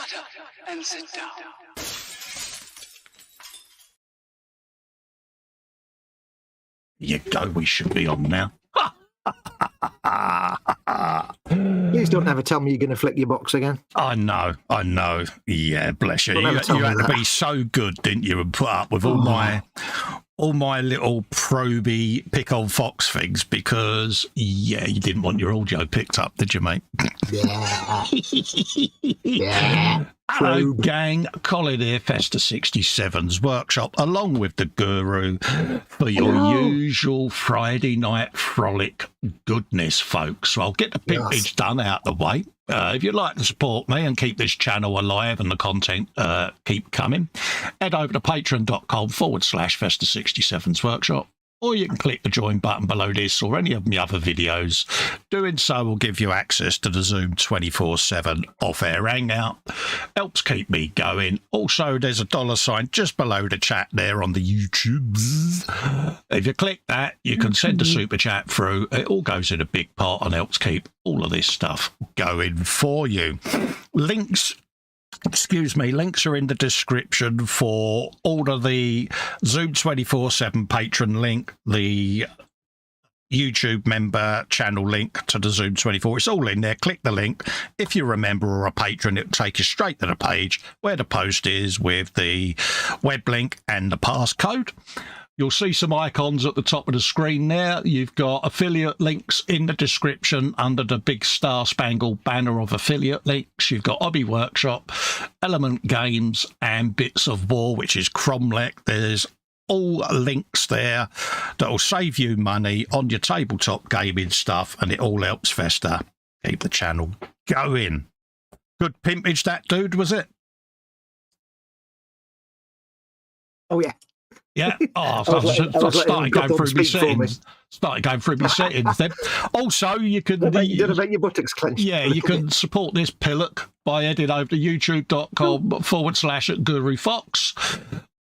eachother and sit down. You go, we should be on now. Please don't ever tell me you're going to flick your box again. I know. Yeah, bless you. Don't You ever tell me had to that. be so good, didn't you, and put up with all my little proby pick on Fox things because, yeah, you didn't want your audio picked up, did you, mate? Yeah. Yeah. Hello, gang. Colin here, Festa 67's workshop, along with the guru for your usual Friday night frolic goodness, folks. So I'll get the pimpage done out the way. If you'd like to support me and keep this channel alive and the content keep coming, head over to patreon.com/Festa67's workshop. Or you can click the join button below this or any of my other videos. Doing so will give you access to the Zoom 24/7 off-air hangout. Helps keep me going. Also, there's a $sign just below the chat there on the YouTubes. If you click that, you can send a super chat through. It all goes in a big pot and helps keep all of this stuff going for you. Links are in the description for all of the Zoom 24/7 patron link, the YouTube member channel link to the Zoom 24. It's all in there. Click the link. If you're a member or a patron, it'll take you straight to the page where the post is with the web link and the passcode. You'll see some icons at the top of the screen there. You've got affiliate links in the description under the big star-spangled banner of affiliate links. You've got Hobby Workshop, Element Games, and Bits of War, which is Cromlech. There's all links there that will save you money on your tabletop gaming stuff, and it all helps Festa keep the channel going. Good pimpage, that dude, was it? Oh, yeah. Yeah. Oh, I letting started going God through my speak for me. settings. Started going through my settings then. Also, you can You're going to make your buttocks clench. yeah, you can support this pillock by heading over to youtube.com/Guru Fox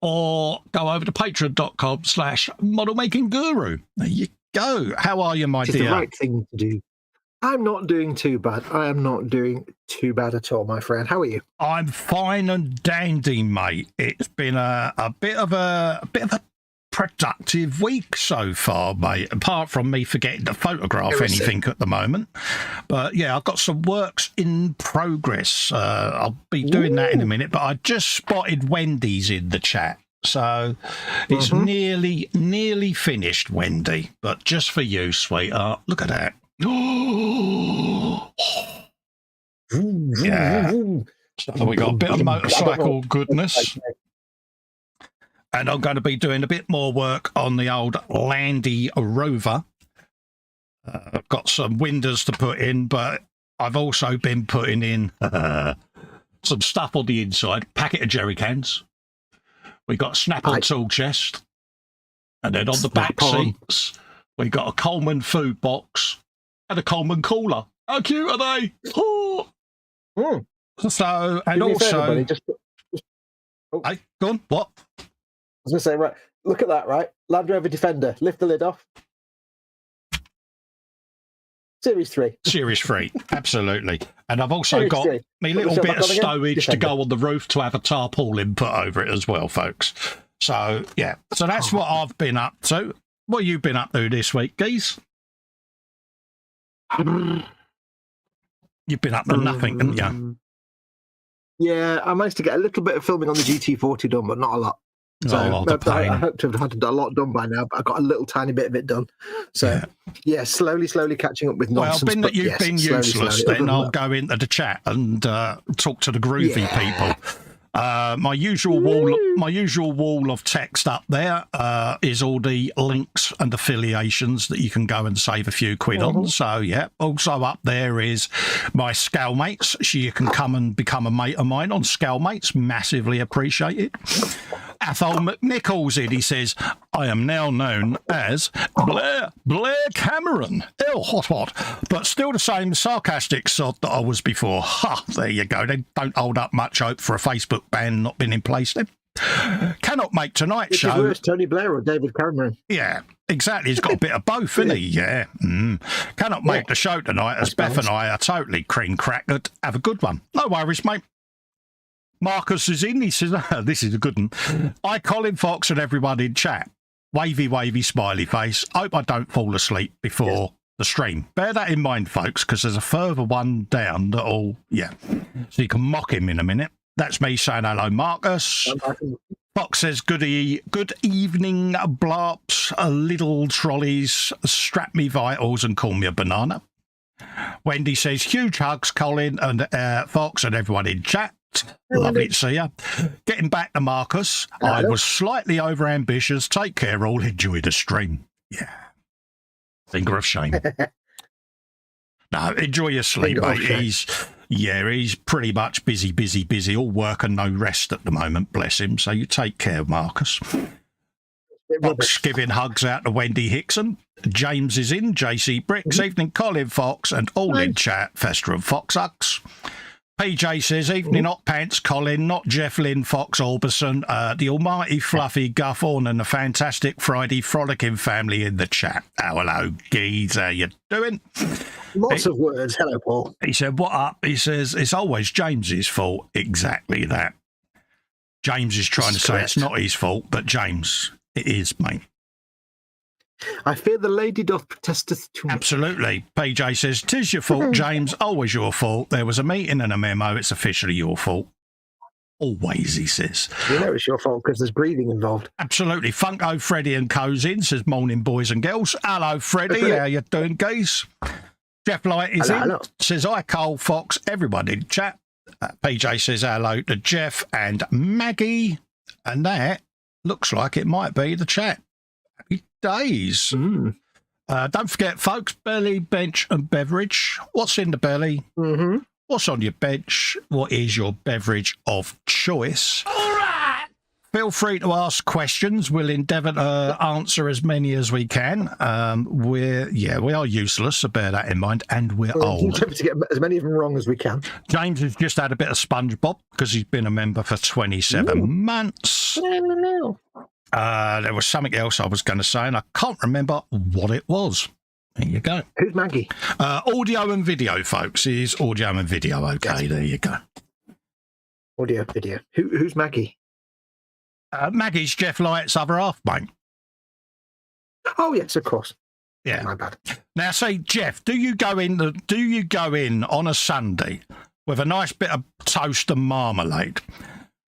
or go over to patreon.com/Model Making Guru. There you go. How are you, my It's dear? the right thing to do. I'm not doing too bad. I am not doing too bad at all, my friend. How are you? I'm fine and dandy, mate. It's been a bit of a productive week so far, mate, apart from me forgetting to photograph anything at the moment. But yeah, I've got some works in progress. I'll be doing that in a minute, but I just spotted Wendy's in the chat. So it's nearly finished, Wendy, but just for you, sweetheart. Look at that. Yeah. So we got a bit of motorcycle goodness. And I'm going to be doing a bit more work on the old Landy Rover. I've got some windows to put in, but I've also been putting in some stuff on the inside. Packet of jerry cans. We got a snap-on tool chest. And then on the back seats, we got a Coleman food box and a Coleman cooler. How cute are they? Oh. So, and also... Hey, go on, what? I was going to say, right, look at that, right? Land Rover Defender, lift the lid off. Series 3. Series 3, absolutely. And I've also Series got 3. me little bit of stowage to go on the roof to have a tarpaulin put over it as well, folks. So, yeah. So that's what I've been up to. What have you been up to this week, geez? You've been up to nothing, haven't you? Yeah, I managed to get a little bit of filming on the GT40 done, but not a lot. So I hope to have had a lot done by now, but I got a little tiny bit of it done. So yeah, slowly catching up with nonsense. Well, being that you've been useless, then I'll go into the chat and talk to the groovy people. My usual wall of text up there is all the links and affiliations that you can go and save a few quid on. So yeah, also up there is my Scalemates. So you can come and become a mate of mine on Scalemates. Massively appreciated. Athol McNichols in, he says, I am now known as Blair Cameron. Ew, hot. But still the same sarcastic sod that I was before. Ha, there you go. They don't hold up much hope for a Facebook ban not been in place then. Cannot make tonight's show. Worse, Tony Blair or David Cameron? Yeah, exactly. He's got a bit of both, isn't he? Yeah. Cannot make the show tonight as Beth and I are totally cream crackered. Have a good one. No worries, mate. Marcus is in. He says, this is a good one. Hi, Colin, Fox, and everyone in chat. Wavy, wavy, smiley face. Hope I don't fall asleep before the stream. Bear that in mind, folks, because there's a further one down that'll, so you can mock him in a minute. That's me saying hello, Marcus. Fox says, good evening, blarps, little trolleys, strap me vitals and call me a banana. Wendy says, huge hugs, Colin and Fox and everyone in chat. Lovely to see you. Getting back to Marcus, I was slightly over ambitious. Take care, all. Enjoy the stream. Yeah. Finger of shame. No, enjoy your sleep, mate. He's pretty much busy. All work and no rest at the moment, bless him. So you take care, Marcus. Fox giving hugs out to Wendy Hickson. James is in. JC Bricks. Evening, Colin, Fox, and all in chat. Fester and Fox hugs. PJ says, evening, hot pants, Colin, not Jeff Lynn, Fox Alberson, the almighty Fluffy Guffhorn and the fantastic Friday frolicking family in the chat. Oh, hello, geez, how you doing? Lots of words. Hello, Paul. He said, what up? He says, it's always James's fault. Exactly that. James is trying to say it's not his fault, but James, it is, mate. I fear the lady doth protesteth too much. Absolutely. PJ says, 'tis your fault, James. Always your fault. There was a meeting and a memo. It's officially your fault. Always, he says. You know it's your fault because there's breathing involved. Absolutely. Funko Freddy and Co's in, says, morning, boys and girls. Hello, Freddy. How you doing, guys? Jeff Light is in. Says, hi, Cole, Fox. Everybody in chat. PJ says hello to Jeff and Maggie. And that looks like it might be the chat. Happy days. Don't forget, folks, belly, bench and beverage. What's in the belly? What's on your bench? What is your beverage of choice? All right. Feel free to ask questions. We'll endeavour to answer as many as we can. We are useless, so bear that in mind, and we're old. To get as many of them wrong as we can. James has just had a bit of SpongeBob because he's been a member for 27 months. There was something else I was going to say, and I can't remember what it was. There you go. Who's Maggie? Audio and video, folks. Is audio and video okay? Yes. There you go. Audio, video. Who's Maggie? Maggie's Jeff Light's other half, mate. Oh yes, of course. Yeah, my bad. Now, say, Jeff, do you go in on a Sunday with a nice bit of toast and marmalade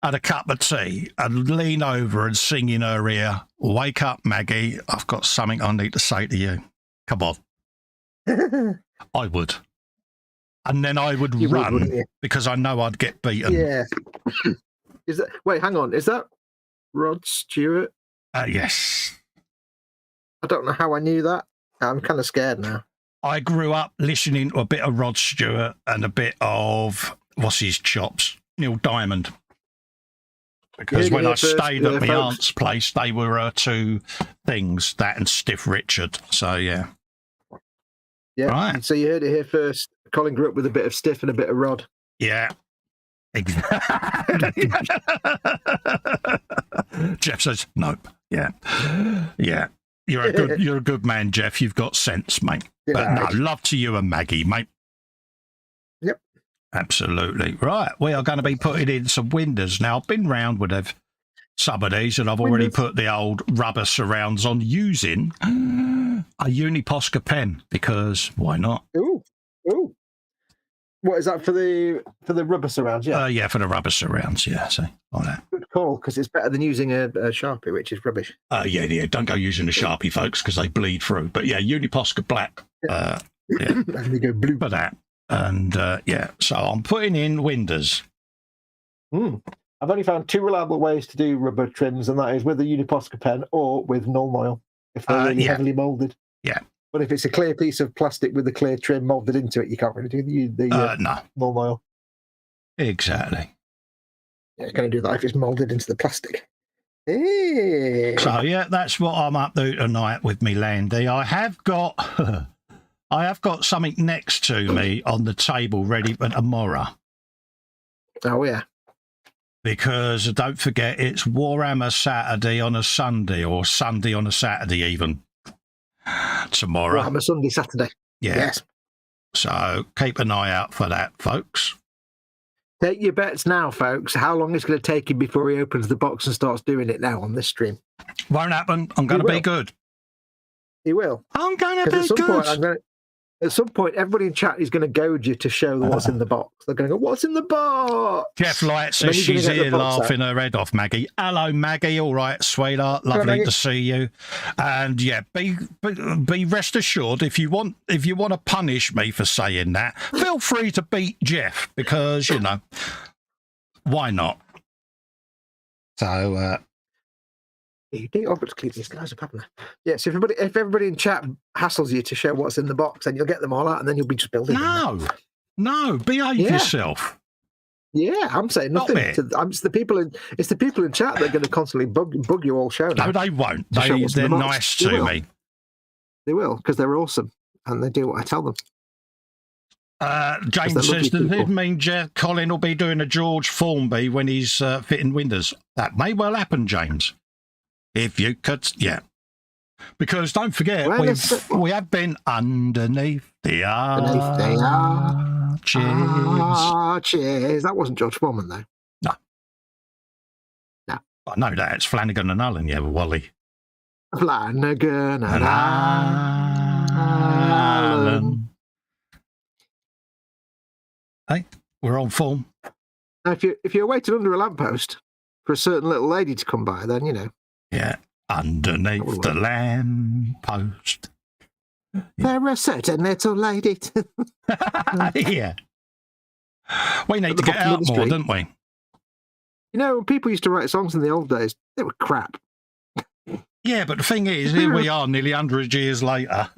and a cup of tea and lean over and sing in her ear, wake up, Maggie, I've got something I need to say to you. Come on. I would. And then I would run because I know I'd get beaten. Yeah. Wait, hang on. Is that Rod Stewart? Yes. I don't know how I knew that. I'm kind of scared now. I grew up listening to a bit of Rod Stewart and a bit of, what's his chops? Neil Diamond. Because when I stayed at my aunt's place, they were two things, that and Stiff Richard. So, yeah. Yeah, right. So you heard it here first. Colin grew up with a bit of Stiff and a bit of Rod. Yeah. Exactly. Jeff says, nope. Yeah. Yeah. You're a good man, Jeff. You've got sense, mate. Yeah, but no, love to you and Maggie, mate. Yep. Absolutely. Right. We are going to be putting in some windows. Now, I've been round with some of these, and I've already put the old rubber surrounds on using a Uniposca pen, because why not? Ooh. What is that for the rubber surrounds? Yeah, for the rubber surrounds. Yeah, so like that. Good call, because it's better than using a Sharpie, which is rubbish. Yeah. Don't go using a Sharpie, folks, because they bleed through. But yeah, Uniposca black. Yeah, and they go blue for that. And so I'm putting in windows. I've only found two reliable ways to do rubber trims, and that is with a Uniposca pen or with null oil if they're really heavily molded. Yeah. But if it's a clear piece of plastic with a clear trim molded into it, you can't really do the null oil. Exactly. Yeah, can I do that if it's molded into the plastic? Hey. So yeah, that's what I'm up to tonight with me Landy. I have got something next to me on the table ready for tomorrow. Oh yeah. Because don't forget, it's Warhammer Saturday on a Sunday, or Sunday on a Saturday even. Tomorrow. Warhammer Sunday, Saturday. Yeah. Yes. So keep an eye out for that, folks. Take your bets now, folks. How long it's going to take him before he opens the box and starts doing it now on this stream? Won't happen. I'm going to be good. He will. I'm going to be good. At some point, everybody in chat is going to goad you to show what's in the box. They're going to go, "What's in the box?" Jeff Light says she's here laughing her head off, Maggie. Hello, Maggie. All right, sweetheart. Lovely to see you. And yeah, be rest assured, if you want to punish me for saying that, feel free to beat Jeff, because you know why not. So. You do. I've got to clean these guys up, haven't I? Yes. If everybody in chat hassles you to show what's in the box, then you'll get them all out, and then you'll be just building. No, behave yourself. Yeah, I'm saying nothing. It's the people in chat that are going to constantly bug you all show. No, they won't. They're nice to me. They will, because they're awesome and they do what I tell them. James says, does it mean Colin will be doing a George Formby when he's fitting windows? That may well happen, James. If you could, yeah. Because don't forget, we have been underneath the arches. Cheers. That wasn't George Foreman, though. No. I know that. It's Flanagan and Allen, yeah, Wally. Flanagan and Allen. Hey, we're on form. Now, if you're waiting under a lamppost for a certain little lady to come by, then, you know. Yeah, underneath the lamppost. There a certain little lady. Yeah. We need to get out more, don't we? You know, when people used to write songs in the old days, they were crap. Yeah, but the thing is, here we are nearly 100 years later,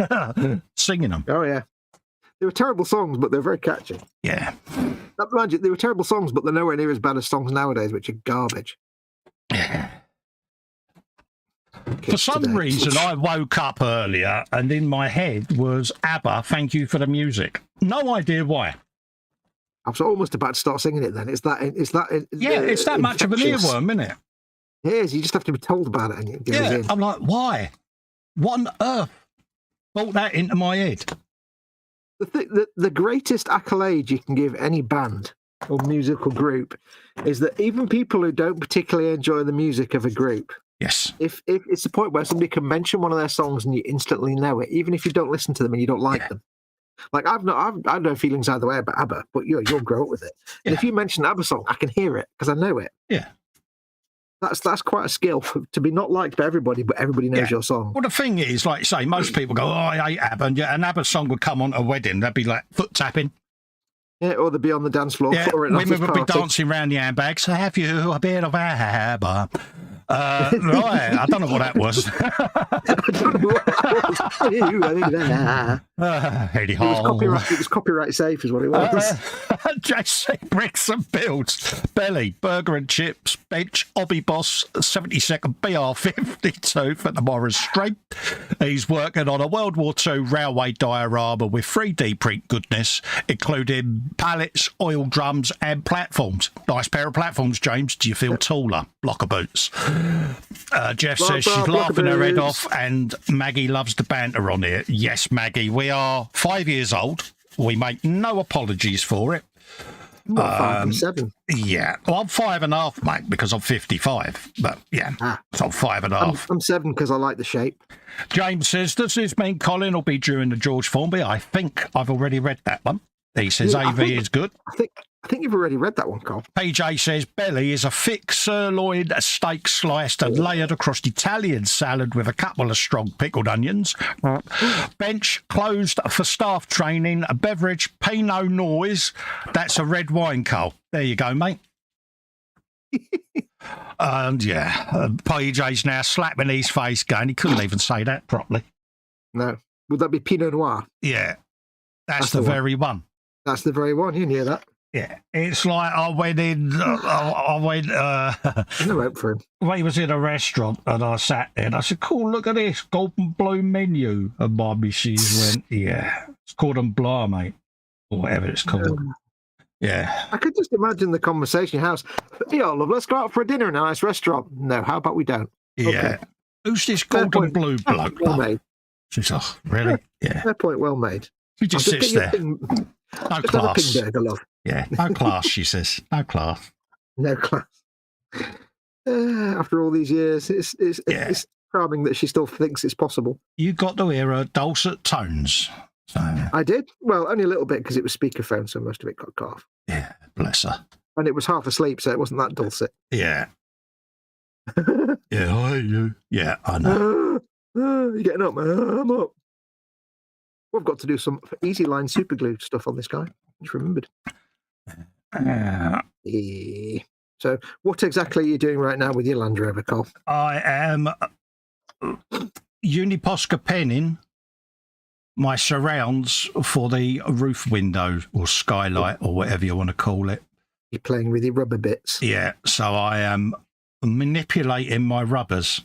singing them. Oh, yeah. They were terrible songs, but they're very catchy. Yeah. Mind you, they were terrible songs, but they're nowhere near as bad as songs nowadays, which are garbage. Yeah. For some reason, I woke up earlier and in my head was ABBA, Thank You for the Music. No idea why. I was almost about to start singing it then. It's that much of an earworm, isn't it? It is. You just have to be told about it and it goes in. I'm like, why? What on earth brought that into my head? The greatest accolade you can give any band or musical group is that even people who don't particularly enjoy the music of a group, yes, if it's the point where somebody can mention one of their songs and you instantly know it, even if you don't listen to them and you don't like them. Like I've no feelings either way about ABBA, but you'll grow up with it. And if you mention an ABBA song, I can hear it because I know it. Yeah. That's quite a skill to be not liked by everybody, but everybody knows your song. Well, the thing is, like you say, most people go, "Oh, I hate ABBA," and an ABBA song would come on at a wedding. They'd be like foot tapping. Yeah, or they'd be on the dance floor. Yeah, women would be dancing around the handbags. Have you a bit of ABBA? Right, I don't know what that was. It was copyright safe, is what it was. JC Bricks and Builds, Belly, Burger and Chips, Bench, Hobby Boss, 72nd BR52 for tomorrow's stream. He's working on a World War II railway diorama with 3D print goodness, including pallets, oil drums, and platforms. Nice pair of platforms, James. Do you feel taller? Blocker boots. Jeff says she's laughing her head off and Maggie loves the banter on here. Yes, Maggie, we are 5 years old. We make no apologies for it. I'm 7. Yeah. Well, I'm 5.5, mate, because I'm 55. But yeah, so I'm 5.5. I'm 7 because I like the shape. James says, does this mean Colin will be during the George Formby? I think I've already read that one. He says AV is good. I think you've already read that one, Cole. PJ says belly is a thick sirloin steak sliced and layered across Italian salad with a couple of strong pickled onions. Bench closed for staff training. A beverage, Pinot Noise. That's a red wine, Cole. There you go, mate. And yeah, PJ's now slapping his face going, he couldn't even say that properly. No. Would that be Pinot Noir? Yeah. That's the very one. That's the very one. You knew that. Yeah, it's like I went in. I went. No hope for him. He was in a restaurant, and I sat there, and I said, "Cool, look at this golden blue menu." And my missus went, "Yeah, it's cordon bleu, mate, or whatever it's called." Yeah, I could just imagine the conversation in your house. Yeah, love, let's go out for a dinner in a nice restaurant. No, how about we don't? Yeah, okay. Who's this golden blue bloke? Well made. She's like, really? Yeah. Fair point, well made. He just sits there. No Just class. have a ping burger, love. Yeah, no class, she says. No class. No class. After all these years, it's charming that she still thinks it's possible. You got to hear her dulcet tones. So. I did. Well, only a little bit because it was speakerphone, so most of it got cut off. Yeah, bless her. And it was half asleep, so it wasn't that dulcet. Yeah. Yeah, I hate you. Yeah, I know. You're getting up, man. I'm up. We've got to do some easy line super glue stuff on this guy. Just remembered. So, what exactly are you doing right now with your Land Rover, Cole? I am Uniposca penning my surrounds for the roof window or skylight or whatever you want to call it. You're playing with your rubber bits. Yeah, so I am manipulating my rubbers.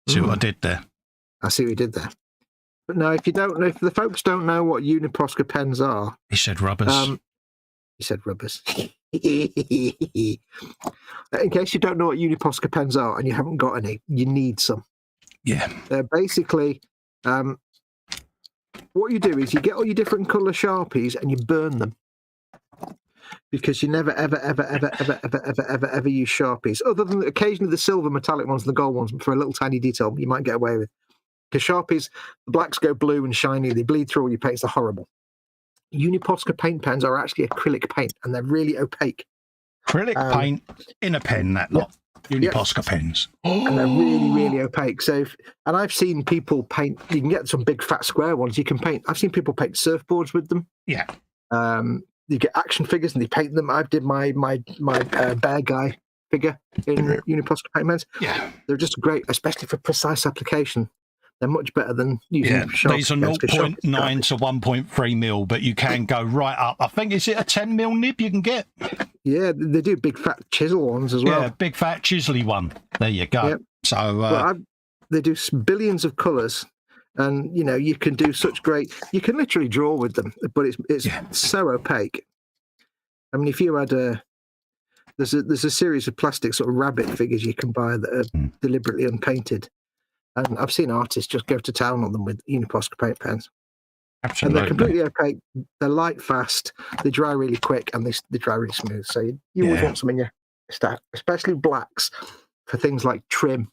See what I did there? I see what you did there. But no, if you don't know, if the folks don't know what Uniposca pens are, he said rubbers. He said rubbers. In case you don't know what Uniposca pens are and you haven't got any, you need some. Yeah. They're basically, what you do is you get all your different colour Sharpies and you burn them. Because you never, ever use Sharpies. Other than occasionally the silver metallic ones and the gold ones, but for a little tiny detail you might get away with. Because Sharpies, the blacks go blue and shiny, they bleed through all your paints, they're horrible. Uniposca paint pens are actually acrylic paint and they're really opaque. Acrylic paint in a pen, that lot. Uniposca pens. And they're really, really opaque. So, and I've seen people paint, you can get some big fat square ones you can paint. I've seen people paint surfboards with them. Yeah. You get action figures and they paint them. I did my bear guy figure in Uniposca paint pens. Yeah. They're just great, especially for precise application. They're much better than using Sharp. These are 0.9 to 1.3 mil, but you can go right up. I think, is it a 10 mil nib you can get? Yeah, they do big fat chisel ones as well. Yeah, big fat chisely one. There you go. Yep. So they do billions of colours, and you know you can do such great. You can literally draw with them, but it's so opaque. I mean, if you had there's a series of plastic sort of rabbit figures you can buy that are deliberately unpainted. And I've seen artists just go to town on them with Uniposca paint pens. Absolutely. And they're completely opaque. They're light, fast. They dry really quick, and they dry really smooth. So you always want some in your stack, especially blacks for things like trim.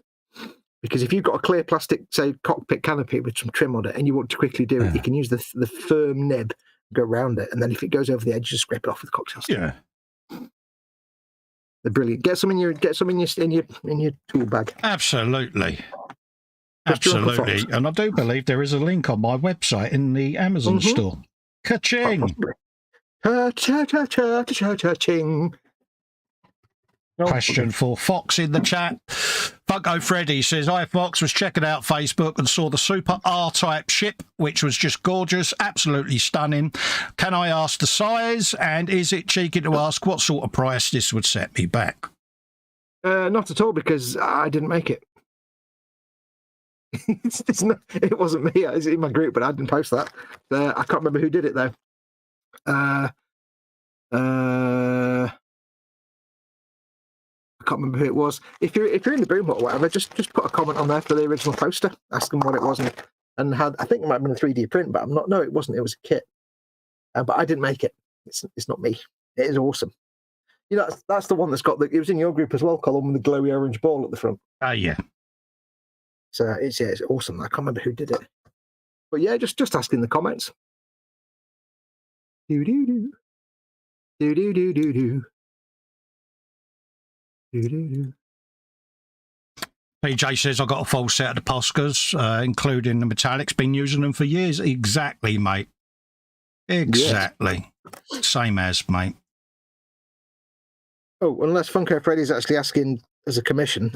Because if you've got a clear plastic, say, cockpit canopy with some trim on it, and you want to quickly do it, you can use the firm nib, go around it, and then if it goes over the edge, just scrape it off with a cocktail stick. Yeah. They're brilliant. Get some in your tool bag. Absolutely. Absolutely. And I do believe there is a link on my website in the Amazon store. Ka-ching! Cha-cha-cha-cha-cha-cha-ching. Question for Fox in the chat. Funko Freddy says, "Hi Fox, was checking out Facebook and saw the Super R-Type ship, which was just gorgeous, absolutely stunning. Can I ask the size, and is it cheeky to ask what sort of price this would set me back?" Not at all, because I didn't make it. It wasn't me. It's in my group, but I didn't post that. I can't remember who did it though. I can't remember who it was. If you're in the boom hut or whatever, just put a comment on there for the original poster, ask them what it was, and had, I think it might have been a 3D print, but I'm not. No, it wasn't. It was a kit. But I didn't make it. It's not me. It is awesome. You know, that's the one that's got it was in your group as well, Colin, with the glowy orange ball at the front. Yeah. So it's awesome. I can't remember who did it, but yeah, just ask in the comments. Do do do do do do do do do do. PJ says, "I got a full set of the Poscas, including the metallics. Been using them for years." Exactly, mate. Exactly. Yes. Same as, mate. Oh, unless Funko Freddy's actually asking as a commission,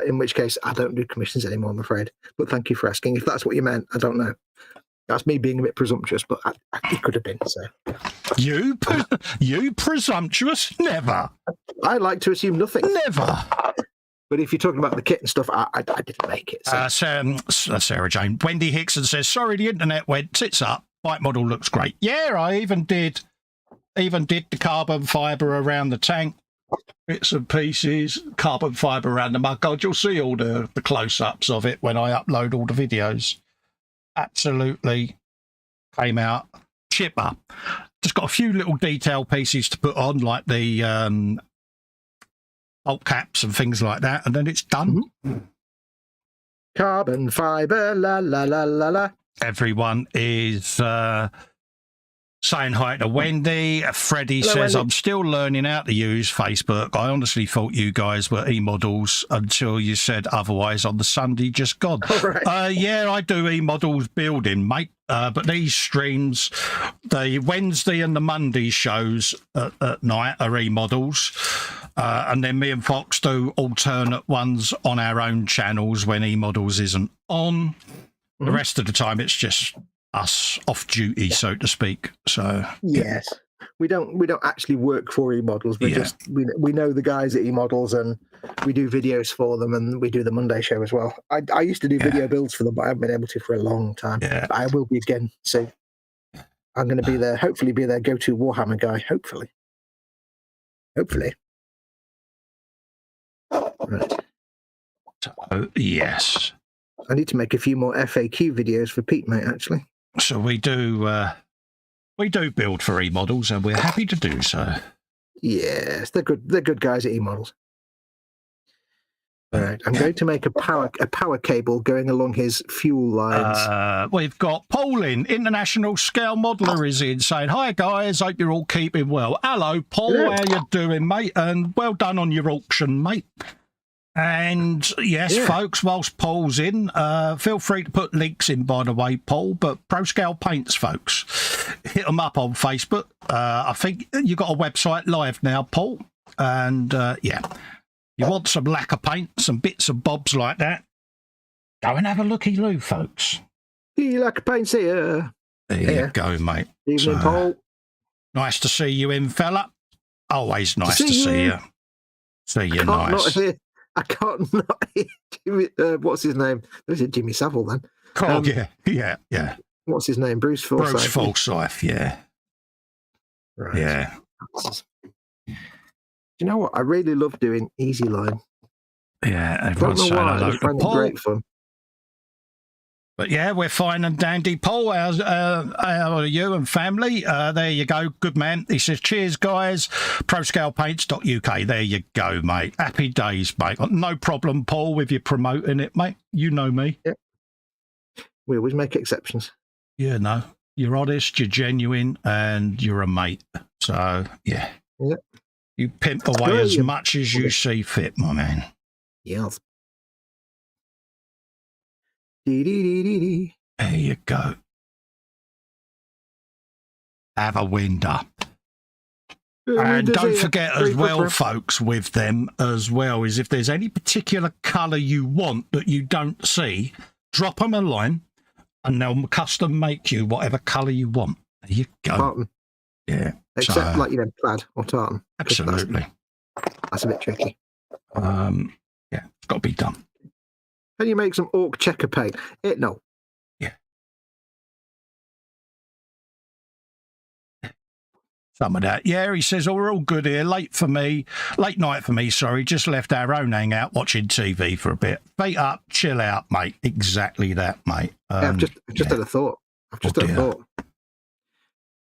in which case I don't do commissions anymore, I'm afraid. But thank you for asking. If that's what you meant, I don't know. That's me being a bit presumptuous, but it could have been. So you presumptuous? Never. I like to assume nothing. Never. But if you're talking about the kit and stuff, I didn't make it. So. Sarah Jane. Wendy Hickson says, "Sorry, the internet went tits up. Bike model looks great." Yeah, I even did the carbon fibre around the tank. Bits and pieces, carbon fibre around the mudguard. You'll see all the close-ups of it when I upload all the videos. Absolutely came out chipper. just got a few little detail pieces to put on, like the bolt caps and things like that, and then it's done. Carbon fiber, la la la la la. Everyone is saying hi to Wendy. Freddie Hello, says, Wendy. I'm still learning how to use Facebook. I honestly thought you guys were e-models until you said otherwise on the Sunday just gone. Right. Yeah, I do e-models building, mate. But these streams, the Wednesday and the Monday shows at night are e-models. And then me and Fox do alternate ones on our own channels when e-models isn't on. The rest of the time, it's just us off duty, so to speak. So yes, we don't actually work for e-models. We just we know the guys at e-models, and we do videos for them, and we do the Monday show as well. I used to do video builds for them, but I haven't been able to for a long time. But I will be again soon. I'm going to be there. Hopefully, be their go-to Warhammer guy. Hopefully. Right. So, yes. I need to make a few more FAQ videos for Pete, mate. Actually. So we do build for e-models, and we're happy to do so. Yes, they're good. They're good guys at e-models. All right, I'm going to make a power cable going along his fuel lines. We've got Paul in, International Scale Modeler is in, saying, hi guys, hope you're all keeping well. Hello, Paul, hello. How you doing, mate? And well done on your auction, mate. And yes, folks, whilst Paul's in, feel free to put links in, by the way, Paul, but Pro Scale Paints, folks, hit them up on Facebook. I think you got a website live now, Paul. And you want some lacquer paint, some bits and bobs like that, go and have a looky-loo, folks. Lacquer paint's here. There you go, mate. Evening, Paul. Nice to see you in, fella. Always nice to see you. See you, nice. I can't not hear Jimmy, what's his name? Is it Jimmy Savile then? Oh, yeah. What's his name? Bruce Forsyth. Bruce Forsyth, yeah. Right. Yeah. Do you know what? I really love doing Easy Line. Yeah, everyone's saying hello to Paul. Great fun. But yeah, we're fine and dandy. Paul, how are you and family? There you go. Good man. He says, cheers, guys. ProScalePaints.uk. There you go, mate. Happy days, mate. No problem, Paul, with you promoting it, mate. You know me. Yep. We always make exceptions. Yeah, no. You're honest, you're genuine, and you're a mate. So, yeah. Yep. You pimp away as much as you see fit, my man. Yes. There you go. Have a window. And don't forget as well, folks, with them as well, is if there's any particular colour you want that you don't see, drop them a line and they'll custom make you whatever colour you want. There you go. Tartan. Yeah. Except like, plaid or tartan. Absolutely. That's a bit tricky. Yeah, it's got to be done. Can you make some orc checker paint? No. Yeah. Some of that. Yeah, he says, we're all good here. Late night for me, sorry. Just left our own hangout watching TV for a bit. Feet up, chill out, mate. Exactly that, mate. I've just had a thought. Had a thought.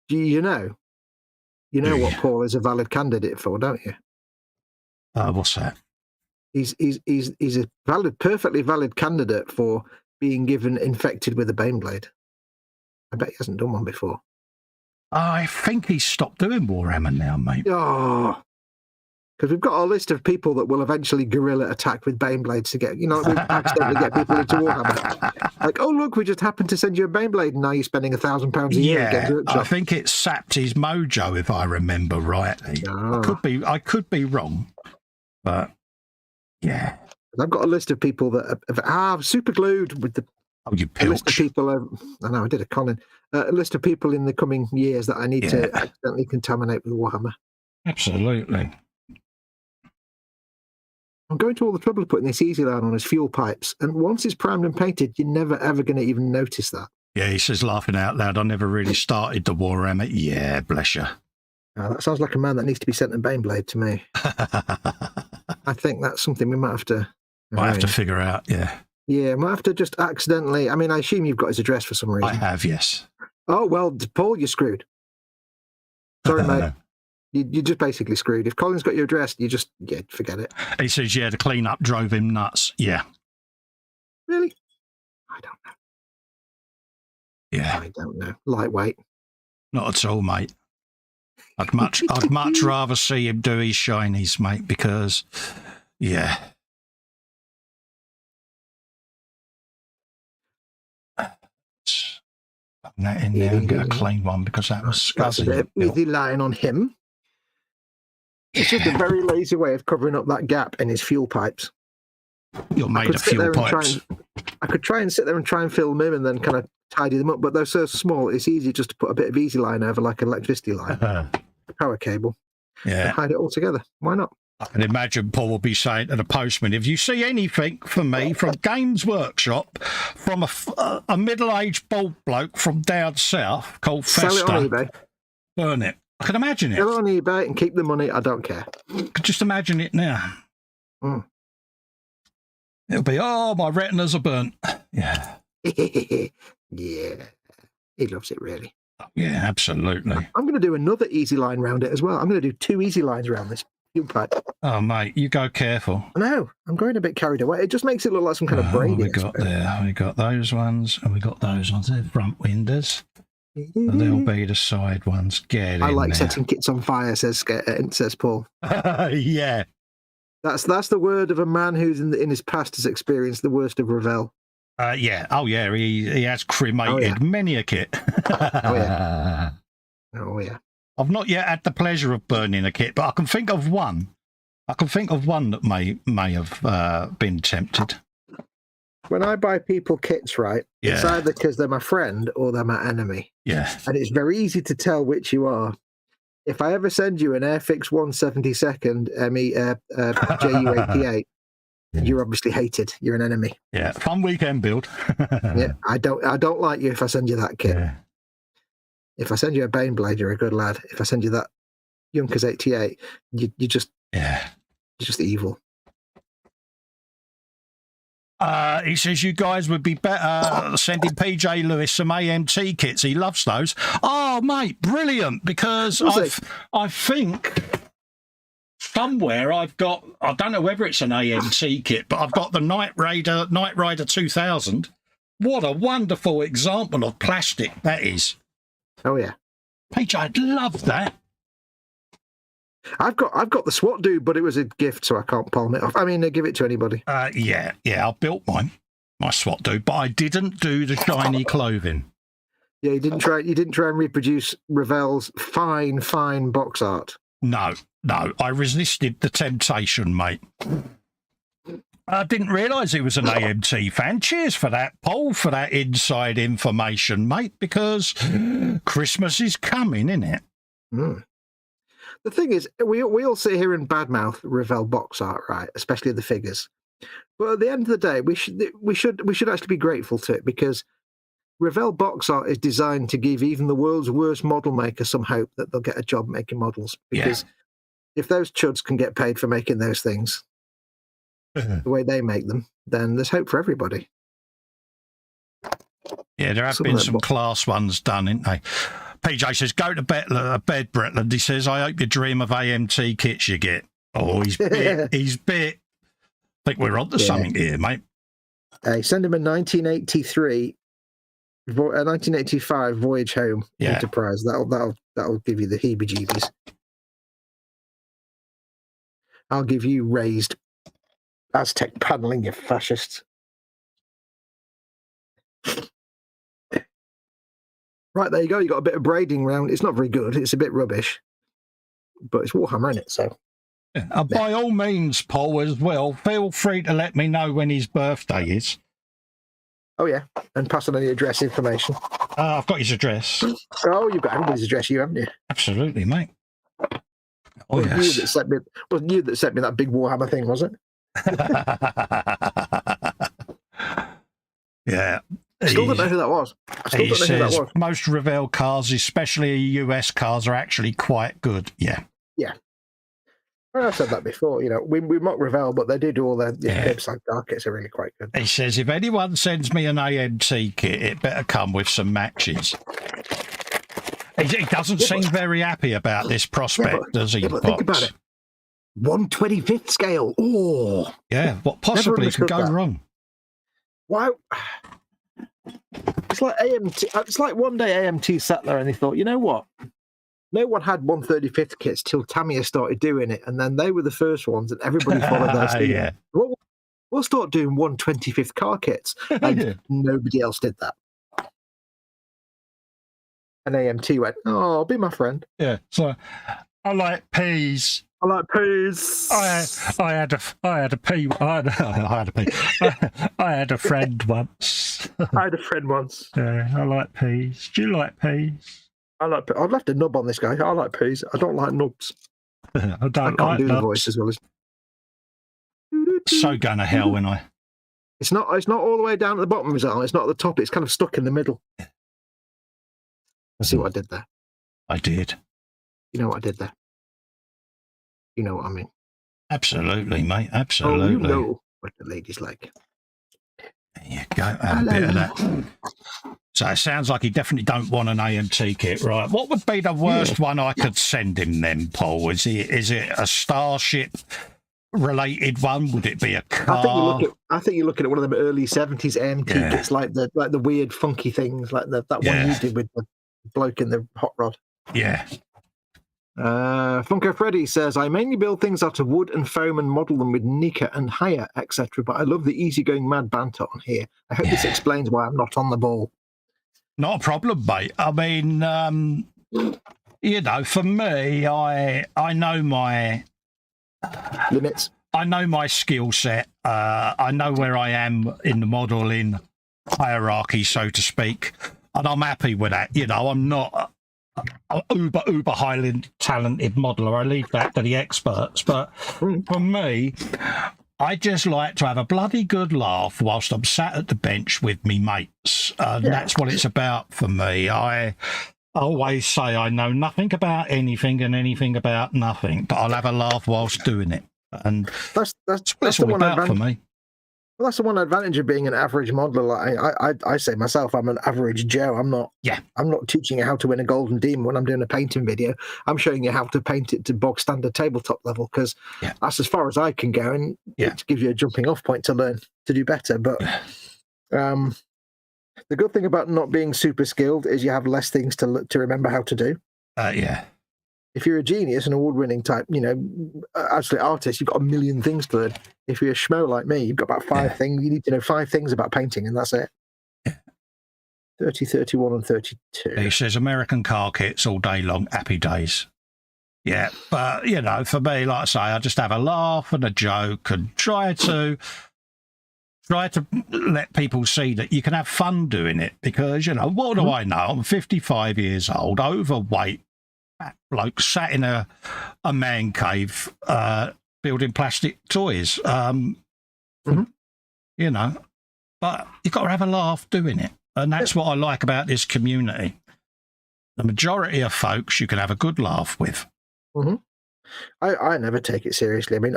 Do you know what Paul is a valid candidate for, don't you? What's that? He's a perfectly valid candidate for being given infected with a Baneblade. I bet he hasn't done one before. I think he's stopped doing Warhammer now, mate. Oh, because we've got a list of people that will eventually guerrilla attack with Baneblades to get, we accidentally get people into Warhammer. Like, oh look, we just happened to send you a Baneblade, and now you're spending £1,000 a year. Yeah, I think it sapped his mojo, if I remember rightly. Oh. I could be wrong, but. Yeah, I've got a list of people that have super glued with the. Oh, you pilch. A list of people. I know I did a Colin. A list of people in the coming years that I need to accidentally contaminate with Warhammer. Absolutely. I'm going to all the trouble of putting this Easy Line on his fuel pipes, and once it's primed and painted, you're never ever going to even notice that. Yeah, he says, laughing out loud, I never really started the Warhammer. Yeah, bless you. That sounds like a man that needs to be sent a Baneblade to me. I think that's something we might have to... Might have to figure out, yeah. Yeah, might have to just accidentally... I mean, I assume you've got his address for some reason. I have, yes. Oh, well, Paul, you're screwed. Sorry, mate. You're just basically screwed. If Colin's got your address, forget it. He says, the clean-up drove him nuts. Yeah. Really? I don't know. Yeah. I don't know. Lightweight. Not at all, mate. I'd much rather see him do his shinies, mate, because, yeah. Put that in there and get a clean one because that was scuzzy. That's a bit of easy line on him. It's just a very lazy way of covering up that gap in his fuel pipes. You're made of fuel pipes. I could try and sit there and try and film them and then kind of tidy them up, but they're so small, it's easy just to put a bit of easy line over like an electricity line, a power cable, and hide it all together. Why not? I can imagine Paul will be saying to the postman, if you see anything for me from Games Workshop, from a middle-aged bald bloke from down south called Festa, sell it on eBay. Burn it. I can imagine it. Sell it on eBay and keep the money. I don't care. I could just imagine it now. Mm. It'll be, my retinas are burnt. Yeah. Yeah. He loves it, really. Yeah, absolutely. I'm going to do another easy line around it as well. I'm going to do 2 easy lines around this fuel pipe. Oh, mate, you go careful. No, I'm going a bit carried away. It just makes it look like some kind of braiding. We got those ones, and we got those ones. They're front windows. And they'll be the side ones. Get I in like there. setting kits on fire, says Paul. Yeah. That's the word of a man who's in his past has experienced the worst of Revell. Yeah. Oh, yeah. He has cremated many a kit. Oh, yeah. Oh, yeah. I've not yet had the pleasure of burning a kit, but I can think of one. That may have been tempted. When I buy people kits, right, it's either because they're my friend or they're my enemy. Yeah. And it's very easy to tell which you are. If I ever send you an Airfix 172nd JU88, you're obviously hated. You're an enemy. Yeah, fun weekend build. Yeah, I don't like you if I send you that kit. Yeah. If I send you a Baneblade, you're a good lad. If I send you that Junkers 88, you're just evil. He says you guys would be better sending PJ Lewis some AMT kits. He loves those. Oh, mate, brilliant! Because I think somewhere I've got, I don't know whether it's an AMT kit, but I've got the Knight Rider 2000. What a wonderful example of plastic that is. Oh yeah, PJ, I'd love that. I've got the SWAT dude, but it was a gift, so I can't palm it off. I mean, give it to anybody. Yeah, I built my SWAT dude, but I didn't do the shiny clothing. Yeah, you didn't try and reproduce Revell's fine box art. No, I resisted the temptation, mate. I didn't realise he was an AMT fan. Cheers for that, Paul, for that inside information, mate, because Christmas is coming, isn't it? Mm. The thing is, we all sit here and badmouth Revell box art, right? Especially the figures. But at the end of the day, we should actually be grateful to it, because Revell box art is designed to give even the world's worst model maker some hope that they'll get a job making models. Because if those chuds can get paid for making those things the way they make them, then there's hope for everybody. Yeah, there have been some class ones done, ain't they? PJ says, go to bed, Bretland. He says, I hope you dream of AMT kits you get. Oh, he's bit. He's bit. I think we're on to something here, mate. Send him a 1985 Voyage Home Enterprise. That'll give you the heebie-jeebies. I'll give you raised Aztec paneling, you fascists. Right, there you go. You got a bit of braiding round. It's not very good. It's a bit rubbish, but it's Warhammer, isn't it? So, by all means, Paul, as well, feel free to let me know when his birthday is. Oh yeah, and pass on any address information. I've got his address. Oh, you've got everybody's address, haven't you? Absolutely, mate. Oh, wasn't you that sent me that big Warhammer thing, was it? Yeah. I still don't know who that was. He says most Revell cars, especially US cars, are actually quite good. Yeah. Yeah. Well, I've said that before. You know, we mock Revell, but they do all their website dark kits are really quite good. He says, if anyone sends me an AMT kit, it better come with some matches. He doesn't seem very happy about this prospect, does he? But think about it. 1/25th scale. Oh, yeah. What possibly could go wrong? Why? It's like AMT. It's like one day AMT sat there and he thought, you know what? No one had 1/35th kits till Tamiya started doing it, and then they were the first ones, and everybody followed their steam. Yeah. We'll start doing 1/25th car kits, and nobody else did that. And AMT went, "Oh, be my friend." Yeah. So I like peas. I like peas. I had a pea. I had a friend once. I had a friend once. Yeah, I like peas. Do you like peas? I've left a nub on this guy. I like peas. I don't like nubs. I can't like do the voice as well as. So going to hell when I. It's not all the way down at the bottom, is it? It's not at the top. It's kind of stuck in the middle. See what I did there? I did. You know what I did there? You know what I mean? Absolutely, mate. Absolutely. Oh, you know what the ladies like. There you go. Have a bit of that. So it sounds like he definitely don't want an AMT kit, right? What would be the worst one I could send him then, Paul? Is it a Starship related one? Would it be a car? I think you're looking at one of them early 70s AMT kits, like the weird funky things, like that one you did with the bloke in the hot rod. Yeah. Funko Freddy says, I mainly build things out of wood and foam and model them with Nika and Haya, etc. But I love the easygoing mad banter on here. I hope this explains why I'm not on the ball. Not a problem, mate. I mean, you know, for me, I know my limits. I know my skill set. I know where I am in the modelling hierarchy, so to speak, and I'm happy with that. You know, I'm not uber highly talented modeler. I leave that to the experts. But for me, I just like to have a bloody good laugh whilst I'm sat at the bench with me mates. That's what it's about for me. I always say I know nothing about anything and anything about nothing, but I'll have a laugh whilst doing it. And that's what it's all about for me. Well, that's the one advantage of being an average modeler. Like I say myself, I'm an average Joe. I'm not teaching you how to win a golden demon when I'm doing a painting video. I'm showing you how to paint it to bog standard tabletop level, because that's as far as I can go, and it gives you a jumping off point to learn to do better. But the good thing about not being super skilled is you have less things to remember how to do. If you're a genius, an award-winning type, you know, actually artist, you've got a million things to learn. If you're a schmo like me, you've got about 5 things. You need to know 5 things about painting, and that's it. 30, 31, and 32. He says American car kits all day long, happy days. Yeah, but, you know, for me, like I say, I just have a laugh and a joke and try to let people see that you can have fun doing it, because, you know, what do I know? I'm 55 years old, overweight, bloke sat in a man cave building plastic toys. You know, but you've got to have a laugh doing it, and that's what I like about this community. The majority of folks you can have a good laugh with. I never take it seriously. I mean,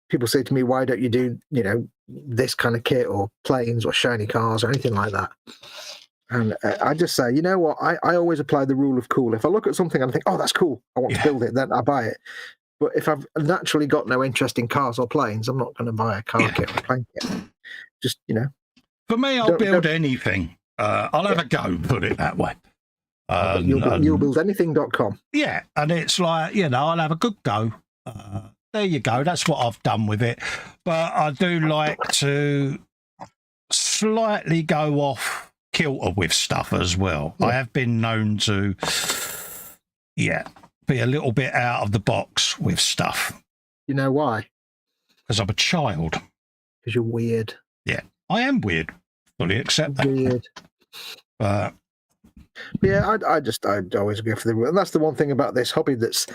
people say to me, why don't you do, you know, this kind of kit or planes or shiny cars or anything like that? And I just say, you know what, I always apply the rule of cool. If I look at something and I think, oh, that's cool, I want to build it, then I buy it. But if I've naturally got no interest in cars or planes, I'm not going to buy a car kit or a plane kit. Just, you know. For me, I'll build anything. I'll have a go, put it that way. You'll build anything.com. Yeah, and it's like, you know, I'll have a good go. There you go. That's what I've done with it. But I do like to slightly go off kilter with stuff as well. I have been known to, be a little bit out of the box with stuff. You know why? Because I'm a child. Because you're weird. Yeah, I am weird. Fully accept that. Weird. But yeah, I always go for the rule. And that's the one thing about this hobby that's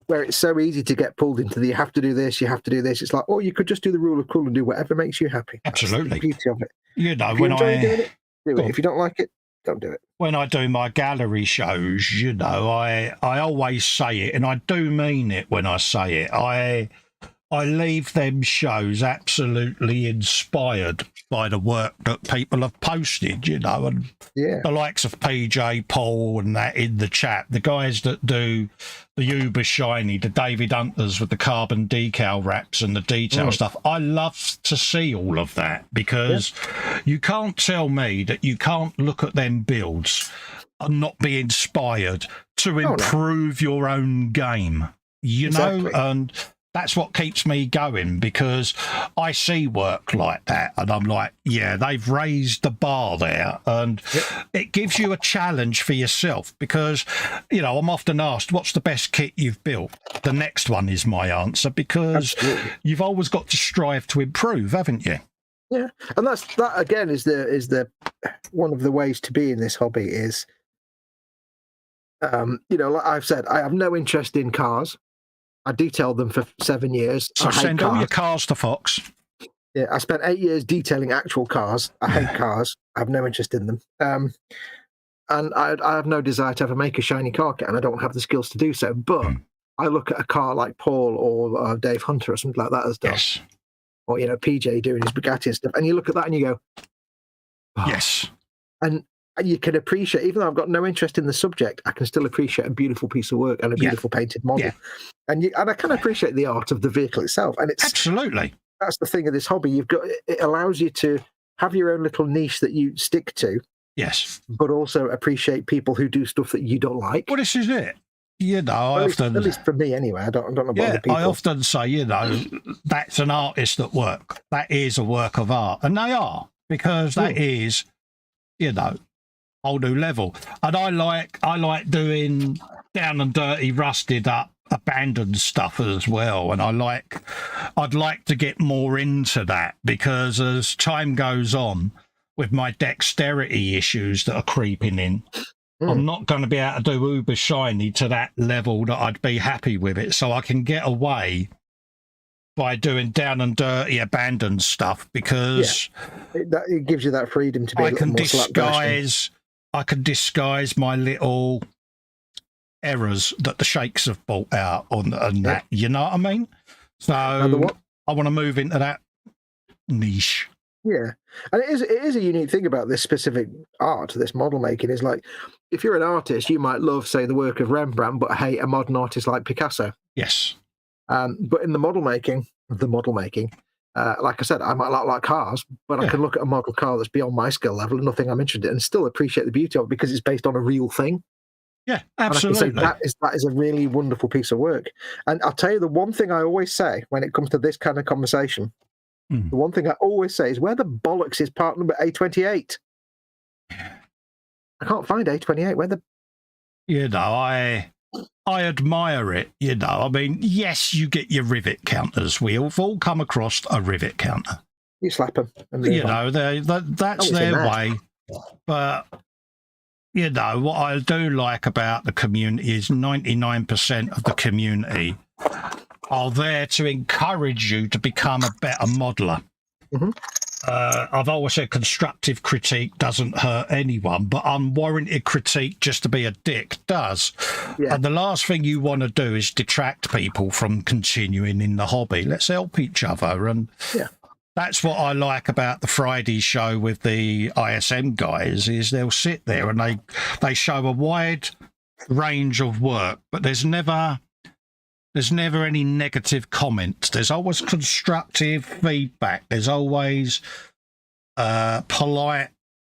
where it's so easy to get pulled into the you have to do this, you have to do this. It's like, oh, you could just do the rule of cool and do whatever makes you happy. Absolutely. That's the beauty of it. You know, when I do it, do it. If you don't like it, don't do it. When I do my gallery shows, you know, I always say it, and I do mean it when I say it. I leave them shows absolutely inspired by the work that people have posted, you know, and the likes of PJ, Paul and that in the chat, the guys that do the Uber Shiny, the David Hunters with the carbon decal wraps and the detail stuff. I love to see all of that because you can't tell me that you can't look at them builds and not be inspired to improve your own game, you know, and that's what keeps me going because I see work like that and I'm like, yeah, they've raised the bar there, and it gives you a challenge for yourself because, you know, I'm often asked, what's the best kit you've built? The next one is my answer because you've always got to strive to improve, haven't you? Yeah, and that again is the one of the ways to be in this hobby is, you know, like I've said, I have no interest in cars. I detailed them for 7 years. So send all your cars to Fox. Yeah, I spent 8 years detailing actual cars. I hate cars. I have no interest in them. And I have no desire to ever make a shiny car kit, and I don't have the skills to do so. But I look at a car like Paul or Dave Hunter or something like that has done, or, you know, PJ doing his Bugatti and stuff, and you look at that and you go, yes. And you can appreciate, even though I've got no interest in the subject, I can still appreciate a beautiful piece of work and a beautiful painted model. And I can appreciate the art of the vehicle itself. And it's absolutely, that's the thing of this hobby. It allows you to have your own little niche that you stick to. Yes. But also appreciate people who do stuff that you don't like. Well, this is it. You know, at least for me anyway. I don't know about other people. I often say, you know, that's an artist at work. That is a work of art. And they are, because that is, you know, whole new level. And I like doing down and dirty, rusted up, abandoned stuff as well. And I'd like to get more into that because as time goes on with my dexterity issues that are creeping in, I'm not going to be able to do uber shiny to that level that I'd be happy with it. So I can get away by doing down and dirty abandoned stuff because it gives you that freedom to be I can disguise my little errors that the shakes have brought out on that, you know what I mean? So I want to move into that niche. Yeah, and it is a unique thing about this specific art, this model making, is like, if you're an artist, you might love, say, the work of Rembrandt, but hate a modern artist like Picasso. Yes. But in the model making, like I said, I might not like cars, but I can look at a model car that's beyond my skill level and nothing I'm interested in, and still appreciate the beauty of it because it's based on a real thing. Yeah, absolutely. And I can say that is a really wonderful piece of work. And I'll tell you the one thing I always say when it comes to this kind of conversation. The one thing I always say is, where the bollocks is part number A28? I can't find A28. Where the... You know, I admire it, you know. I mean, yes, you get your rivet counters. We've all come across a rivet counter. You slap them. You know, that's their way. But, you know, what I do like about the community is 99% of the community are there to encourage you to become a better modeler. I've always said constructive critique doesn't hurt anyone, but unwarranted critique just to be a dick does. And the last thing you want to do is detract people from continuing in the hobby. Let's help each other. And that's what I like about the Friday show with the ISM guys, is they'll sit there and they show a wide range of work, but there's never any negative comments. There's always constructive feedback. There's always polite,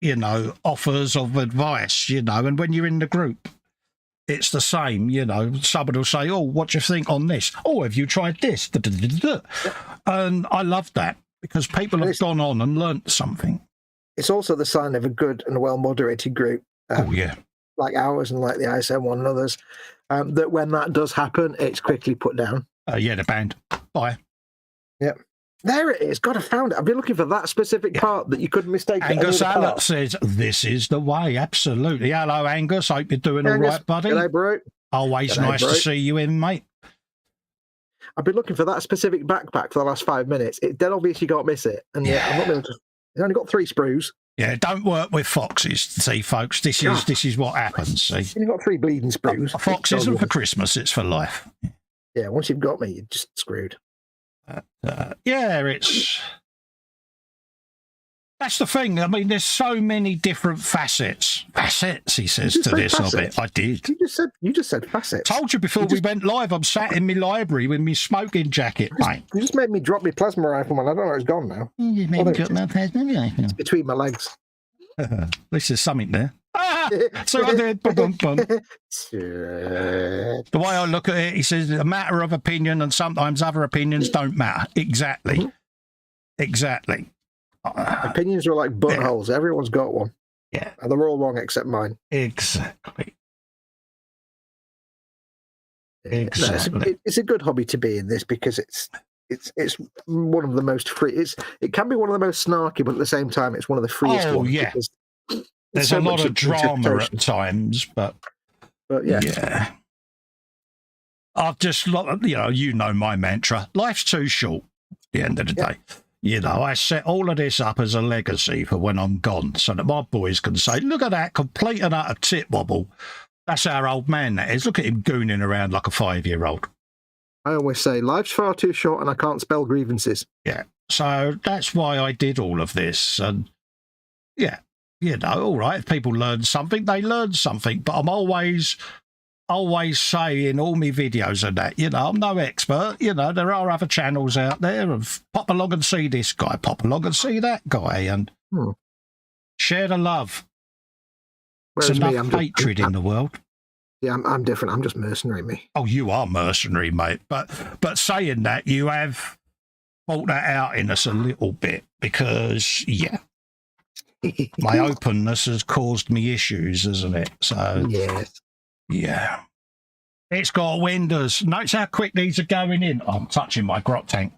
you know, offers of advice, you know, and when you're in the group, it's the same, you know. Someone will say, oh, what do you think on this? Oh, have you tried this? And I love that because people have gone on and learnt something. It's also the sign of a good and well-moderated group. Like ours and like the ISM one and others. That when that does happen, it's quickly put down. The band. Bye. Yeah. There it is. God, I found it. I've been looking for that specific part that you couldn't mistake. Angus Allett says, this is the way. Absolutely. Hello, Angus. Hope you're doing Angus, all right, buddy. G'day, bro. Always nice to see you in, mate. I've been looking for that specific backpack for the last 5 minutes. It dead obvious you can't miss it. And I'm not able to. It's only got 3 sprues. Yeah, don't work with foxes. See, folks, this is what happens. See, you've got 3 bleeding sprues. A fox isn't for Christmas; it's for life. Yeah, once you've got me, you're just screwed. Yeah, that's the thing. I mean, there's so many different facets. Facets, he says to this of it. I did. You just said facets. Told you before we went live. I'm sat in my library with my smoking jacket, mate. You just made me drop my plasma rifle, man. I don't know. It's gone now. You just made me drop my plasma rifle. It's between my legs. This is something there. So I did. The way I look at it, he says, a matter of opinion, and sometimes other opinions don't matter. Exactly. Mm-hmm. Exactly. Opinions are like buttholes. Yeah. Everyone's got one. Yeah. And they're all wrong except mine. Exactly. No, it's a good hobby to be in this because it's one of the most free. It can be one of the most snarky, but at the same time, it's one of the freest ones. Yeah. There's a lot of drama at times, but yeah. Yeah. I've just, you know my mantra. Life's too short at the end of the day. I set all of this up as a legacy for when I'm gone so that my boys can say, look at that complete and utter tit wobble. That's our old man, that is. Look at him gooning around like a 5-year-old. I always say, life's far too short and I can't spell grievances. Yeah. So that's why I did all of this. And, yeah, all right, if people learn something, they learn something. But I'm always say in all my videos and that, I'm no expert. There are other channels out there of pop along and see this guy, pop along and see that guy, and share the love. There's enough hatred in the world. Yeah, I'm different. I'm just mercenary, me. Oh, you are mercenary, mate. But saying that, you have brought that out in us a little bit because, my openness has caused me issues, hasn't it? So, yes. Yeah. It's got windows. Notice how quick these are going in. I'm touching my grot tank.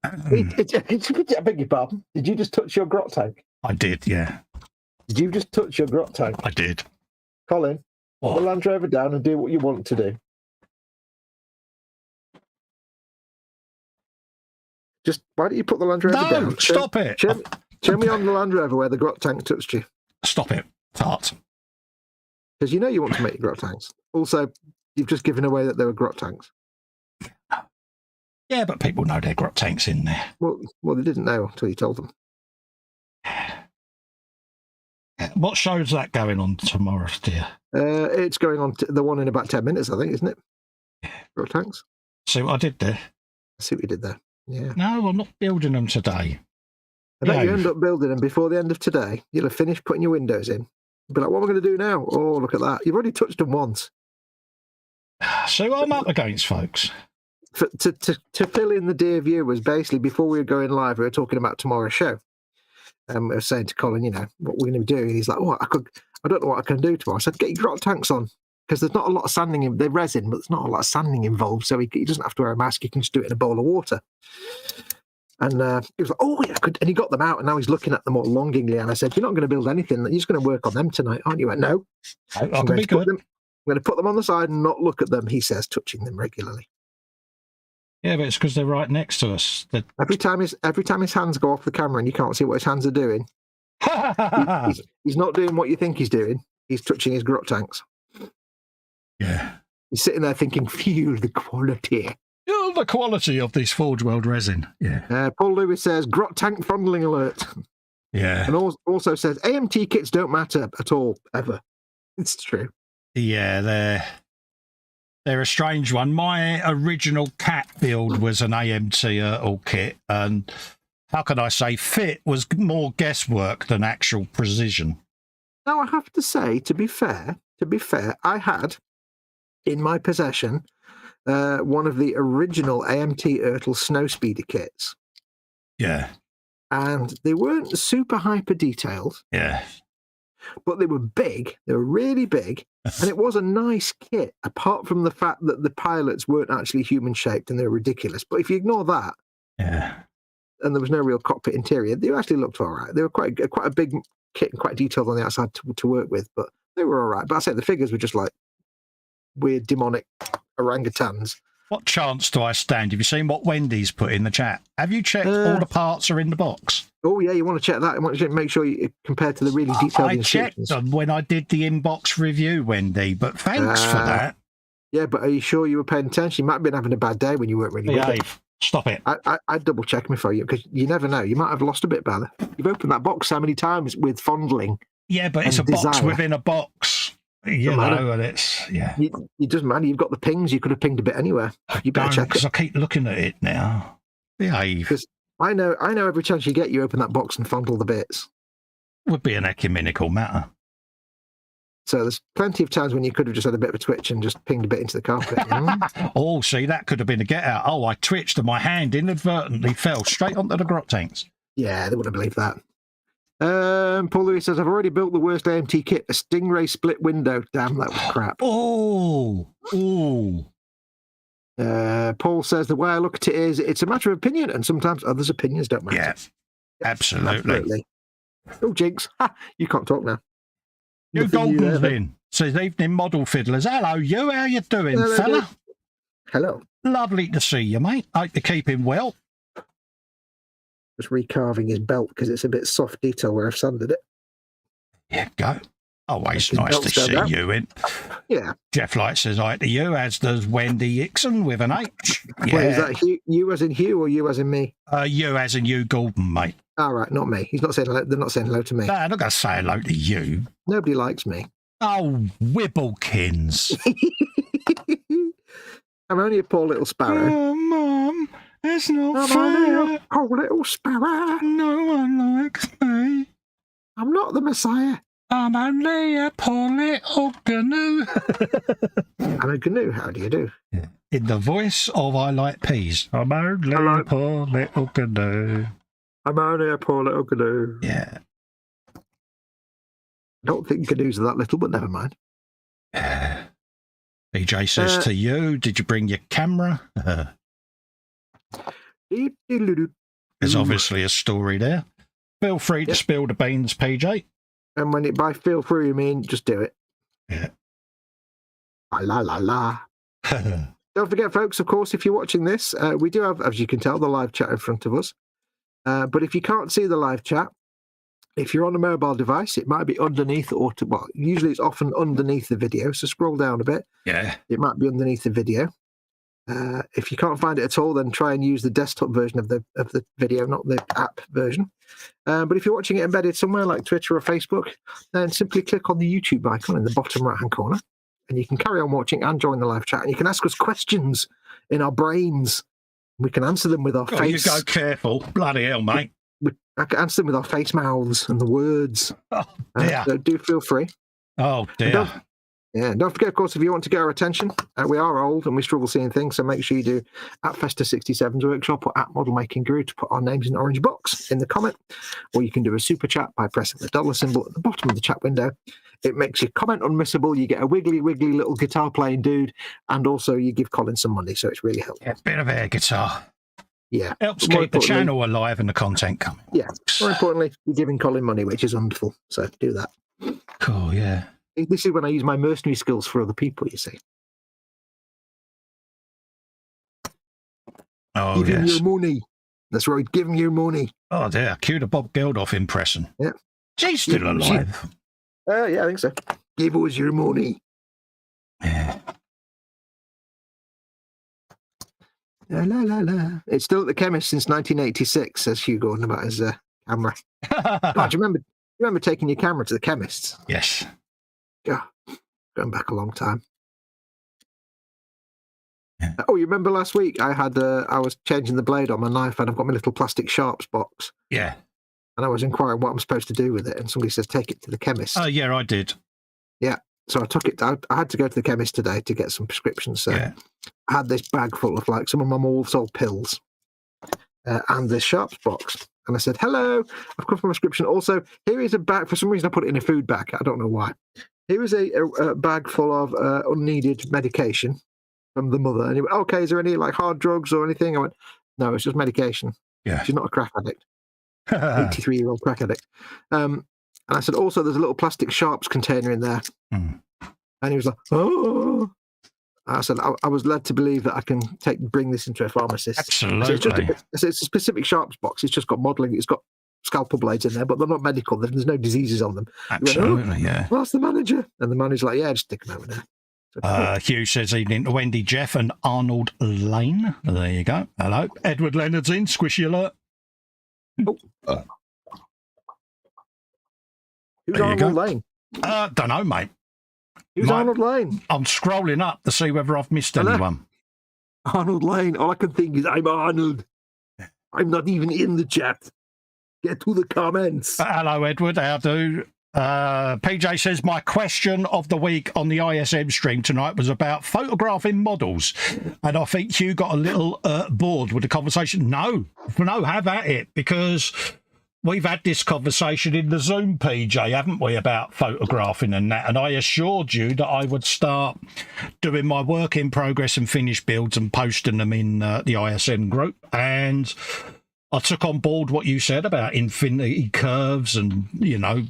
I beg your pardon. Did you just touch your grot tank? I did, yeah. Did you just touch your grot tank? I did. Colin, put the Land Rover down and do what you want to do. Just, why don't you put the Land Rover down? No, stop it. Show me on the Land Rover where the grot tank touched you. Stop it, tart. Because you want to make your grot tanks. Also, you've just given away that there were grot tanks. Yeah, but people know there are grot tanks in there. Well, they didn't know until you told them. What show's that going on tomorrow, dear? It's going on the one in about 10 minutes, I think, isn't it? Yeah. Grot tanks. See what I did there? I see what you did there. Yeah. No, I'm not building them today. I bet you end up building them before the end of today. You'll have finished putting your windows in. You'll be like, what am I going to do now? Oh, look at that. You've already touched them once. So I'm up against, folks. To fill in the dear viewers, basically, before we were going live, we were talking about tomorrow's show. I was saying to Colin, what we're going to be doing. And he's like, I don't know what I can do tomorrow. I said, get your grot tanks on. Because there's not a lot of sanding. They're resin, but there's not a lot of sanding involved. So he doesn't have to wear a mask. He can just do it in a bowl of water. And he was like, oh, yeah, good. And he got them out. And now he's looking at them all longingly. And I said, you're not going to build anything. You're just going to work on them tonight, aren't you? He went, no. I'm going to put them on the side and not look at them, he says, touching them regularly. Yeah, but it's because they're right next to us. Every time his hands go off the camera and you can't see what his hands are doing, he's not doing what you think he's doing. He's touching his grot tanks. Yeah. He's sitting there thinking, feel the quality. Feel the quality of this Forge World resin. Yeah. Paul Lewis says, grot tank fondling alert. Yeah. And also says, AMT kits don't matter at all, ever. It's true. Yeah, they're a strange one. My original cat build was an AMT Ertl kit, and how can I say fit was more guesswork than actual precision. Now, I have to say, to be fair, I had in my possession one of the original AMT Ertl Snowspeeder kits. Yeah. And they weren't super hyper detailed. Yeah. But they were big. They were really big. And it was a nice kit, apart from the fact that the pilots weren't actually human-shaped and they were ridiculous. But if you ignore that, and there was no real cockpit interior, they actually looked all right. They were quite a big kit and quite detailed on the outside to work with, but they were all right. But I say the figures were just like weird demonic orangutans. What chance do I stand? Have you seen what Wendy's put in the chat? Have you checked all the parts are in the box? Oh, yeah, you want to check that. You want to make sure you compare to the really detailed instructions. I checked them when I did the inbox review, Wendy, but thanks for that. Yeah, but are you sure you were paying attention? You might have been having a bad day when you weren't really Behave. Stop it. I'd double check before you, because you never know. You might have lost a bit, Bella. You've opened that box so many times with fondling. Yeah, but it's a box within a box. You know, and it's, yeah. It doesn't matter. You've got the pings. You could have pinged a bit anywhere. You better check it. Because I keep looking at it now. Behave. Because I know every chance you get, you open that box and fondle the bits. Would be an ecumenical matter. So there's plenty of times when you could have just had a bit of a twitch and just pinged a bit into the carpet. Oh, see, that could have been a get out. Oh, I twitched and my hand inadvertently fell straight onto the grot tanks. Yeah, they wouldn't believe that. Paul Lewis says, I've already built the worst AMT kit, a Stingray split window. Damn, that was crap. Oh. Paul says, the way I look at it is, it's a matter of opinion, and sometimes others' opinions don't matter. Yeah, absolutely. Oh, Jinx. Ha, you can't talk now. You Golden's in. Says, evening model fiddlers. Hello, you. How you doing, Hello, fella? dude. Hello. Lovely to see you, mate. Hope you're keeping well. Just recarving his belt because it's a bit soft detail where I've sanded it. Yeah, go. Always nice to see you in. Yeah. Jeff Light says hi to you, as does Wendy Ixon with an H. Yeah. Wait, is that you as in Hugh or you as in me? You as in you, Gordon, mate. All right, not me. He's not saying hello. They're not saying hello to me. No, I'm not going to say hello to you. Nobody likes me. Oh, Wibblekins. I'm only a poor little sparrow. Oh, Mum, it's not I'm only fair. a poor little sparrow. No one likes me. I'm not the Messiah. I'm only a poor little GNU. I'm a GNU. How do you do? Yeah. In the voice of I Like Peas. I'm only a poor little GNU. I'm only a poor little GNU. Yeah. I don't think GNUs are that little, but never mind. BJ says to you, did you bring your camera? There's obviously a story there. Feel free to spill the beans, PJ. And when by feel free, you mean just do it. Yeah. La la la. Don't forget, folks, of course, if you're watching this, we do have, as you can tell, the live chat in front of us. But if you can't see the live chat, if you're on a mobile device, it might be underneath well, usually it's often underneath the video. So scroll down a bit. Yeah. It might be underneath the video. If you can't find it at all, then try and use the desktop version of the video, not the app version. But if you're watching it embedded somewhere like Twitter or Facebook, then simply click on the YouTube icon in the bottom right-hand corner, and you can carry on watching and join the live chat. And you can ask us questions in our brains. We can answer them with our face. You go careful. Bloody hell, mate. I can answer them with our face mouths and the words. Oh, dear. So do feel free. Oh, dear. Don't forget, of course, if you want to get our attention, we are old and we struggle seeing things, so make sure you do at Festa67's workshop or at Model Making Guru to put our names in an orange box in the comment, or you can do a super chat by pressing the dollar symbol at the bottom of the chat window. It makes your comment unmissable. You get a wiggly little guitar playing dude, and also you give Colin some money, so it's really helpful. Yeah, a bit of air guitar. Yeah. Helps keep the channel alive and the content coming. Yeah. More importantly, you're giving Colin money, which is wonderful. So do that. Cool, yeah. This is when I use my mercenary skills for other people, you see. Oh, give him your money. That's right, give him your money. Oh, dear. Cue the Bob Geldof impression. Yeah. She's still alive. Yeah, I think so. Give us your money. Yeah. La, la, la, la. It's still at the chemist since 1986, says Hugh Gordon about his camera. God, do you remember taking your camera to the chemist's? Yes. Yeah, going back a long time. Yeah. Oh, you remember last week I was changing the blade on my knife and I've got my little plastic sharps box. Yeah. And I was inquiring what I'm supposed to do with it, and somebody says take it to the chemist. Oh, yeah, I did. Yeah, so I took it. I had to go to the chemist today to get some prescriptions. So I had this bag full of some of my Wolves old pills and this sharps box. And I said, hello, I've come for a prescription. Also, here is a bag. For some reason, I put it in a food bag. I don't know why. Here is a bag full of unneeded medication from the mother. And he went, okay, is there any hard drugs or anything? I went, no, it's just medication. Yeah. She's not a crack addict. 83-year-old crack addict. And I said, also, there's a little plastic sharps container in there. Mm. And he was like, oh. I said, I was led to believe that I can bring this into a pharmacist. Absolutely. So it's a specific sharps box. It's just got modelling. It's got scalpel blades in there, but they're not medical. There's no diseases on them. Absolutely, went, yeah. Well, that's the manager. And the manager's like, yeah, just stick them over there. Hugh says evening to Wendy, Jeff, and Arnold Lane. There you go. Hello. Edward Leonard's in. Squishy alert. Oh. Who's Arnold Lane? Don't know, mate. Who's Arnold Lane? I'm scrolling up to see whether I've missed anyone. Arnold Lane. All I can think is, I'm Arnold. I'm not even in the chat. Get to the comments. Hello, Edward. how.to? PJ says, my question of the week on the ISM stream tonight was about photographing models. And I think Hugh got a little bored with the conversation. No, have at it, because we've had this conversation in the Zoom, PJ, haven't we, about photographing and that. And I assured you that I would start doing my work in progress and finished builds and posting them in the ISM group. And I took on board what you said about infinity curves and, you know,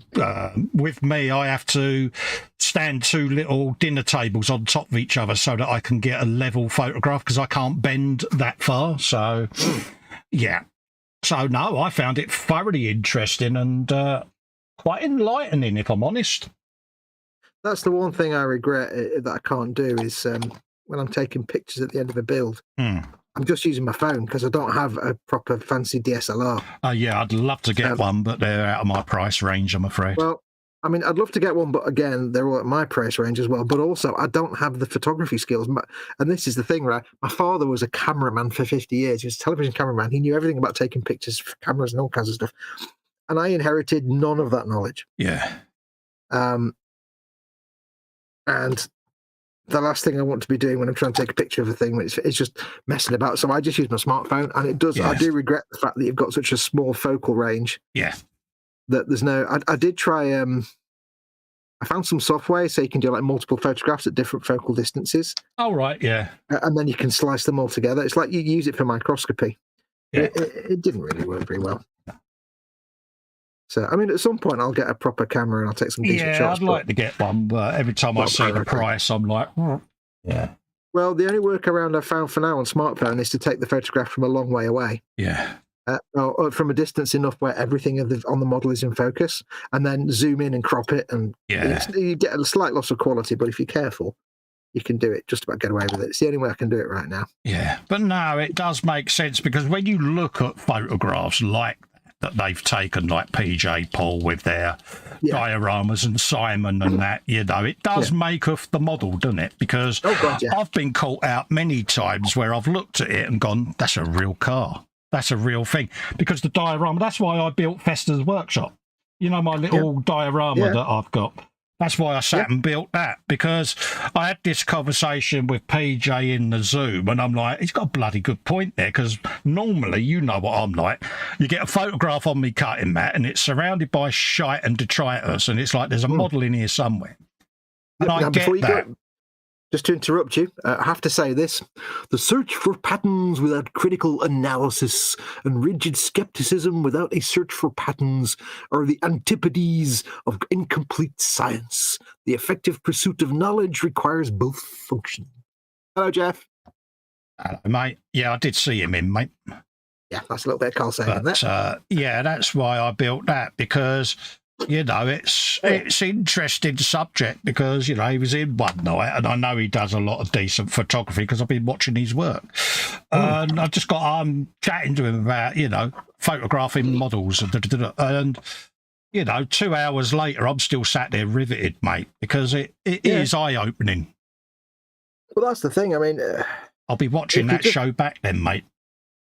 with me, I have to stand two little dinner tables on top of each other so that I can get a level photograph, because I can't bend that far. So, yeah. So, no, I found it thoroughly interesting and quite enlightening, if I'm honest. That's the one thing I regret that I can't do is when I'm taking pictures at the end of a build. I'm just using my phone because I don't have a proper fancy DSLR. Yeah, I'd love to get one, but they're out of my price range, I'm afraid. Well, I mean, I'd love to get one, but again, they're all at my price range as well. But also, I don't have the photography skills. And this is the thing, right? My father was a cameraman for 50 years. He was a television cameraman. He knew everything about taking pictures for cameras and all kinds of stuff. And I inherited none of that knowledge. Yeah. And the last thing I want to be doing when I'm trying to take a picture of a thing is just messing about. So I just use my smartphone, and it does. Yeah. I do regret the fact that you've got such a small focal range. Yeah. That there's no. I did try. I found some software so you can do like multiple photographs at different focal distances. Oh right, yeah. And then you can slice them all together. It's like you use it for microscopy. Yeah. It didn't really work very well. So, I mean, at some point, I'll get a proper camera and I'll take some decent shots. Yeah, I'd like to get one, but every time I see the price, I'm like, yeah. Well, the only workaround I've found for now on smartphone is to take the photograph from a long way away. Yeah. Or from a distance enough where everything on the model is in focus, and then zoom in and crop it. And you get a slight loss of quality, but if you're careful, you can do it, just about get away with it. It's the only way I can do it right now. Yeah, but no, it does make sense, because when you look at photographs like that they've taken, like PJ Paul with their dioramas and Simon and that, you know, it does make of the model, doesn't it? Because I've been caught out many times where I've looked at it and gone, that's a real car. That's a real thing. Because the diorama, that's why I built Festa's workshop. You know, my little diorama that I've got. That's why I sat and built that, because I had this conversation with PJ in the Zoom, and I'm like, he's got a bloody good point there, because normally, you know what I'm like, you get a photograph on me cutting mat, and it's surrounded by shite and detritus, and it's like there's a model in here somewhere. And I get that. Just to interrupt you, I have to say this. The search for patterns without critical analysis and rigid skepticism without a search for patterns are the antipodes of incomplete science. The effective pursuit of knowledge requires both functions. Hello, Jeff. Hello, mate. Yeah, I did see him in, mate. Yeah, that's a little bit of Carl saying that. Yeah, that's why I built that, because... you know, it's interesting subject, because, you know, he was in one night, and I know he does a lot of decent photography because I've been watching his work. And I just got chatting to him about, you know, photographing models and you know, 2 hours later, I'm still sat there riveted, mate, because it is eye-opening. Well, that's the thing. I mean, I'll be watching that show back then, mate.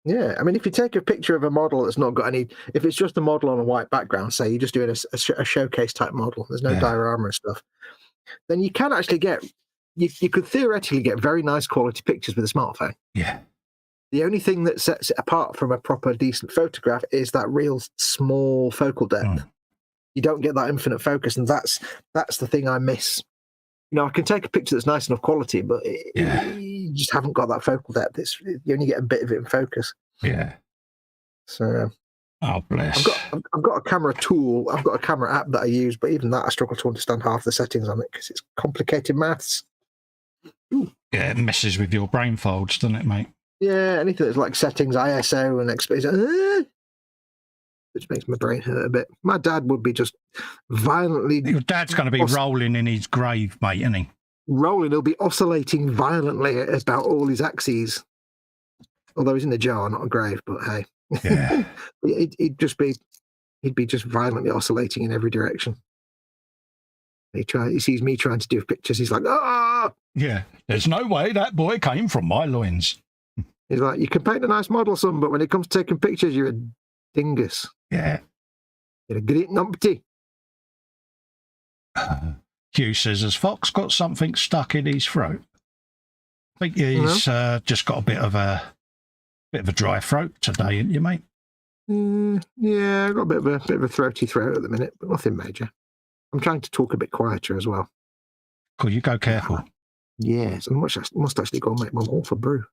Yeah, I mean, if you take a picture of a model that's not got any, if it's just a model on a white background, say you're just doing a showcase type model, there's no diorama and stuff, then you can actually get, you could theoretically get very nice quality pictures with a smartphone. Yeah. The only thing that sets it apart from a proper decent photograph is that real small focal depth. You don't get that infinite focus, and that's the thing I miss. You know, I can take a picture that's nice enough quality, but you just haven't got that focal depth. You only get a bit of it in focus. Yeah. So, oh bless. I've got a camera tool. I've got a camera app that I use, but even that I struggle to understand half the settings on it because it's complicated maths. Ooh. Yeah, it messes with your brain folds, doesn't it, mate? Yeah, anything that's like settings, ISO, and exposure, which makes my brain hurt a bit. My dad would be just violently... Your dad's going to be rolling in his grave, mate, isn't he? rolling. He'll be oscillating violently about all his axes. Although he's in a jar, not a grave, but hey. Yeah. he'd be just violently oscillating in every direction. He sees me trying to do pictures. He's like, ah! Yeah, there's no way that boy came from my loins. He's like, you can paint a nice model, son, but when it comes to taking pictures, you're a dingus. Yeah. You're a great numpty. Hugh says, has Fox got something stuck in his throat? I think he's just got a bit of a dry throat today, ain't you, mate? Yeah, I've got a bit of a throaty throat at the minute, but nothing major. I'm trying to talk a bit quieter as well. Cool, you go careful. Yes, I must actually go and make my more for brew.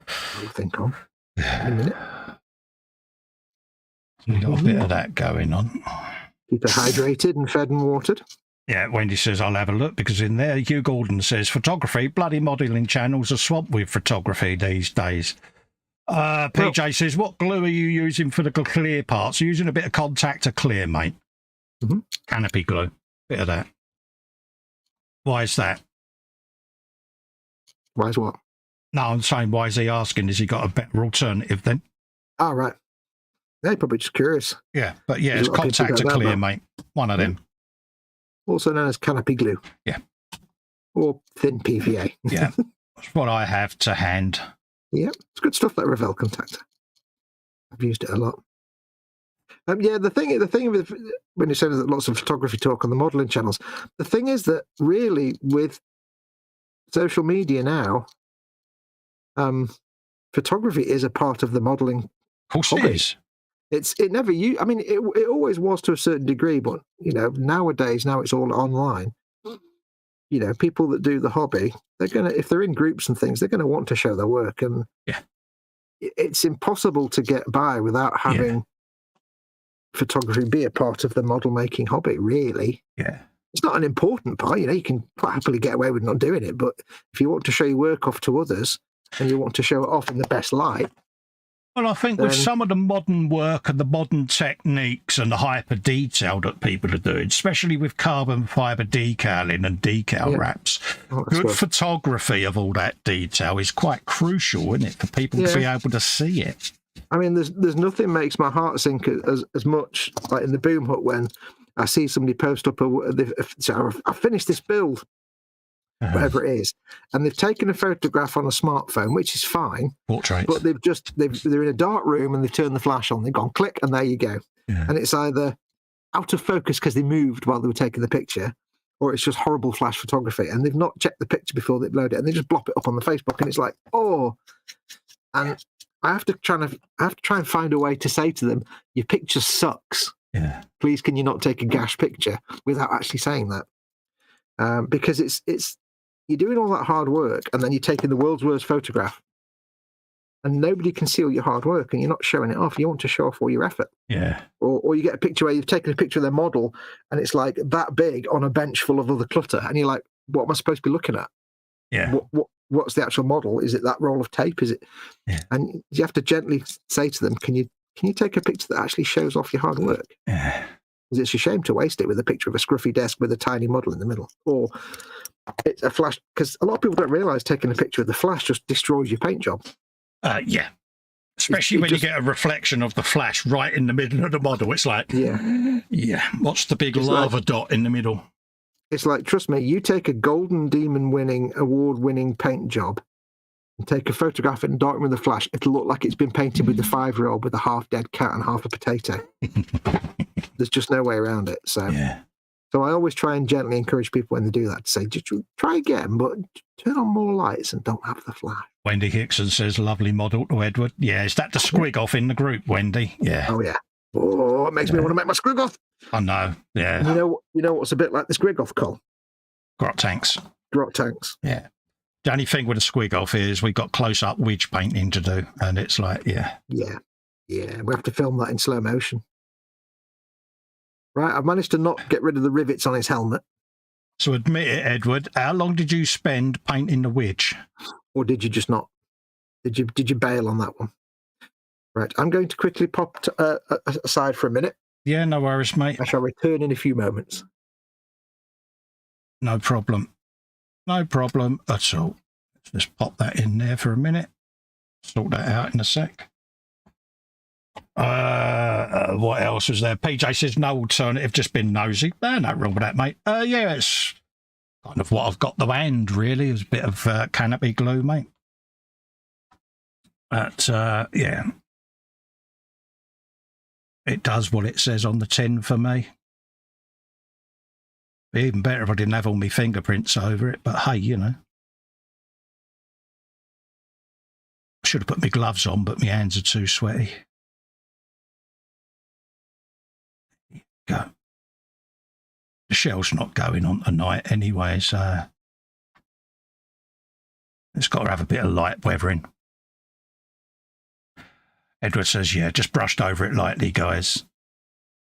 I'll think on in a minute. You got a bit of that going on. Keep it hydrated and fed and watered. Yeah, Wendy says, I'll have a look, because in there, Hugh Gordon says, photography, bloody modelling channels are swamped with photography these days. PJ says, what glue are you using for the clear parts? You're using a bit of contactor clear, mate. Mm-hmm. Canopy glue. Bit of that. Why is that? Why is what? No, I'm saying, why is he asking? Has he got a better alternative then? Oh, right. They're probably just curious. Yeah, but yeah, it's contactor clear, mate. One of them. Also known as canopy glue. Yeah. Or thin PVA. Yeah. That's what I have to hand. Yeah, it's good stuff, that Revell contactor. I've used it a lot. Yeah, the thing with when you say there's lots of photography talk on the modelling channels, the thing is that really with social media now, photography is a part of the modelling. Of course hobby. it is. I mean, it always was to a certain degree, but nowadays, now it's all online. People that do the hobby, they're gonna, if they're in groups and things, they're gonna want to show their work, and it's impossible to get by without having photography be a part of the model making hobby. Really, it's not an important part. You can quite happily get away with not doing it, but if you want to show your work off to others and you want to show it off in the best light. Well, I think with some of the modern work and the modern techniques and the hyper detail that people are doing, especially with carbon fibre decaling and decal wraps, good photography of all that detail is quite crucial, isn't it, for people to be able to see it? I mean, there's nothing makes my heart sink as much, like in the boom hut, when I see somebody post up I finished this build, whatever it is, and they've taken a photograph on a smartphone, which is fine. Portraits. But they're in a dark room and they've turned the flash on. They've gone click, and there you go. Yeah. And it's either out of focus because they moved while they were taking the picture, or it's just horrible flash photography, and they've not checked the picture before they upload it, and they just blop it up on the Facebook, and it's like, and I have to try and find a way to say to them, your picture sucks. Yeah. Please, can you not take a gash picture, without actually saying that? Because it's you're doing all that hard work, and then you're taking the world's worst photograph, and nobody can see all your hard work, and you're not showing it off. You want to show off all your effort. Yeah. Or you get a picture where you've taken a picture of their model, and it's like that big on a bench full of other clutter, and you're like, what am I supposed to be looking at? Yeah. What's the actual model? Is it that roll of tape? Is it? Yeah. And you have to gently say to them, can you take a picture that actually shows off your hard work? Yeah. Because it's a shame to waste it with a picture of a scruffy desk with a tiny model in the middle, or it's a flash, because a lot of people don't realise taking a picture of the flash just destroys your paint job. Yeah. Especially when you get a reflection of the flash right in the middle of the model. It's like, yeah. What's the big lava dot in the middle? It's like, trust me, you take a Golden Demon winning, award winning paint job and take a photograph in dark with the flash, it'll look like it's been painted with the 5-year-old with a half dead cat and half a potato. There's just no way around it. So I always try and gently encourage people when they do that to say, just try again, but turn on more lights and don't have the flash. Wendy Hickson says, lovely model to Edward. Yeah, is that the squig off in the group, Wendy? Yeah. Oh, yeah. Oh, it makes me want to make my squig off. I know, yeah. And you know what's a bit like the squig off, Col? Grot tanks. Grot tanks. Yeah. The only thing with a squig off is we've got close-up wedge painting to do, and it's like, Yeah, we have to film that in slow motion. Right, I've managed to not get rid of the rivets on his helmet. So admit it, Edward, how long did you spend painting the wedge? Or did you just not? Did you bail on that one? Right, I'm going to quickly pop aside for a minute. Yeah, no worries, mate. I shall return in a few moments. No problem. No problem at all. Let's just pop that in there for a minute. Sort that out in a sec. What else was there? PJ says no alternative, just been nosy. No wrong with that, mate. Yeah, it's kind of what I've got the hand, really. It's a bit of canopy glue, mate. But, yeah. It does what it says on the tin for me. Be even better if I didn't have all my fingerprints over it, but hey, you know. I should have put my gloves on, but my hands are too sweaty. There you go. The shell's not going on tonight anyway, so it's got to have a bit of light weathering. Edward says, yeah, just brushed over it lightly, guys.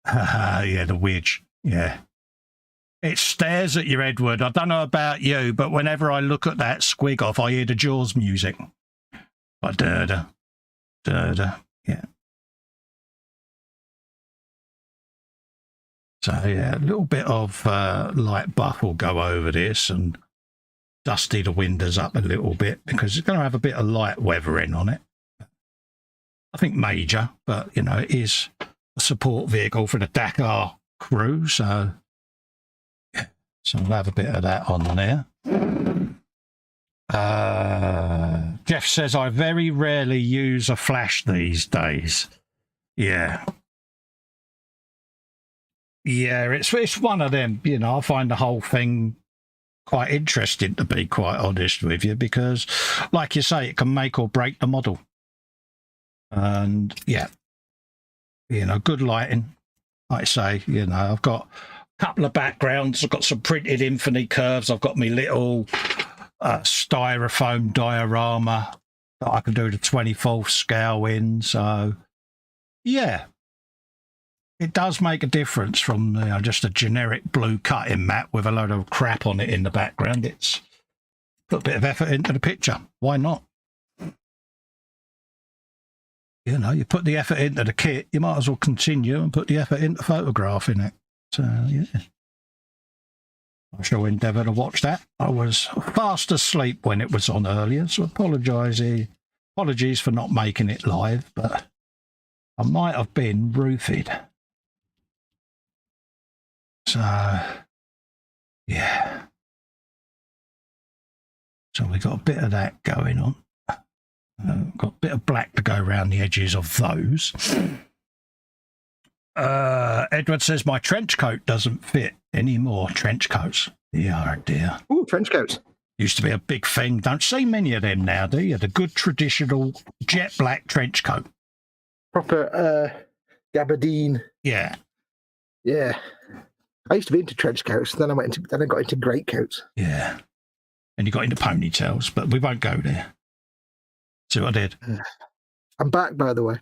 Yeah, the widge. Yeah. It stares at you, Edward. I don't know about you, but whenever I look at that squig off, I hear the Jaws music. Like da-da, da-da, yeah. So, yeah, a little bit of light buff will go over this and dusty the windows up a little bit because it's going to have a bit of light weathering on it. I think major, but, you know, it is a support vehicle for the Dakar crew, so... So we'll have a bit of that on there. Jeff says, I very rarely use a flash these days. Yeah. Yeah, it's one of them, you know, I find the whole thing quite interesting, to be quite honest with you, because, like you say, it can make or break the model. And, yeah, you know, good lighting, like I say, you know, I've got... couple of backgrounds. I've got some printed infinity curves. I've got my little styrofoam diorama that I can do the 24th scale in. So, yeah, it does make a difference from just a generic blue cutting mat with a load of crap on it in the background. It's put a bit of effort into the picture. Why not? You know, you put the effort into the kit, you might as well continue and put the effort into photographing it. So, yeah, I shall endeavour to watch that. I was fast asleep when it was on earlier, so apologies for not making it live, but I might have been roofied. So, yeah. So we got a bit of that going on. Got a bit of black to go around the edges of those. Edward says, my trench coat doesn't fit anymore. Trench coats. Yeah, dear. Oh, trench coats. Used to be a big thing. Don't see many of them now, do you? The good traditional jet black trench coat. Proper gabardine. Yeah. Yeah. I used to be into trench coats, then I got into great coats. Yeah. And you got into ponytails, but we won't go there. See what I did? I'm back, by the way.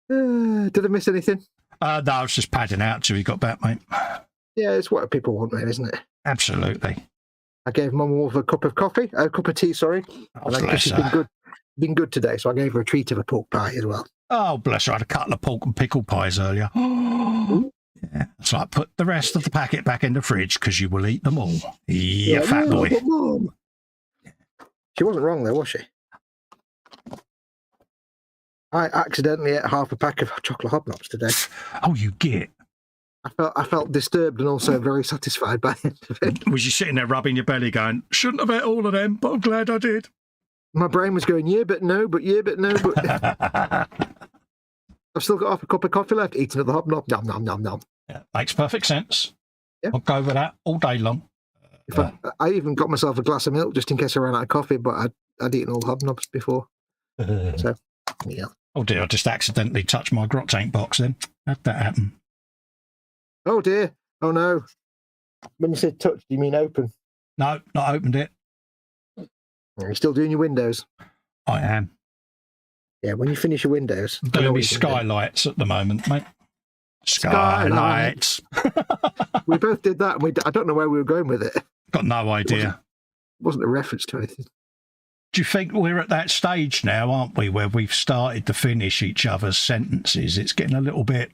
Did I miss anything? No, I was just padding out till you got back, mate. Yeah, it's what people want, mate, isn't it? Absolutely. I gave Mum a cup of tea, sorry. Oh, and bless she's her. been good today, so I gave her a treat of a pork pie as well. Oh, bless her. I had a couple of pork and pickle pies earlier. Yeah. So I put the rest of the packet back in the fridge because you will eat them all. Yeah, fat boy. Mum. She wasn't wrong, though, was she? I accidentally ate half a pack of chocolate hobnobs today. Oh, you git. I felt disturbed and also very satisfied by it. Was you sitting there rubbing your belly going, shouldn't have ate all of them, but I'm glad I did? My brain was going, yeah, but no, but yeah, but no, but... I've still got half a cup of coffee left, eating another hobnob. Nom, nom, nom, nom. Yeah, makes perfect sense. Yeah. I'll go with that all day long. I even got myself a glass of milk just in case I ran out of coffee, but I'd eaten all the hobnobs before. So, yeah. Oh dear, I just accidentally touched my grot tank box then. How'd that happen? Oh dear. Oh no. When you said touch, do you mean open? No, not opened it. Are you still doing your windows? I am. Yeah, when you finish your windows. Doing me skylights at the moment, mate. Skylights. We both did that. And I don't know where we were going with it. Got no idea. It wasn't a reference to anything. Do you think we're at that stage now, aren't we, where we've started to finish each other's sentences? It's getting a little bit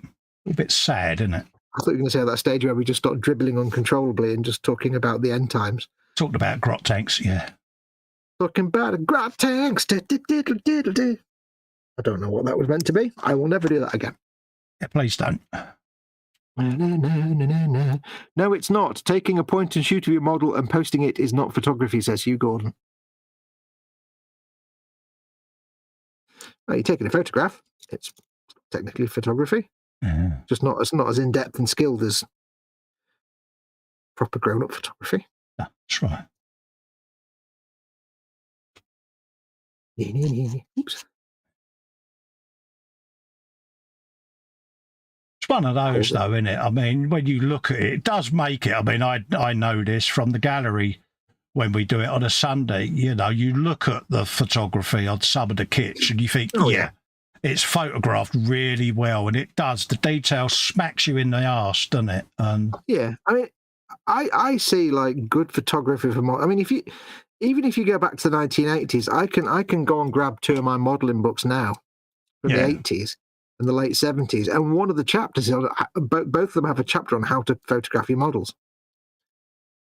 sad, isn't it? I thought you were going to say that stage where we just start dribbling uncontrollably and just talking about the end times. Talking about grot tanks, yeah. Talking about grot tanks. I don't know what that was meant to be. I will never do that again. Yeah, please don't. No, it's not. Taking a point and shoot of your model and posting it is not photography, says Hugh Gordon. Well, you're taking a photograph. It's technically photography. Just not as in-depth and skilled as proper grown-up photography. That's right. Oops. It's one of those, though, isn't it? I mean, when you look at it, it does make it. I mean, I know this from the gallery when we do it on a Sunday. You know, you look at the photography on some of the kits and you think, it's photographed really well, and it does. The detail smacks you in the arse, doesn't it? And yeah, I mean, I see like good photography from. I mean, even if you go back to the 1980s, I can go and grab two of my modelling books now from the 80s and the late 70s, and one of the chapters, both of them have a chapter on how to photograph your models.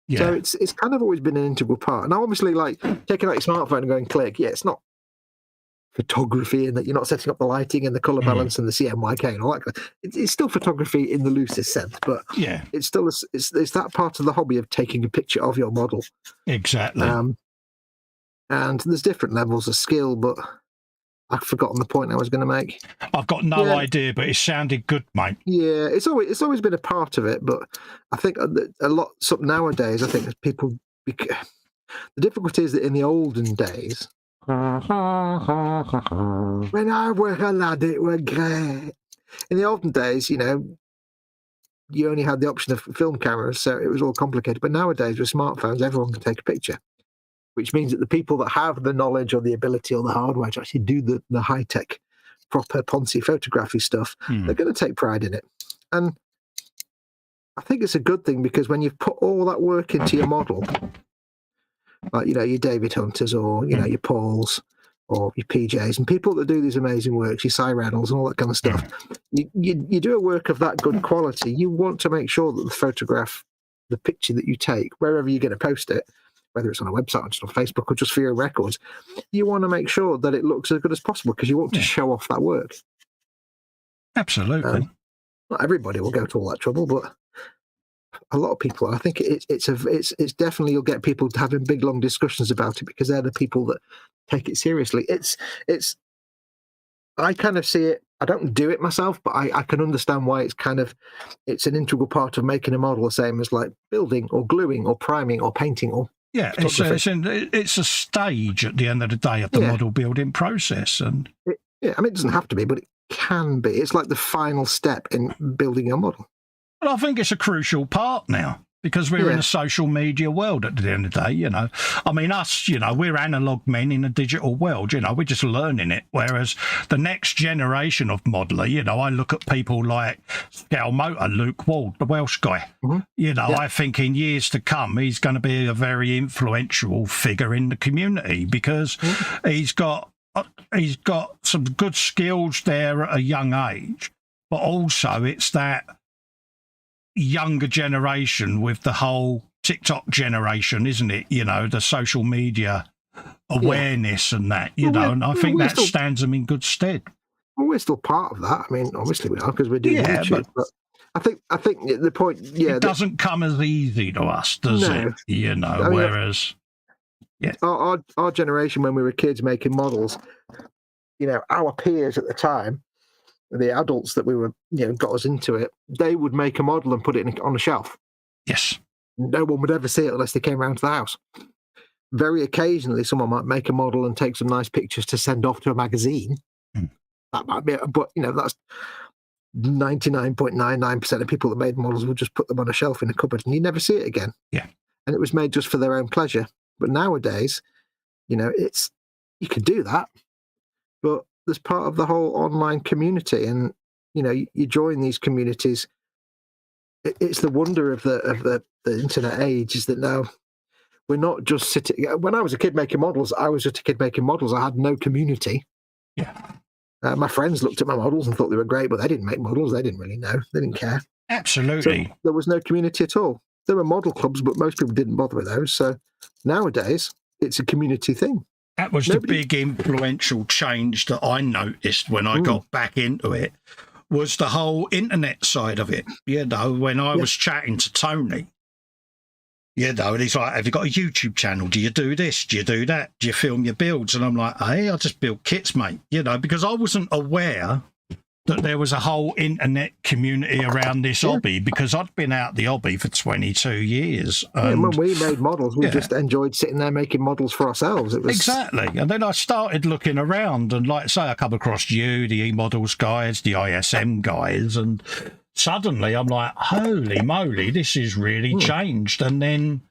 Yeah. So it's kind of always been an integral part. Now, obviously, like taking out your smartphone and going click, it's not photography in that you're not setting up the lighting and the color balance and the CMYK and all that. It's still photography in the loosest sense, but it's still it's that part of the hobby of taking a picture of your model. Exactly. And there's different levels of skill, but I've forgotten the point I was going to make. I've got no idea, but it sounded good, mate. Yeah, it's always been a part of it, but I think a lot nowadays. I think people. The difficulty is that in the olden days. When I were a lad, it were great. In the olden days, you only had the option of film cameras, so it was all complicated. But nowadays, with smartphones, everyone can take a picture, which means that the people that have the knowledge or the ability or the hardware to actually do the high-tech, proper Ponzi photography stuff, they're going to take pride in it. And I think it's a good thing because when you've put all that work into your model, like, your David Hunters or, your Pauls or your PJs and people that do these amazing works, your Cy Reynolds and all that kind of stuff, you do a work of that good quality, you want to make sure that the photograph, the picture that you take, wherever you're going to post it, whether it's on a website or just on Facebook or just for your records, you want to make sure that it looks as good as possible because you want to show off that work. Absolutely. Not everybody will go to all that trouble, but a lot of people. I think it's definitely, you'll get people having big long discussions about it because they're the people that take it seriously. I kind of see it. I don't do it myself, but I can understand why it's an integral part of making a model, the same as like building or gluing or priming or painting or. Yeah, it's a stage at the end of the day of the model building process, and it doesn't have to be, but it can be. It's like the final step in building your model. Well, I think it's a crucial part now because we're in a social media world at the end of the day, I mean, us, we're analog men in a digital world, we're just learning it. Whereas the next generation of modeler, I look at people like Scale Motor, Luke Ward, the Welsh guy. I think in years to come, he's going to be a very influential figure in the community because he's got some good skills there at a young age, but also it's that younger generation with the whole TikTok generation, isn't it? The social media awareness and that, and I think that stands them in good stead. Well, we're still part of that. I mean, obviously we are because we're doing YouTube, but I think the point, it doesn't come as easy to us, does it? Whereas our generation, when we were kids making models, our peers at the time, the adults that we were, got us into it, they would make a model and put it on a shelf. Yes. No one would ever see it unless they came around to the house. Very occasionally, someone might make a model and take some nice pictures to send off to a magazine. That might be, but that's 99.99% of people that made models would just put them on a shelf in a cupboard and you never see it again. Yeah. And it was made just for their own pleasure. But nowadays, you can do that, but there's part of the whole online community, and you join these communities. It's the wonder of the internet age is that now we're not just sitting. When I was a kid making models, I was just a kid making models. I had no community. Yeah. My friends looked at my models and thought they were great, but they didn't make models. They didn't really know. They didn't care. Absolutely. So there was no community at all. There were model clubs, but most people didn't bother with those. So nowadays, it's a community thing. That was the big influential change that I noticed when I got back into it, was the whole internet side of it. You know, when I was chatting to Tony, you know, and he's like, have you got a YouTube channel? Do you do this? Do you do that? Do you film your builds? And I'm like, hey, I just build kits, mate. You know, because I wasn't aware that there was a whole internet community around this hobby, because I'd been out the hobby for 22 years. And when we made models, we just enjoyed sitting there making models for ourselves. It was... Exactly. And then I started looking around, and like I say, I come across you, the E-Models guys, the ISM guys, and suddenly I'm like, holy moly, this has really changed. And then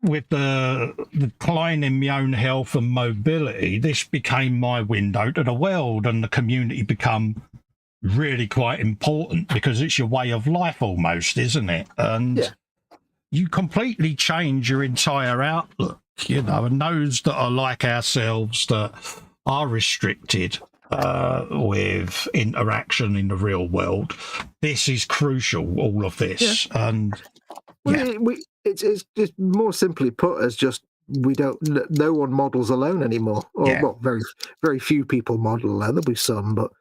with the decline in my own health and mobility, this became my window to the world, and the community become really quite important, because it's your way of life almost, isn't it? And you completely change your entire outlook, you know, and those that are like ourselves, that are restricted with interaction in the real world, this is crucial, all of this. And it's just more simply put as just no one models alone anymore. Or well, very few people model alone. There'll be some, but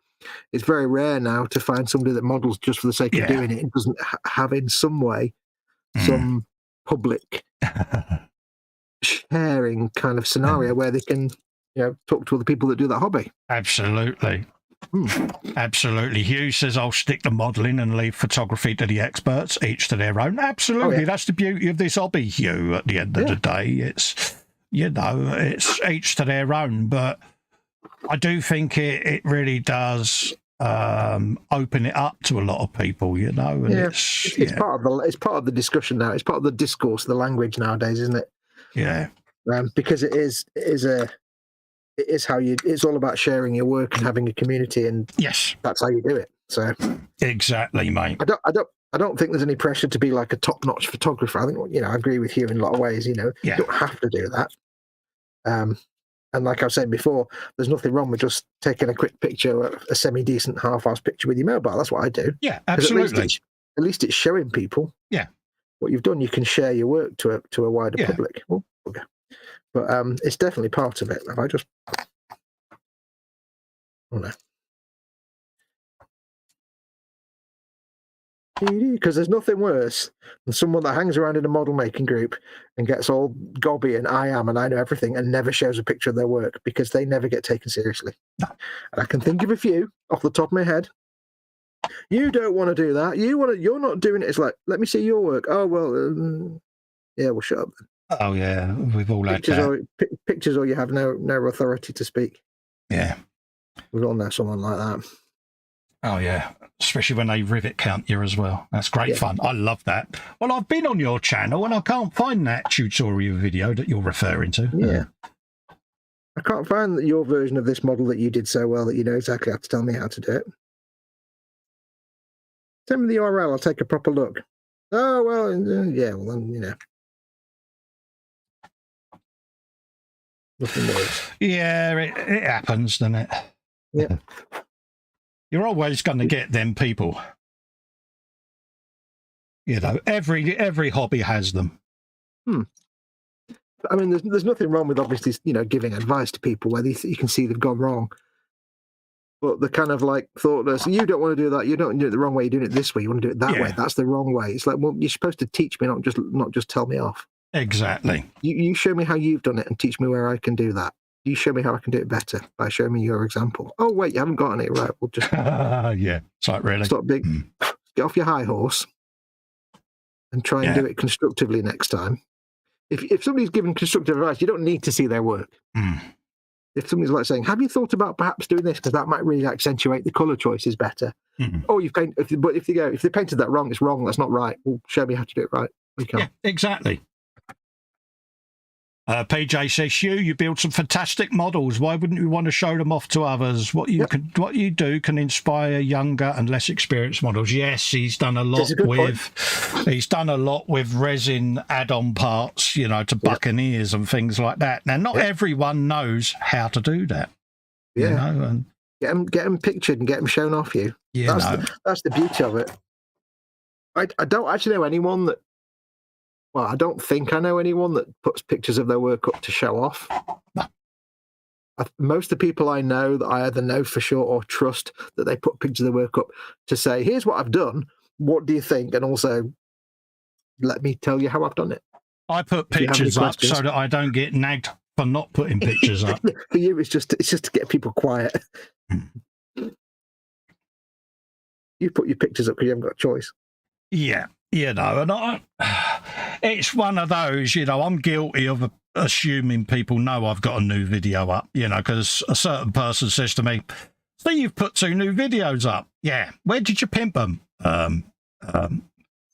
it's very rare now to find somebody that models just for the sake of doing it. It doesn't have in some way some public sharing kind of scenario where they can, you know, talk to other people that do that hobby. Absolutely. Absolutely. Hugh says, I'll stick the modelling and leave photography to the experts, each to their own. Absolutely. That's the beauty of this hobby, Hugh, at the end of the day. It's, you know, it's each to their own. But I do think it really does open it up to a lot of people, you know. And it's part of the discussion now. It's part of the discourse, the language nowadays, isn't it? Yeah. Because it is how it's all about sharing your work and having a community, and that's how you do it. So exactly, mate. I don't think there's any pressure to be like a top-notch photographer. I think, you know, I agree with you in a lot of ways. You know, you don't have to do that. And like I was saying before, there's nothing wrong with just taking a quick picture, a semi-decent half-hour picture with your mobile. That's what I do. Yeah, absolutely. At least it's showing people. Yeah. What you've done, you can share your work to a wider public. Oh, okay. But it's definitely part of it. Have I just... Oh, no. Because there's nothing worse than someone that hangs around in a model making group and gets all gobby and I know everything, and never shows a picture of their work, because they never get taken seriously. No. And I can think of a few off the top of my head. You don't want to do that. You're not doing it. It's like, let me see your work. Oh, well, yeah, well, shut up then. Oh, yeah, we've all had pictures, or you have no authority to speak. Yeah. We've all know someone like that. Oh, yeah, especially when they rivet count you as well. That's great fun. I love that. Well, I've been on your channel and I can't find that tutorial video that you're referring to. Yeah. I can't find your version of this model that you did so well that you know exactly how to tell me how to do it. Send me the URL, I'll take a proper look. Oh, well, yeah, well, then, you know. Nothing works. Yeah, it happens, doesn't it? Yeah. You're always going to get them people. You know, every hobby has them. I mean, there's nothing wrong with obviously, you know, giving advice to people where you can see they've gone wrong. But the kind of like thoughtless, you don't want to do that. You don't do it the wrong way. You're doing it this way. You want to do it that way. That's the wrong way. It's like, well, you're supposed to teach me, not just tell me off. Exactly. You show me how you've done it and teach me where I can do that. You show me how I can do it better by showing me your example. Oh, wait, you haven't gotten it right. We'll just... yeah, it's like, really? Stop get off your high horse and try and do it constructively next time. If somebody's giving constructive advice, you don't need to see their work. If somebody's like saying, have you thought about perhaps doing this, because that might really accentuate the colour choices better. Oh, you've painted, but if they painted that wrong, it's wrong, that's not right. Well, show me how to do it right. We can. Yeah, exactly. PJ says, Hugh, you build some fantastic models. Why wouldn't you want to show them off to others? What you do can inspire younger and less experienced models. Yes, he's done a lot with resin add-on parts, you know, to buccaneers and things like that. Now, not everyone knows how to do that. Yeah, you know, and get them pictured and get them shown off you. Yeah, that's the beauty of it. I don't actually know anyone that. Well, I don't think I know anyone that puts pictures of their work up to show off. Most of the people I know that I either know for sure or trust that they put pictures of their work up to say, here's what I've done. What do you think? And also, let me tell you how I've done it. I put pictures up so that I don't get nagged for not putting pictures up. For you, it's just to get people quiet. You put your pictures up because you haven't got a choice. Yeah, you know, and it's one of those, you know, I'm guilty of assuming people know I've got a new video up, you know, because a certain person says to me, so you've put 2 new videos up. Yeah. Where did you pimp them?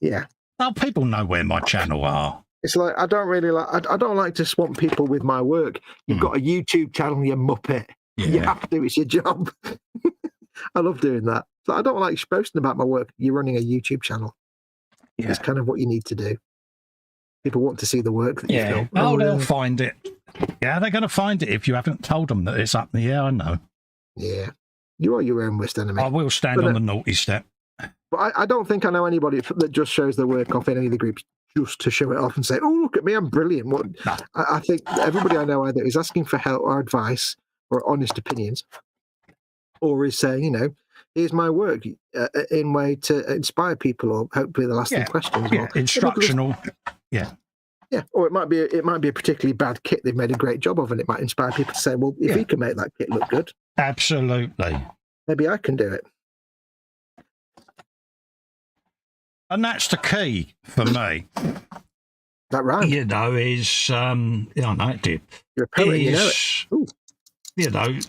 Yeah. Well, people know where my channel are. It's like, I don't like to swamp people with my work. You've got a YouTube channel, you muppet. Yeah. You have to, it's your job. I love doing that. So I don't like boasting about my work. You're running a YouTube channel. Yeah. It's kind of what you need to do. People want to see the work that you film. Oh, they'll find it. Yeah, they're going to find it if you haven't told them that it's up. Yeah, I know. Yeah. You are your own worst enemy. I will stand on the naughty step. But I don't think I know anybody that just shows their work off in any of the groups just to show it off and say, oh, look at me, I'm brilliant. No. I think everybody I know either is asking for help or advice or honest opinions, or is saying, you know, here's my work in way to inspire people, or hopefully they'll ask them questions. Yeah, instructional. Yeah. Yeah, or it might be a particularly bad kit they've made a great job of, and it might inspire people to say, well, if he can make that kit look good, absolutely, maybe I can do it. And that's the key for me. That right? You know, is I know it did. You're a poet, you know it. Ooh. You know,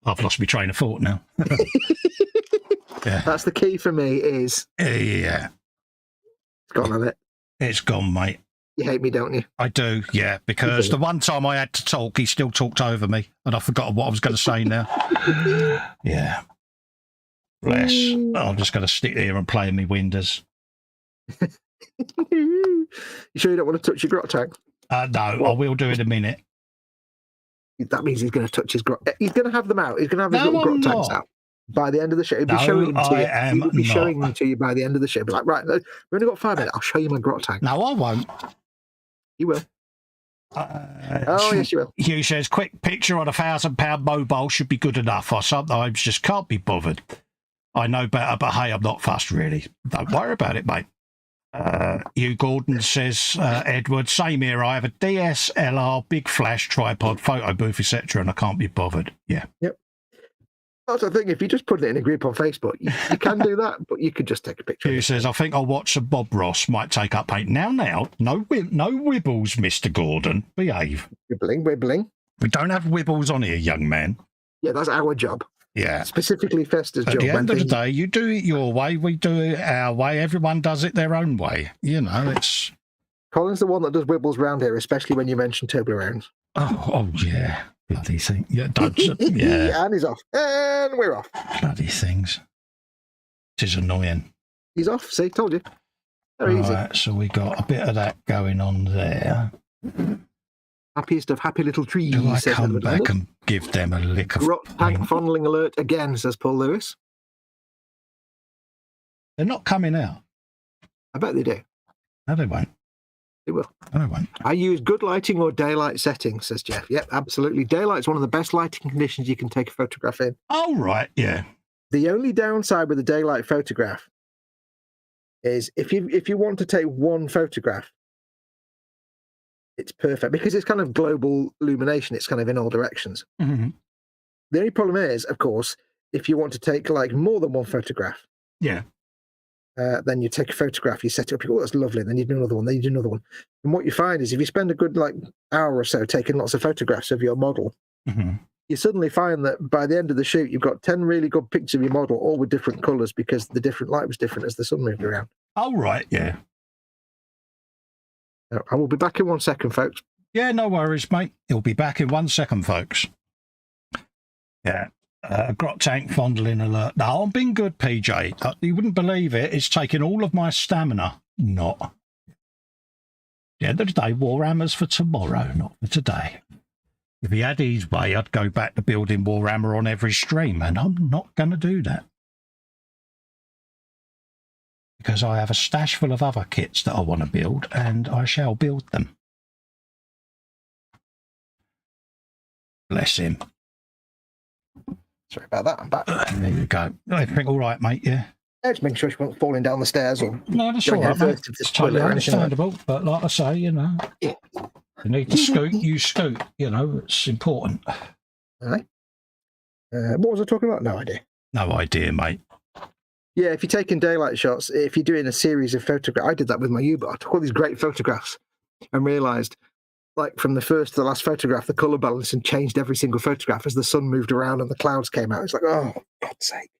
I've lost my train of thought now. Yeah. That's the key for me. Is it's gone on it. It's gone, mate. You hate me, don't you? I do, yeah, because the one time I had to talk, he still talked over me, and I forgot what I was going to say now. Yeah. Bless. I'm just going to sit here and play in my windows. You sure you don't want to touch your grot tank? No, I will do in a minute. That means he's going to touch his grot. He's going to have them out. He's going to have his little grot tanks out by the end of the show. He'll be showing them to you. He'll be showing them to you by the end of the show. Be like, right, we've only got 5 minutes. I'll show you my grot tank. No, I won't. You will. Oh, yes, you will. Hugh says, quick picture on £1,000 mobile should be good enough. I sometimes just can't be bothered. I know better, but hey, I'm not fussed, really. Don't worry about it, mate. Hugh Gordon says, Edward, same here. I have a DSLR, big flash, tripod, photo booth, etc., and I can't be bothered. Yeah. Yep. That's the thing. If you just put it in a group on Facebook, you can do that, but you could just take a picture. Hugh says, I think I'll watch some Bob Ross. Might take up paint. Now, no wibbles, Mr. Gordon. Behave. Wibbling. We don't have wibbles on here, young man. Yeah, that's our job. Yeah. Specifically Festa's job. At the end of the day, you do it your way, we do it our way. Everyone does it their own way. You know, it's... Colin's the one that does wibbles round here, especially when you mention Toblerones. Oh, yeah. Bloody thing. Yeah, don't... Yeah. And he's off. And we're off. Bloody things. It is annoying. He's off. See, told you. Very easy. Right, so we got a bit of that going on there. Happiest of happy little trees. Do I come back and give them a lick of grot tank fondling alert again, says Paul Lewis. They're not coming out. I bet they do. No, they won't. They will. No, they won't. I use good lighting or daylight settings, says Jeff. Yep, absolutely. Daylight's one of the best lighting conditions you can take a photograph in. Oh, right, yeah. The only downside with a daylight photograph is if you want to take one photograph, it's perfect because it's kind of global illumination. It's kind of in all directions. Mm-hmm. The only problem is, of course, if you want to take like more than one photograph, yeah, then you take a photograph, you set it up, you go, oh, that's lovely. Then you do another one, then you do another one. And what you find is if you spend a good like hour or so taking lots of photographs of your model, you suddenly find that by the end of the shoot, you've got 10 really good pictures of your model, all with different colors because the different light was different as the sun moved around. Oh, right, yeah. I will be back in 1 second, folks. Yeah, no worries, mate. He'll be back in 1 second, folks. Yeah. Grot tank fondling alert. No, I'm being good, PJ. You wouldn't believe it. It's taking all of my stamina. Not. At the end of the day, Warhammer's for tomorrow, not for today. If he had his way, I'd go back to building Warhammer on every stream, and I'm not going to do that. because I have a stash full of other kits that I want to build, and I shall build them. Bless him. Sorry about that. I'm back. There you go. Everything all right, mate? Yeah. Just making sure she wasn't falling down the stairs or no, that's all right, mate. It's totally understandable. Like. But like I say, you know, you need to scoot. You scoot. You know, it's important. Right. What was I talking about? No idea. No idea, mate. Yeah, if you're taking daylight shots, if you're doing a series of photographs, I did that with my U-boat. I took all these great photographs and realised, like from the first to the last photograph, the colour balancing changed every single photograph as the sun moved around and the clouds came out. It's like, oh, for God's sake.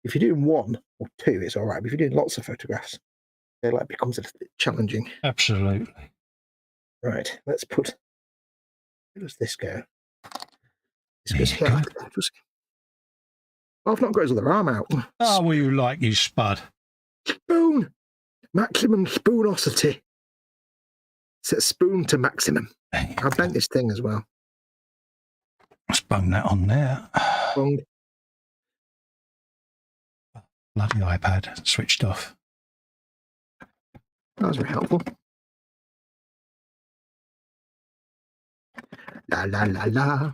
If you're doing one or two, it's all right. But if you're doing lots of photographs, daylight becomes a bit challenging. Absolutely. Right, let's put... Where does this go? This goes here. Oh, I've not got his other arm out. Oh, will you like you spud? Spoon! Maximum spoonosity. Set spoon to maximum. I bent this thing as well. Let's bung that on there. Bung. Bloody iPad switched off. That was very helpful. La la la la.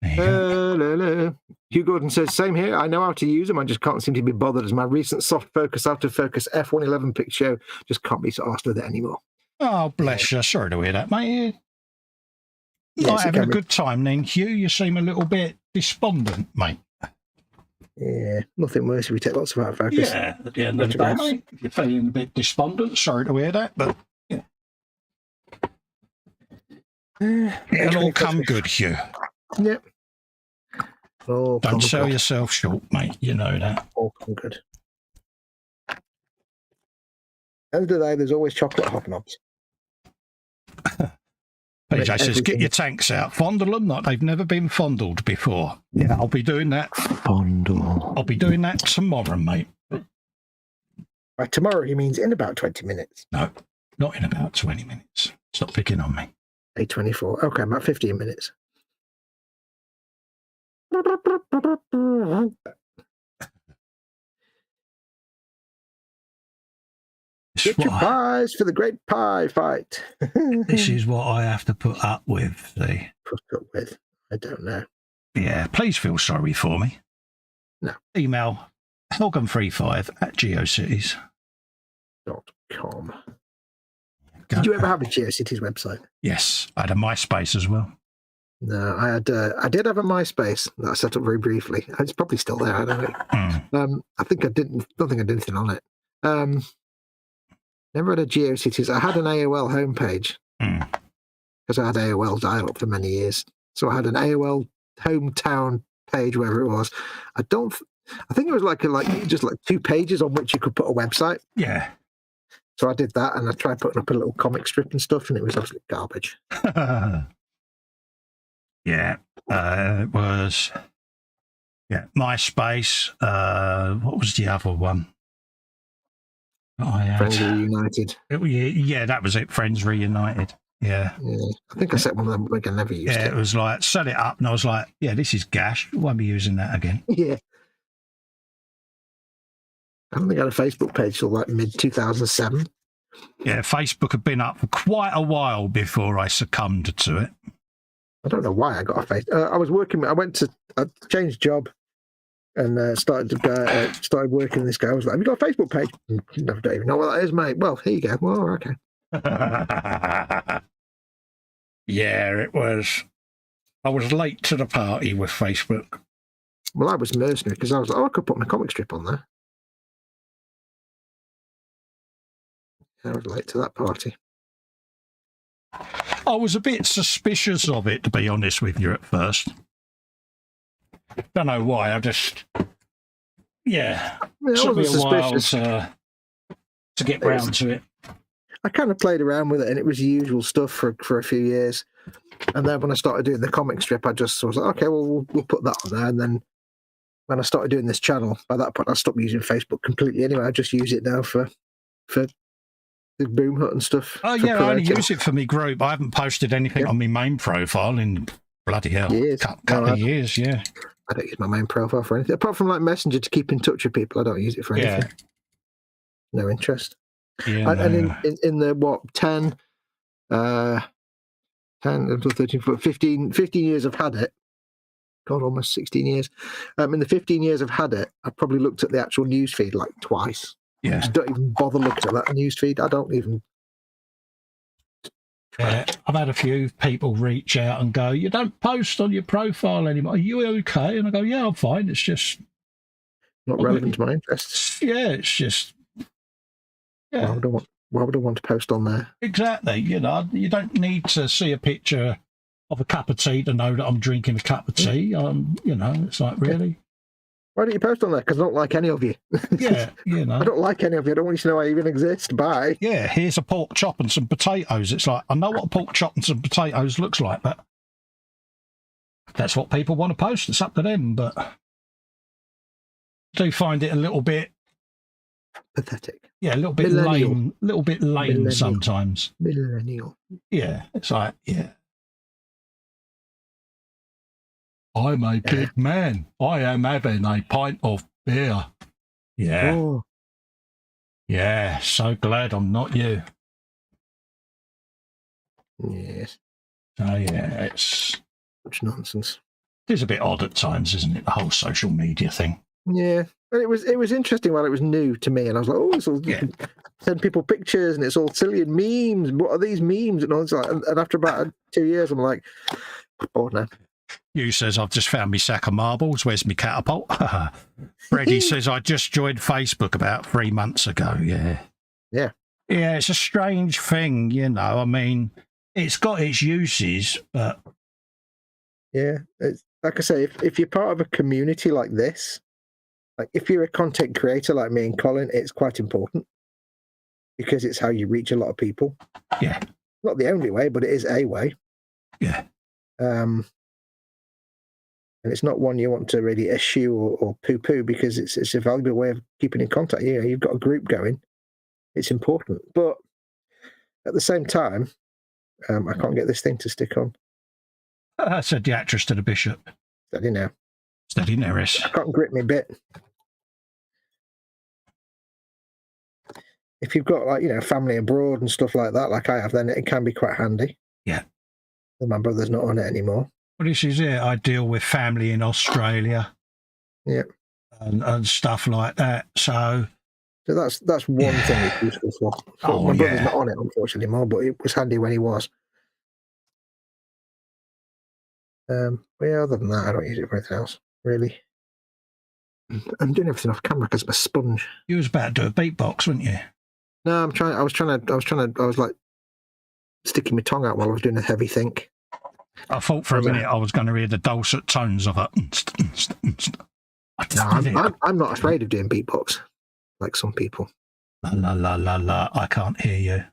La, la. Hugh Gordon says, same here. I know how to use them. I just can't seem to be bothered as my recent soft focus, out of focus F111 pic show just can't be so arsed with it anymore. Oh, bless you. Sorry to hear that, mate. Yeah, not having a good time then, Hugh. You seem a little bit despondent, mate. Yeah, nothing worse if we take lots of out of focus. Yeah, at the end of the day, mate, you're feeling a bit despondent. Sorry to hear that, but yeah. It'll all come good, Hugh. Yep. Don't sell yourself short, mate. You know that. All come good. End of the day, there's always chocolate hobnobs. PJ says, get your tanks out. Fondle them like they've never been fondled before. Yeah, I'll be doing that. Fondle. I'll be doing that tomorrow, mate. By tomorrow, he means in about 20 minutes. No, not in about 20 minutes. Stop picking on me. 8:24. Okay, about 15 minutes. Get your pies for the great pie fight. This is what I have to put up with. See? Put up with? I don't know. Yeah, please feel sorry for me. No. Email helgum35@geocities.com. Did you ever have a GeoCities website? Yes, I had a MySpace as well. No, I did have a MySpace that I set up very briefly. It's probably still there. I don't know. I think I didn't. Don't think I did anything on it. Never had a GeoCities. I had an AOL homepage because I had AOL dial-up for many years. So I had an AOL hometown page, wherever it was. I think it was like just 2 pages on which you could put a website. Yeah. So I did that, and I tried putting up a little comic strip and stuff, and it was absolute garbage. Yeah, it was. Yeah, MySpace. What was the other one? Friends Reunited. Yeah, that was it. Friends Reunited. Yeah. I think I set one of them, but I never used it. Yeah, it was like, set it up, and I was like, yeah, this is gash. Won't be using that again. Yeah. I don't think I had a Facebook page till like mid-2007. Yeah, Facebook had been up for quite a while before I succumbed to it. I don't know why I got a Facebook. I was working. I changed job and started working with this guy. I was like, have you got a Facebook page? I don't even know what that is, mate. Well, here you go. Well, okay. Yeah, it was. I was late to the party with Facebook. Well, I was mercenary because I was like, I could put my comic strip on there. I was late to that party. I was a bit suspicious of it, to be honest with you, at first. Don't know why. I just, it took me a while to get round to it. I kind of played around with it, and it was the usual stuff for a few years. And then when I started doing the comic strip, I just was like, okay, well, we'll put that on there. And then when I started doing this channel, by that point, I stopped using Facebook completely. Anyway, I just use it now for the Boom Hut and stuff. Oh, yeah, I only use it for my group. I haven't posted anything on my main profile in bloody hell. Years. Couple of years, yeah. I don't use my main profile for anything apart from like Messenger to keep in touch with people. I don't use it for anything. No interest. Yeah, and in the what 10 13, 15 years I've had it. God, almost 16 years. In the 15 years I've had it, I've probably looked at the actual news feed like twice. Yeah. I just don't even bother looking at that news feed. I don't even. Yeah, I've had a few people reach out and go, "You don't post on your profile anymore. Are you okay?" And I go, "Yeah, I'm fine. It's just not relevant to my interests." Yeah, it's just. Yeah. Why would I want to post on there? Exactly. You know, you don't need to see a picture of a cup of tea to know that I'm drinking a cup of tea. You know, it's like, really? Why don't you post on there? Because I don't like any of you. Yeah, you know. I don't like any of you. I don't want you to know I even exist. Bye. Yeah, here's a pork chop and some potatoes. It's like, I know what a pork chop and some potatoes looks like, but that's what people want to post. It's up to them, but I do find it a little bit pathetic. Yeah, a little bit lame. A little bit lame sometimes. Millennial. Yeah, it's like, yeah. I'm a big man. I am having a pint of beer. Yeah. Oh. Yeah, so glad I'm not you. Yes. So, yeah, it's... Such nonsense. It is a bit odd at times, isn't it, the whole social media thing? Yeah. But it was interesting while it was new to me, and I was like, oh, it's all, send people pictures, and it's all silly and memes. What are these memes? And all this, and after about 2 years, I'm like, bored now. You says, I've just found me sack of marbles. Where's me catapult? Freddie says, I just joined Facebook about 3 months ago. Yeah. Yeah. Yeah, it's a strange thing, you know. I mean, it's got its uses, but... Yeah. It's, like I say, if you're part of a community like this, like if you're a content creator like me and Colin, it's quite important because it's how you reach a lot of people. Yeah. Not the only way, but it is a way. Yeah. And it's not one you want to really eschew or poo-poo because it's a valuable way of keeping in contact. You know, you've got a group going. It's important. But at the same time, I can't get this thing to stick on. Said the actress to the bishop. Steady now. Steady Neris. I can't grip me bit. If you've got, like, you know, family abroad and stuff like that, like I have, then it can be quite handy. Yeah. And my brother's not on it anymore. Well, this is it. I deal with family in Australia. Yeah. And stuff like that. So that's one thing it's useful for. My brother's not on it, unfortunately, anymore, but it was handy when he was. But yeah, other than that, I don't use it for anything else, really. I'm doing everything off camera because I'm a sponge. You was about to do a beatbox, weren't you? No, I was like sticking my tongue out while I was doing a heavy think. I thought for a minute I was going to hear the dulcet tones of it. No, I'm not afraid of doing beatbox like some people. La la la la la, I can't hear you.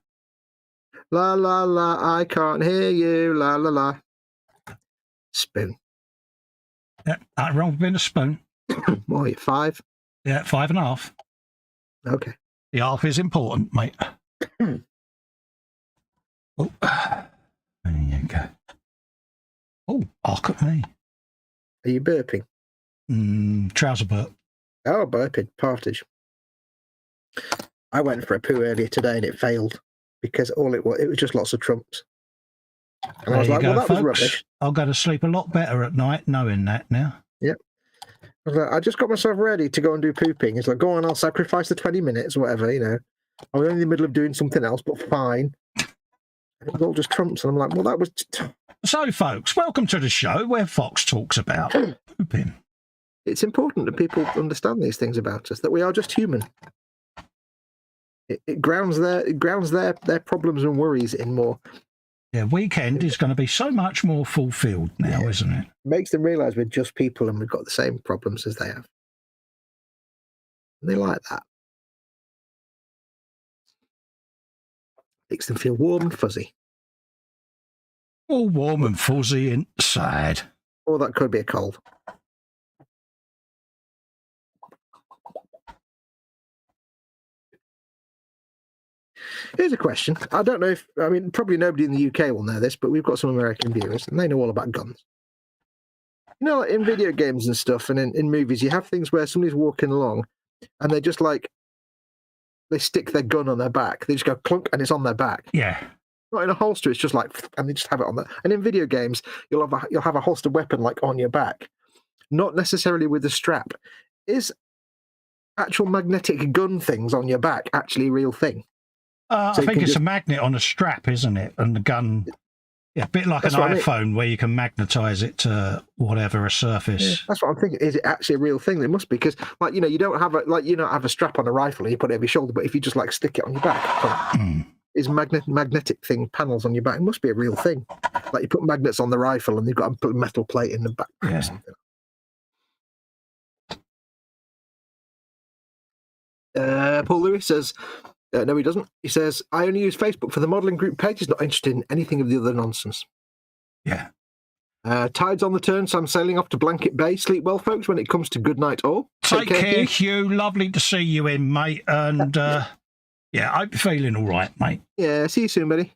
La la la, I can't hear you. La la la. Spoon. Yeah, that wrong with being a spoon. What are you, 5? Yeah, 5.5. Okay. The half is important, mate. Oh, there you go. Oh, look at me. Are you burping? Trouser burp. Oh, burping. Partage. I went for a poo earlier today and it failed because all it was just lots of trumps. And I was like, well, that was rubbish. I'll go to sleep a lot better at night knowing that now. Yep. I was like, I just got myself ready to go and do pooping. It's like, go on, I'll sacrifice the 20 minutes, whatever, you know. I was in the middle of doing something else, but fine. And it was all just trumps. And I'm like, well, that was... So, folks, welcome to the show where Fox talks about pooping. It's important that people understand these things about us, that we are just human. It grounds their problems and worries in more. Yeah, weekend is going to be so much more fulfilled now, isn't it? Makes them realise we're just people and we've got the same problems as they have. And they like that. Makes them feel warm and fuzzy. All warm and fuzzy inside. Or that could be a cold. Here's a question. I don't know if, I mean, probably nobody in the UK will know this, but we've got some American viewers and they know all about guns. You know, like in video games and stuff, and in movies, you have things where somebody's walking along, and they just like they stick their gun on their back. They just go clunk, and it's on their back. Yeah. Not in a holster. It's just like, and they just have it on there. And in video games, you'll have a holstered weapon like on your back, not necessarily with a strap. Is actual magnetic gun things on your back actually a real thing? So I think it's a magnet on a strap, isn't it? And the gun, yeah, a bit like an iPhone where you can magnetize it to whatever a surface. Yeah, that's what I'm thinking. Is it actually a real thing? It must be, because, like, you know, you don't have a strap on a rifle and you put it over your shoulder, but if you just like stick it on your back, is magnetic thing panels on your back? It must be a real thing. Like you put magnets on the rifle and you've got a metal plate in the back or something. Paul Lewis says, no, he doesn't. He says, I only use Facebook for the modelling group page. He's not interested in anything of the other nonsense. Yeah. Tide's on the turn, so I'm sailing off to Blanket Bay. Sleep well, folks, when it comes to good night all. Take care, Hugh. Lovely to see you in, mate. And yeah, I hope you're feeling all right, mate. Yeah, see you soon, buddy.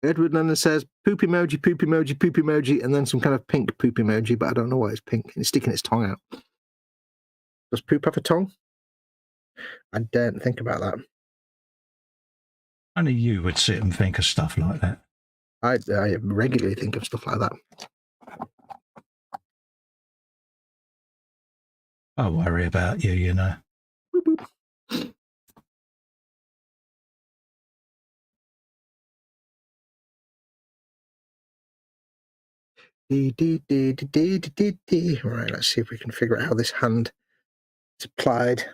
Edward Lennon says, poop emoji, poop emoji, poop emoji, and then some kind of pink poop emoji, but I don't know why it's pink. It's sticking its tongue out. Does poop have a tongue? I daren't think about that. Only you would sit and think of stuff like that. I regularly think of stuff like that. I worry about you, you know. Boop, boop. Right, let's see if we can figure out how this hand is applied.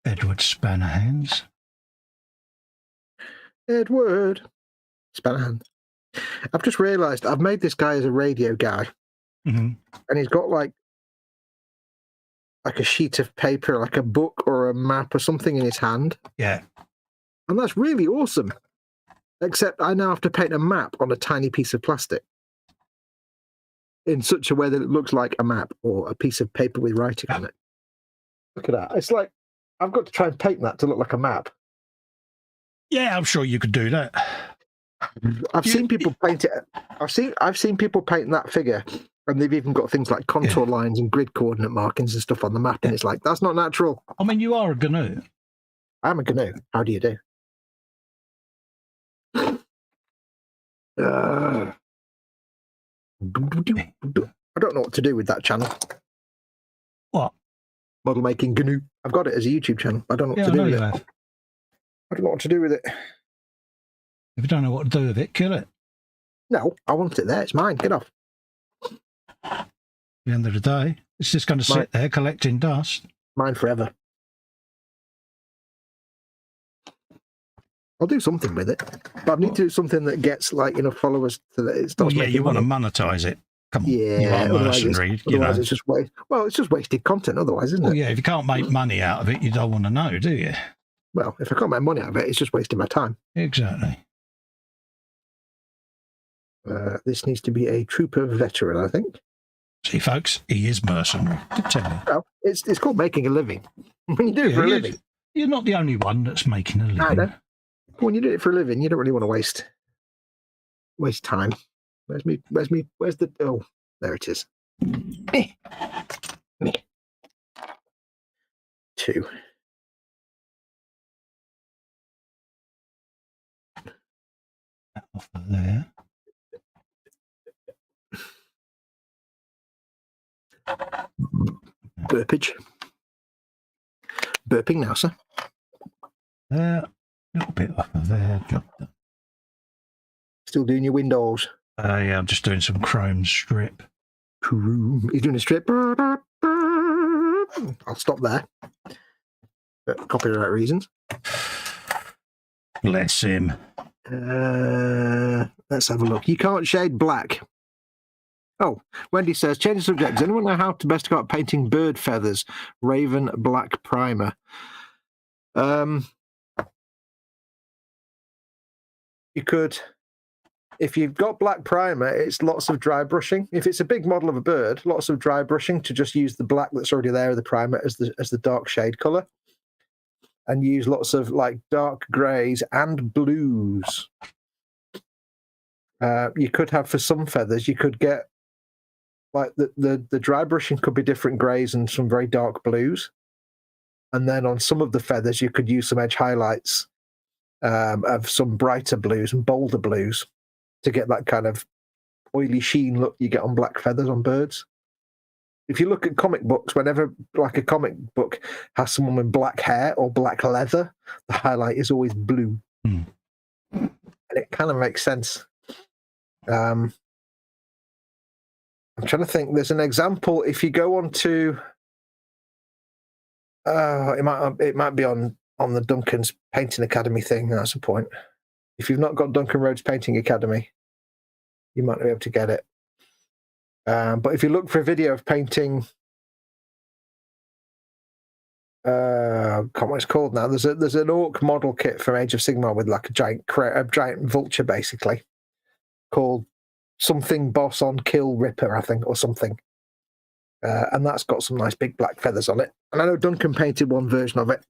Edward Spannerhands. Edward Spannerhand. I've just realised I've made this guy as a radio guy, and he's got like a sheet of paper, like a book or a map or something in his hand. Yeah. And that's really awesome. Except I now have to paint a map on a tiny piece of plastic in such a way that it looks like a map or a piece of paper with writing on it. Look at that. It's like I've got to try and paint that to look like a map. Yeah, I'm sure you could do that. I've seen people paint it. I've seen people paint that figure, and they've even got things like contour lines and grid coordinate markings and stuff on the map, and it's like, that's not natural. I mean, you are a GNU. I'm a GNU. How do you do? I don't know what to do with that channel. What? Model making GNU. I've got it as a YouTube channel. I don't know what to do with it. I don't know what to do with it. If you don't know what to do with it, kill it. No, I want it there. It's mine. Get off. At the end of the day, it's just going to sit there collecting dust. Mine forever. I'll do something with it, but I need to do something that gets like enough followers so that it starts. Well, yeah, you want to monetize it. Come on, yeah, you are a mercenary. Otherwise, it's just it's just wasted content. Otherwise, isn't it? Yeah, if you can't make money out of it, you don't want to know, do you? Well, if I can't make money out of it, it's just wasting my time. Exactly. This needs to be a trooper veteran, I think. See, folks, he is mercenary. I tell you. Well, it's called making a living. When you do it for a living, you're not the only one that's making a living. I know. When you do it for a living, you don't really want to waste time. Where's the? Oh, there it is. Two. Off of there. Burpage. Burping now, sir. There. A little bit off of there. Still doing your windows. Yeah, I'm just doing some chrome strip. He's doing a strip. I'll stop there. Copyright reasons. Bless him. Let's have a look. You can't shade black. Oh, Wendy says, change the subject. Does anyone know how to best go about painting bird feathers? Raven black primer. You could, if you've got black primer, it's lots of dry brushing. If it's a big model of a bird, lots of dry brushing to just use the black that's already there of the primer as the dark shade color. and use lots of like dark greys and blues. You could have, for some feathers, you could get like the dry brushing could be different greys and some very dark blues. And then on some of the feathers, you could use some edge highlights of some brighter blues and bolder blues to get that kind of oily sheen look you get on black feathers on birds. If you look at comic books, whenever like a comic book has someone with black hair or black leather, the highlight is always blue. And it kind of makes sense. I'm trying to think. There's an example. If you go on to, it might be on the Duncan's Painting Academy thing. That's the point. If you've not got Duncan Rhodes Painting Academy, you might not be able to get it. But if you look for a video of painting, I can't remember what it's called now. There's an orc model kit from Age of Sigmar with like a giant vulture basically, called something Boss on Kill Ripper, I think, or something. And that's got some nice big black feathers on it. And I know Duncan painted one version of it.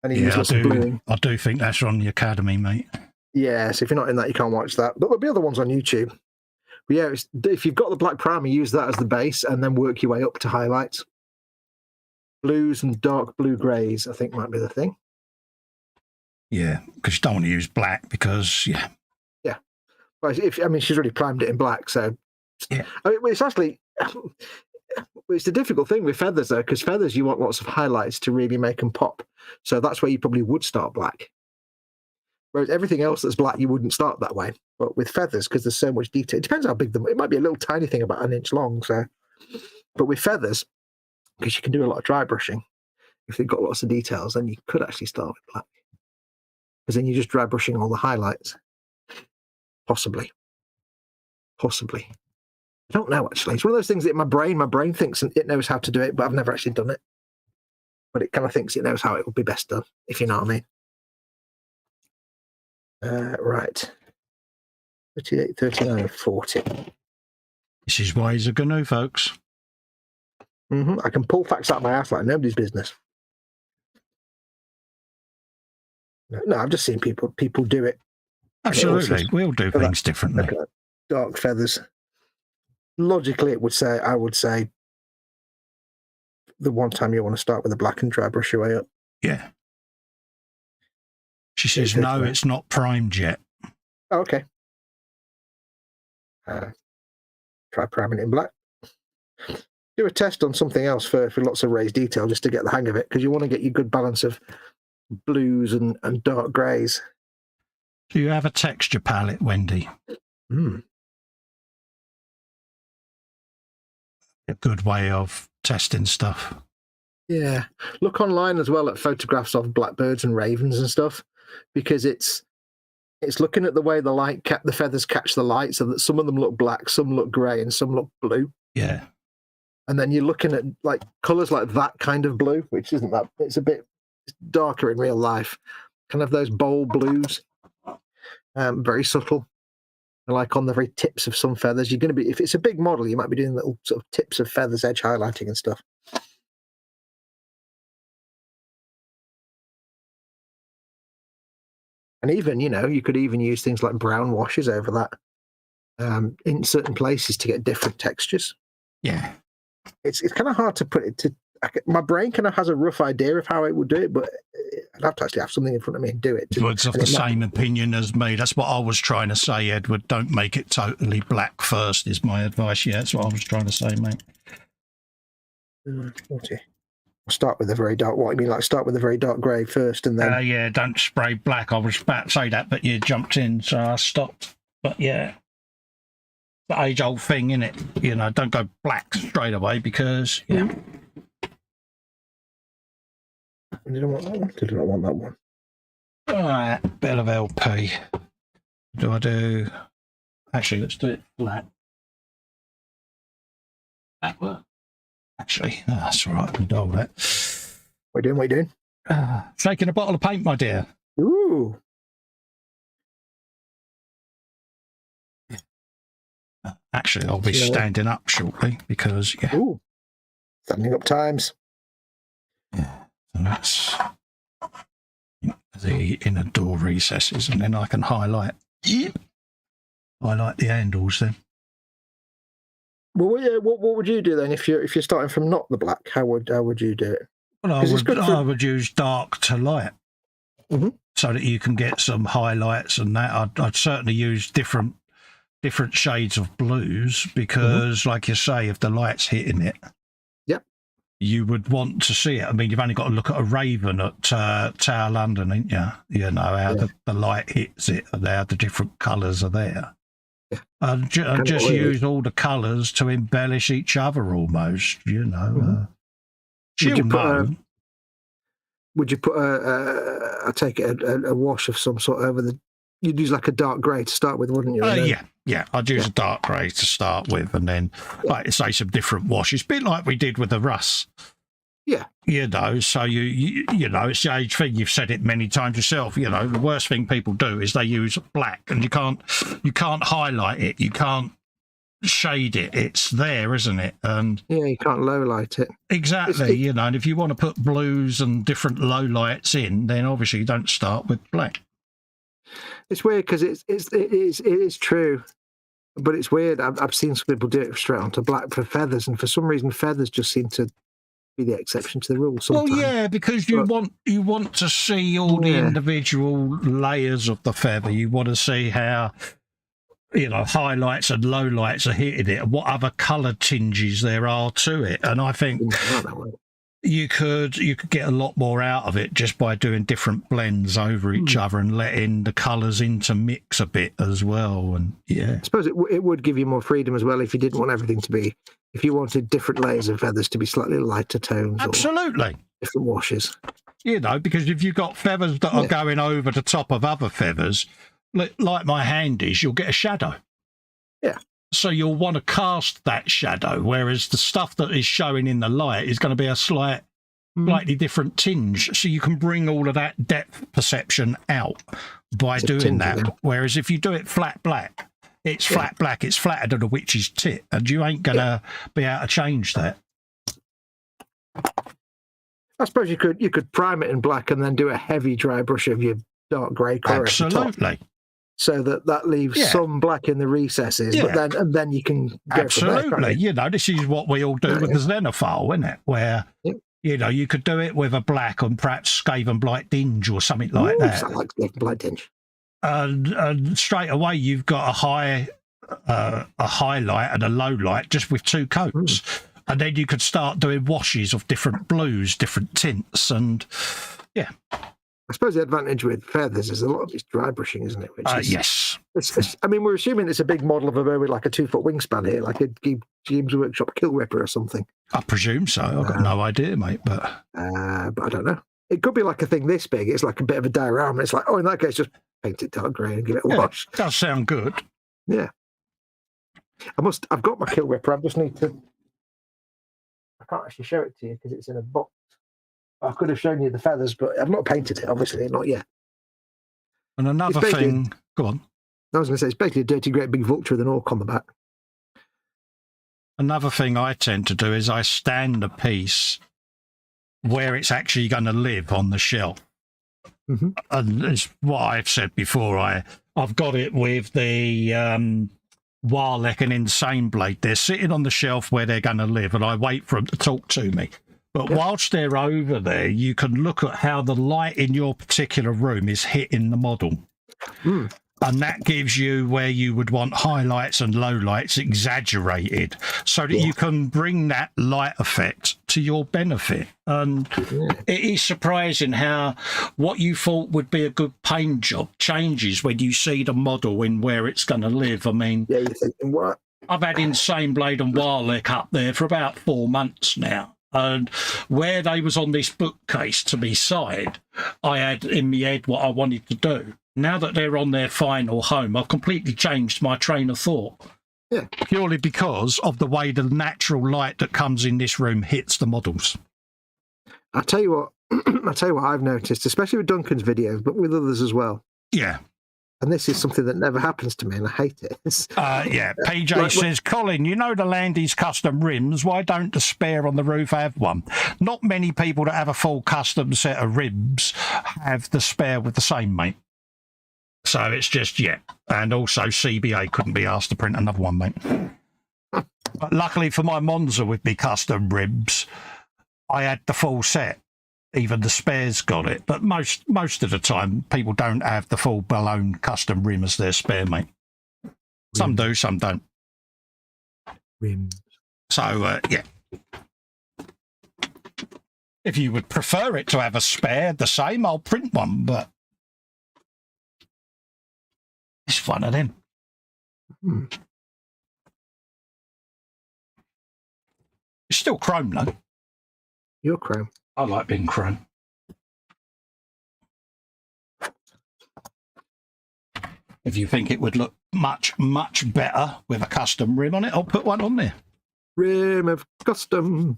And he used lots of bluing. I do think that's on the Academy, mate. Yeah, so if you're not in that, you can't watch that. But there'll be other ones on YouTube. But yeah, if you've got the black primer, use that as the base and then work your way up to highlights. Blues and dark blue greys, I think, might be the thing. Yeah, because you don't want to use black because, yeah. Yeah. Well, she's already primed it in black, so... Yeah. I mean, it's actually... It's the difficult thing with feathers, though, because feathers, you want lots of highlights to really make them pop. So that's where you probably would start black. Whereas everything else that's black, you wouldn't start that way. But with feathers, because there's so much detail, it depends how big it might be a little tiny thing about an inch long. So, but with feathers, because you can do a lot of dry brushing, if they've got lots of details, then you could actually start with black. Because then you're just dry brushing all the highlights. Possibly. I don't know, actually. It's one of those things that my brain thinks it knows how to do it, but I've never actually done it. But it kind of thinks it knows how it would be best done, if you know what I mean. Right. 38, 39, 40. This is ways of GNU, folks. I can pull facts out of my ass like nobody's business. No, I've just seen people do it. Absolutely. We'll do things differently. Dark feathers. Logically, I would say the one time you want to start with a black and dry brush your way up. Yeah. She says, no, it's not primed yet. Oh, okay. Try priming it in black. Do a test on something else for lots of raised detail just to get the hang of it, because you want to get your good balance of blues and dark greys. Do you have a texture palette, Wendy? A good way of testing stuff. Yeah. Look online as well at photographs of blackbirds and ravens and stuff, because it's looking at the way the feathers catch the light, so that some of them look black, some look grey, and some look blue. Yeah. And then you're looking at like colours like that kind of blue, which isn't that, it's a bit darker in real life. Kind of those bold blues. Very subtle. Like on the very tips of some feathers. You're going to be, if it's a big model, you might be doing little sort of tips of feathers, edge highlighting and stuff. And even, you could even use things like brown washes over that in certain places to get different textures. Yeah. It's kind of hard to put it to, my brain kind of has a rough idea of how it would do it, but I'd have to actually have something in front of me and do it. Edward's of the same opinion as me. That's what I was trying to say, Edward. Don't make it totally black first, is my advice. Yeah, that's what I was trying to say, mate. 40. I'll start with a very dark, what you mean, like start with a very dark grey first and then... yeah, don't spray black. I was about to say that, but you jumped in, so I stopped. But yeah, the age-old thing, innit? Don't go black straight away because, yeah. Did I want that one? Did I not want that one? All right, bit of LP. Do I do... Actually, let's do it flat. That work. Actually, that's all right. I can do all that. What are you doing? Shaking a bottle of paint, my dear. Ooh. Actually, I'll be standing up shortly because, yeah. Ooh. Standing up times. Yeah. So that's the inner door recesses, and then I can highlight the handles then. Well, yeah. What would you do then if you're starting from not the black? How would you do it? Well, I would use dark to light, so that you can get some highlights and that. I'd certainly use different shades of blues because, like you say, if the light's hitting it, you would want to see it. I mean, you've only got to look at a Raven at Tower London, ain't you? You know, how the light hits it, and how the different colours are there. Yeah. And just use all the colours to embellish each other almost, you know. Would you put I take it, a wash of some sort over the... You'd use like a dark grey to start with, wouldn't you? Yeah. I'd use a dark grey to start with, and then, like say, some different washes. A bit like we did with the Russ. Yeah. You know, so you know, it's the age thing. You've said it many times yourself. You know, the worst thing people do is they use black, and you can't highlight it. You can't shade it. It's there, isn't it? And yeah, you can't low light it. Exactly. You know, and if you want to put blues and different low lights in, then obviously you don't start with black. It's weird because it is true, but it's weird. I've seen some people do it straight onto black for feathers, and for some reason feathers just seem to be the exception to the rule sometimes. Well, yeah, because you want to see all the individual layers of the feather. You want to see how, you know, highlights and lowlights are hitting it, and what other colour tinges there are to it. And I think you could get a lot more out of it just by doing different blends over each other and letting the colours intermix a bit as well. And I suppose it would give you more freedom as well if you didn't want everything to be, if you wanted different layers of feathers to be slightly lighter tones. Absolutely. Different washes. You know, because if you've got feathers that are going over the top of other feathers, like my handies, you'll get a shadow. Yeah. So you'll want to cast that shadow, whereas the stuff that is showing in the light is going to be a slightly different tinge. So you can bring all of that depth perception out by doing that. Whereas if you do it flat black, it's flat black, it's flatter than a witch's tit, and you ain't going to be able to change that. I suppose you could prime it in black and then do a heavy dry brush of your dark grey colour. Absolutely. So that leaves some black in the recesses, but then you can go from there, you know, this is what we all do with the Xenophile, isn't it? Where you know, you could do it with a black and perhaps Skaven Blight Dinge or something like that. I like Skaven Blight Dinge. And straight away you've got a highlight and a low light just with two coats, and then you could start doing washes of different blues, different tints, and I suppose the advantage with feathers is a lot of it's dry brushing, isn't it? Yes. I mean, we're assuming it's a big model of a bird with like a 2-foot wingspan here, like a Games Workshop Kill Ripper or something. I presume so. I've got no idea, mate. But I don't know. It could be like a thing this big. It's like a bit of a diorama. It's like, in that case, just paint it dark grey and give it a wash. Does sound good. Yeah. I've got my Kill Ripper. I just need to... I can't actually show it to you because it's in a box. I could have shown you the feathers, but I've not painted it, obviously, not yet. And another thing... Go on. I was going to say, it's basically a dirty, great big vulture with an orc on the back. Another thing I tend to do is I stand a piece where it's actually going to live on the shelf. And it's what I've said before. I've got it with the Warlek and Insane Blade. They're sitting on the shelf where they're going to live, and I wait for them to talk to me. But whilst they're over there, you can look at how the light in your particular room is hitting the model. And that gives you where you would want highlights and lowlights exaggerated so that you can bring that light effect to your benefit. And it is surprising how what you thought would be a good paint job changes when you see the model in where it's going to live. I mean, you're thinking, what? I've had Insane Blade and Warlek up there for about 4 months now. And where they was on this bookcase to be side, I had in my head what I wanted to do. Now that they're on their final home, I've completely changed my train of thought. Yeah. Purely because of the way the natural light that comes in this room hits the models. I'll tell you what I've noticed, especially with Duncan's videos, but with others as well. Yeah. and this is something that never happens to me, and I hate it. Yeah, PJ says, Colin, you know the Landy's custom rims. Why don't the spare on the roof have one? Not many people that have a full custom set of rims have the spare with the same, mate. So it's just, yeah. And also CBA couldn't be asked to print another one, mate. But luckily for my Monza with me custom rims, I had the full set. Even the spares got it. But most of the time, people don't have the full blown custom rim as their spare, mate. Some do, some don't. Rims. So, yeah. If you would prefer it to have a spare, the same, I'll print one, but it's one of them. It's still chrome, though. You're chrome. I like being chrome. If you think it would look much, much better with a custom rim on it, I'll put one on there. Rim of custom.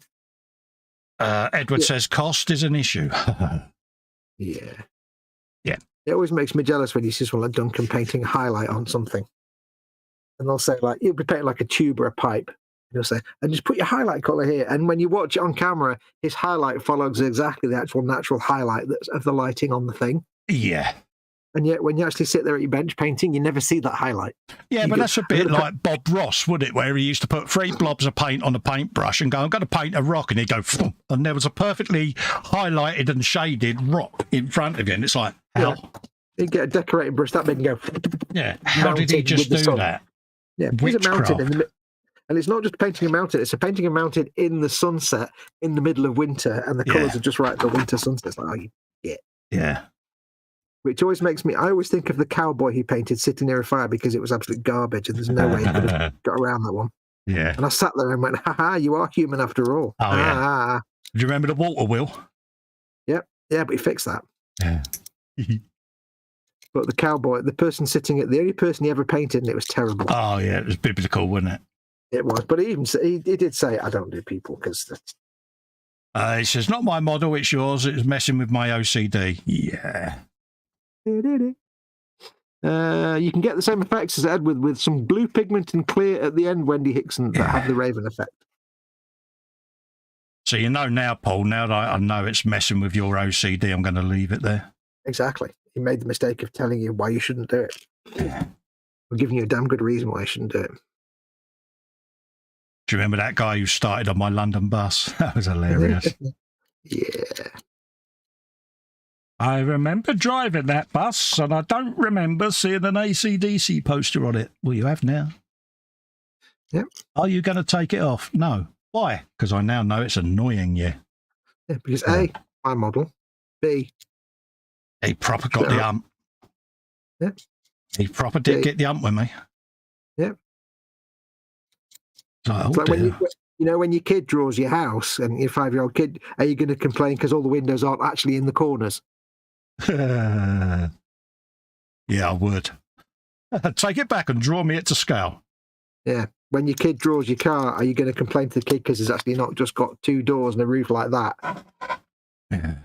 Edward says cost is an issue. Yeah. Yeah. It always makes me jealous when you see someone like Duncan painting a highlight on something. And they'll say, like, you'll be painting like a tube or a pipe. And he'll say, and just put your highlight colour here. And when you watch it on camera, his highlight follows exactly the actual natural highlight that's of the lighting on the thing. Yeah. And yet, when you actually sit there at your bench painting, you never see that highlight. Yeah, but that's a bit like Bob Ross, wouldn't it? Where he used to put 3 blobs of paint on a paintbrush and go, I'm going to paint a rock. And he'd go, Phoom, and there was a perfectly highlighted and shaded rock in front of you. And it's like, how? Yeah. He'd get a decorating brush that big and go. Yeah, how did he just do that? Yeah, because it mounted in the, and it's not just painting and mounted, it's a painting and mounted in the sunset in the middle of winter, and the colours are just right for winter sunset. It's like, oh, yeah. Yeah. Which always makes me, I always think of the cowboy he painted sitting near a fire because it was absolute garbage and there's no way he could have got around that one. Yeah. And I sat there and went, ha, you are human after all. Oh, yeah. Do you remember the water wheel? Yep. Yeah, but he fixed that. Yeah. But the cowboy, the person sitting at, the only person he ever painted, and it was terrible. Oh, yeah, it was biblical, wasn't it? It was. But he did say, I don't do people because... He says, not my model, it's yours. It's messing with my OCD. Yeah. You can get the same effects as Ed with some blue pigment and clear at the end, Wendy Hickson, that have the Raven effect. So you know now, Paul, now that I know it's messing with your OCD, I'm going to leave it there. Exactly. He made the mistake of telling you why you shouldn't do it. Yeah. Or giving you a damn good reason why you shouldn't do it. Do you remember that guy who started on my London bus? That was hilarious. Yeah. I remember driving that bus, and I don't remember seeing an AC/DC poster on it. Well, you have now. Yep. Are you going to take it off? No. Why? Because I now know it's annoying you. Yeah, because A, my model. B, he proper got the ump. Yep. He proper did get the ump with me. Yep. Oh, it's like when your kid draws your house and your 5-year-old kid, are you going to complain because all the windows aren't actually in the corners? Yeah, I would. Take it back and draw me it to scale. Yeah. When your kid draws your car, are you going to complain to the kid because it's actually not just got 2 doors and a roof like that? Yeah.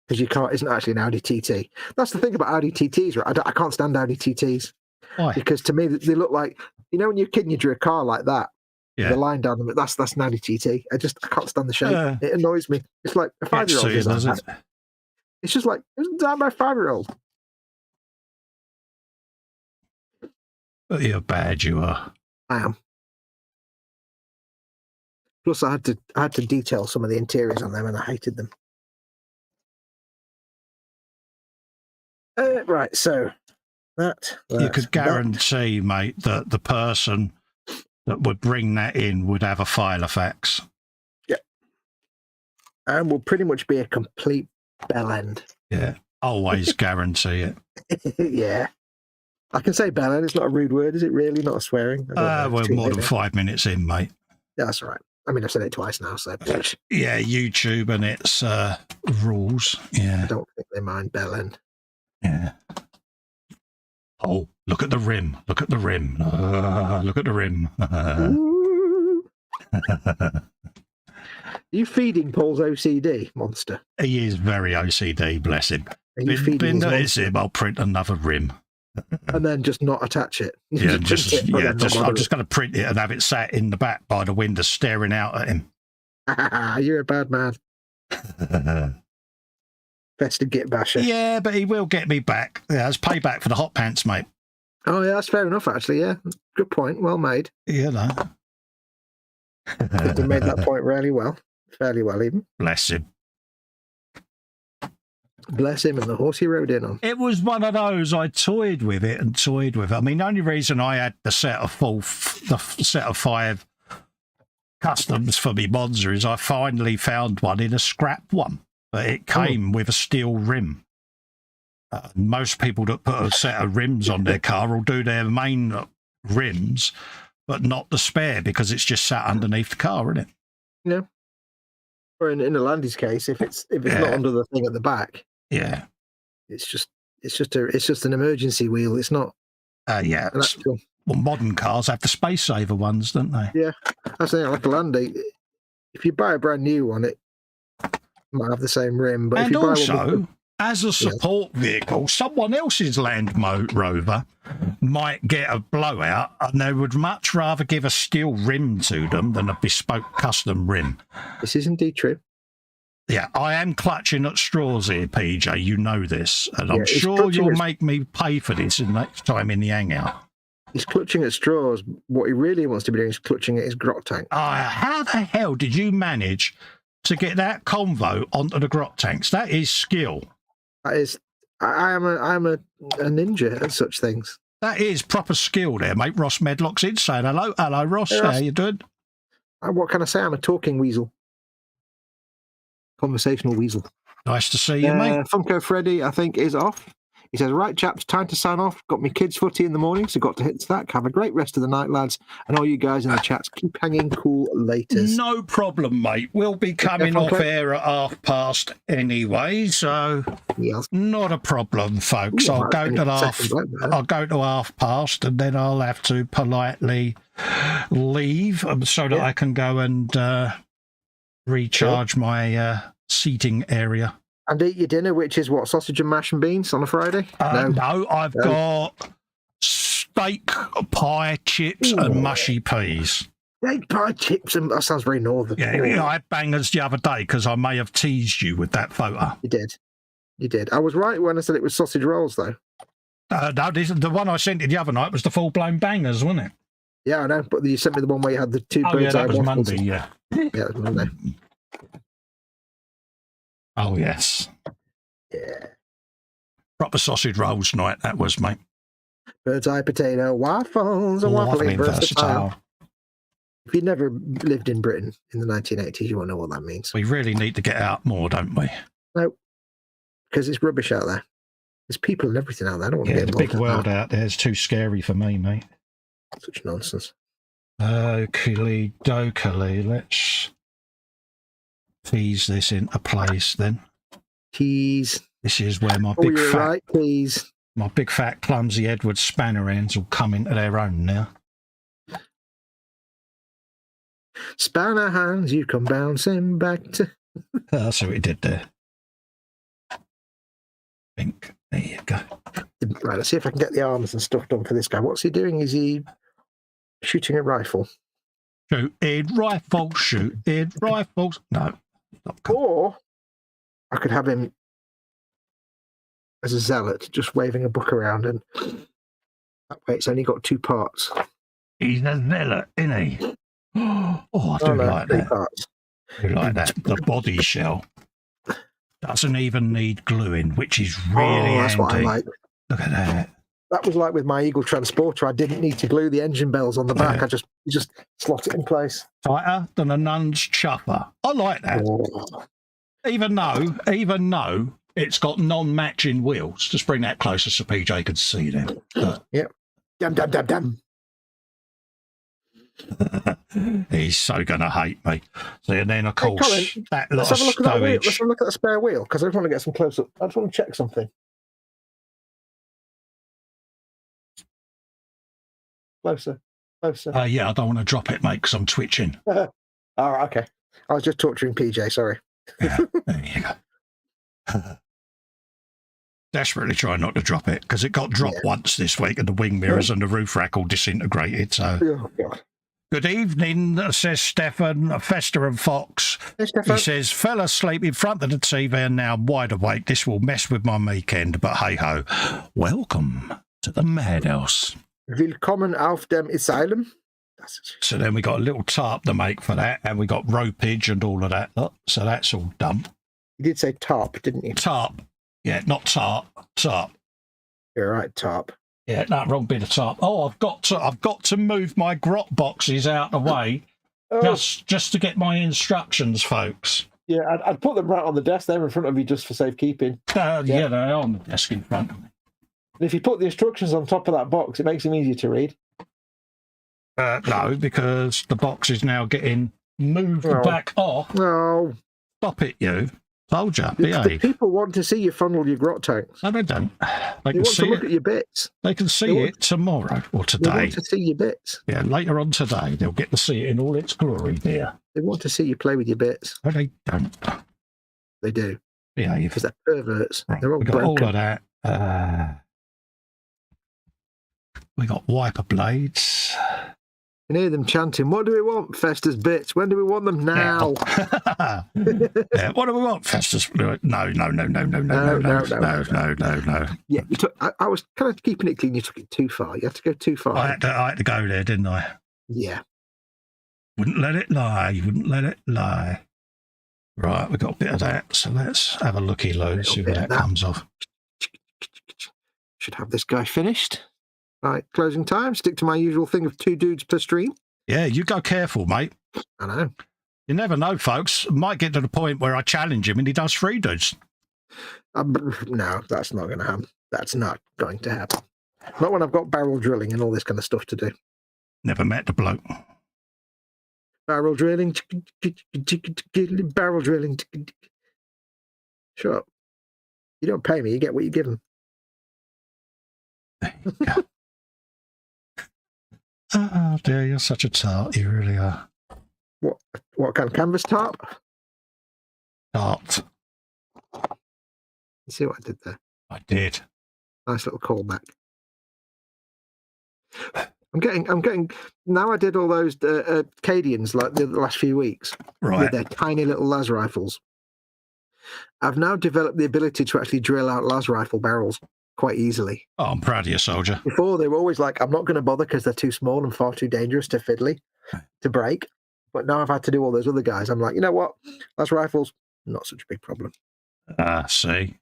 Because your car isn't actually an Audi TT. That's the thing about Audi TTs, right? I can't stand Audi TTs. Why? Because to me, they look like, when you're a kid and you drew a car like that, the line down them, that's an Audi TT. I can't stand the shape. It annoys me. It's like a 5-year-old. It's just like, it's designed by a 5-year-old. But you're bad, you are. I am. Plus, I had to detail some of the interiors on them, and I hated them. Right, so you could guarantee, mate, that the person that would bring that in would have a file of facts. Yeah, and will pretty much be a complete bell end. Yeah, always guarantee it. Yeah. I can say bell end. It's not a rude word, is it really? Not a swearing? Well, more than 5 minutes in, mate. Yeah, that's all right. I mean, I've said it twice now, so... Yeah, YouTube and its rules. Yeah. I don't think they mind bell end. Yeah. Oh, look at the rim. Look at the rim. Look at the rim. Are you feeding Paul's OCD, monster? He is very OCD, bless him. Are you feeding notice him, I'll print another rim. and then just not attach it. Yeah, I'm just going to print it and have it sat in the back by the window staring out at him. You're a bad man. Best to get basher. Yeah, but he will get me back. Yeah, it's payback for the hot pants, mate. Oh, yeah, that's fair enough, actually, yeah. Good point. Well made. You know. I think you made that point really well. Fairly well, even. Bless him. Bless him and the horse he rode in on. It was one of those. I toyed with it and toyed with it. I mean, the only reason I had the set of 5 customs for me Monza is I finally found one in a scrap one, but it came with a steel rim. Most people that put a set of rims on their car will do their main rims, but not the spare because it's just sat underneath the car, isn't it? Yeah. Or in Landy's case, if it's not under the thing at the back. Yeah. It's just an emergency wheel. It's not. Yeah. Well, modern cars have the space saver ones, don't they? Yeah. That's the thing, like a Landy. If you buy a brand new one, it might have the same rim. But and if you buy also, one as a support vehicle, someone else's Land Rover might get a blowout, and they would much rather give a steel rim to them than a bespoke custom rim. This is indeed true. Yeah, I am clutching at straws here, PJ. You know this, and I'm sure you'll make me pay for this next time in the hangout. He's clutching at straws. What he really wants to be doing is clutching at his grot tank. How the hell did you manage to get that convo onto the grot tanks? That is skill. That is, I'm a ninja at such things. That is proper skill there, mate. Ross Medlock's in saying hello, Ross. Hey, how you doing? What can I say? I'm a talking weasel, conversational weasel. Nice to see you, mate. Funko Freddy, I think, is off. He says, right, chaps, time to sign off. Got me kids' footy in the morning, so got to hit stack. Have a great rest of the night, lads. And all you guys in the chats, keep hanging cool laters. No problem, mate. We'll be coming off air at past anyway, so not a problem, folks. I'll go to past, and then I'll have to politely leave so that I can go and recharge my seating area. And eat your dinner, which is what, sausage and mash and beans on a Friday? No, I've got steak, pie, chips, and mushy peas. Steak, pie, chips, and that sounds very northern. Yeah, I had bangers the other day because I may have teased you with that photo. You did. I was right when I said it was sausage rolls, though. No, the one I sent you the other night was the full-blown bangers, wasn't it? Yeah, I know, but you sent me the one where you had the two birds' eye waffles. Yeah, that was Monday. Oh, yes. Yeah. Proper sausage rolls night, that was, mate. Bird's eye potato, waffles, and waffling versatile. If you never lived in Britain in the 1980s, you won't know what that means. We really need to get out more, don't we? No, because it's rubbish out there. There's people and everything out there. I don't want to get involved. The big world out there is too scary for me, mate. Such nonsense. Okey dokey, let's tease this into place then. Tease. This is where my my big fat clumsy Edward spanner ends will come into their own now. Spanner hands, you come bouncing back to. That's what he did there. Think. There you go. Right, let's see if I can get the arms and stuff done for this guy. What's he doing? Is he shooting a rifle? Shooting rifles. No. Or I could have him as a zealot, just waving a book around, and that way it's only got 2 parts. He's a zealot, isn't he? Oh, I do like that. Parts. I do like that. The body shell doesn't even need gluing, which is really that's handy. what I like. Look at that. That was like with my Eagle Transporter. I didn't need to glue the engine bells on the back. I just slot it in place. Tighter than a nun's chuffer. I like that. Oh. Even though it's got non-matching wheels. Just bring that closer so PJ can see them. Yep. Damn. He's so going to hate me. So, and then, of course, Colin, that let's lot have of a look at that wheel. stowage. Let's have a look at the spare wheel, because I just want to get some close-up. I just want to check something. Closer. Yeah, I don't want to drop it, mate, because I'm twitching. All right, okay. I was just torturing PJ, sorry. Yeah, there you go. Desperately trying not to drop it because it got dropped once this week and the wing mirrors and the roof rack all disintegrated. So, good evening, says Stefan, Festa and Foxx. Hey, he says, fell asleep in front of the TV and now I'm wide awake. This will mess with my weekend, but hey ho. Welcome to the madhouse. Willkommen auf dem Asylum. So then we got a little tarp to make for that, and we got ropage and all of that. So that's all done. You did say tarp, didn't you? Tarp. Yeah, not tarp. Tarp. You're right, tarp. Yeah, no, wrong bit of tarp. Oh, I've got to move my grot boxes out the way just to get my instructions, folks. Yeah, I'd put them right on the desk there in front of you just for safekeeping. Yeah, they are on the desk in front of me. And if you put the instructions on top of that box, it makes them easier to read. No, because the box is now getting moved back off. No. Stop it, you. Told you, the people want to see you funnel your grot tanks. No, they don't. They want to look at your bits. They can see it tomorrow or today. They want to see your bits. Yeah, later on today, they'll get to see it in all its glory, dear. They want to see you play with your bits. No, they don't. They do. Behave. Because they're perverts. Right. They're all broken. All of that. We got wiper blades. You can hear them chanting, what do we want, Festa's bits? When do we want them now? Yeah, what do we want, Festa's? No. Yeah, I was kind of keeping it clean. You took it too far. You had to go too far. I had to go there, didn't I? Yeah. Wouldn't let it lie. You wouldn't let it lie. Right, we got a bit of that. So let's have a looky, Lou, see what that comes off. Should have this guy finished. Right, closing time. Stick to my usual thing of 2 dudes per stream. Yeah, you go careful, mate. I know. You never know, folks. Might get to the point where I challenge him and he does 3 dudes. No, that's not going to happen. That's not going to happen. Not when I've got barrel drilling and all this kind of stuff to do. Never met the bloke. Barrel drilling. Barrel drilling. Shut up. You don't pay me. You get what you give them. There you go. Oh dear, you're such a tart. You really are. What kind of canvas tarp? Tart. You see what I did there? I did. Nice little callback. I'm getting. Now I did all those Cadians like the last few weeks, right? With their tiny little las rifles. I've now developed the ability to actually drill out las rifle barrels quite easily. Oh, I'm proud of you, soldier. Before, they were always like, I'm not going to bother because they're too small and far too dangerous to fiddly to break. But now I've had to do all those other guys. I'm like, you know what? Las rifles, not such a big problem. See.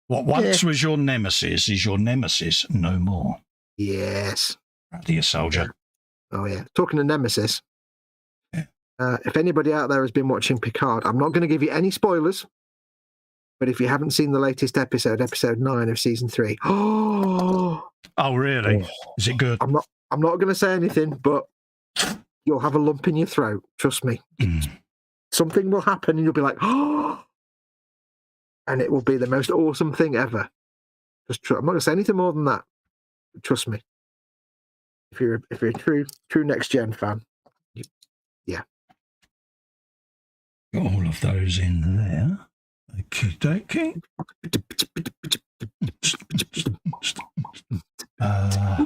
What once was your nemesis is your nemesis no more. Yes. Proud of you, soldier. Yeah. Oh, yeah. Talking to nemesis. Yeah. If anybody out there has been watching Picard, I'm not going to give you any spoilers. But if you haven't seen the latest episode 9 of season 3, oh, really? Is it good? I'm not going to say anything, but you'll have a lump in your throat. Trust me. Something will happen, and you'll be like, oh, and it will be the most awesome thing ever. I'm not going to say anything more than that. Trust me. If you're a true next gen fan, yeah. Got all of those in there. Okay.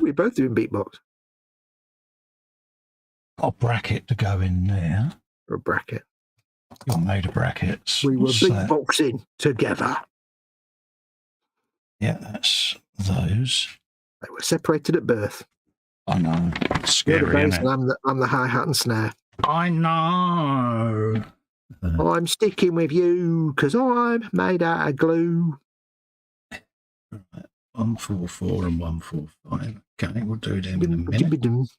We're both doing beatbox. Got a bracket to go in there. Or a bracket. You're made of brackets. We were beatboxing together. Yeah, that's those. They were separated at birth. I know. It's scary, isn't it? I'm the hi-hat and snare. I know. I'm sticking with you because I'm made out of glue. 144 and 145. Okay, we'll do them in a minute.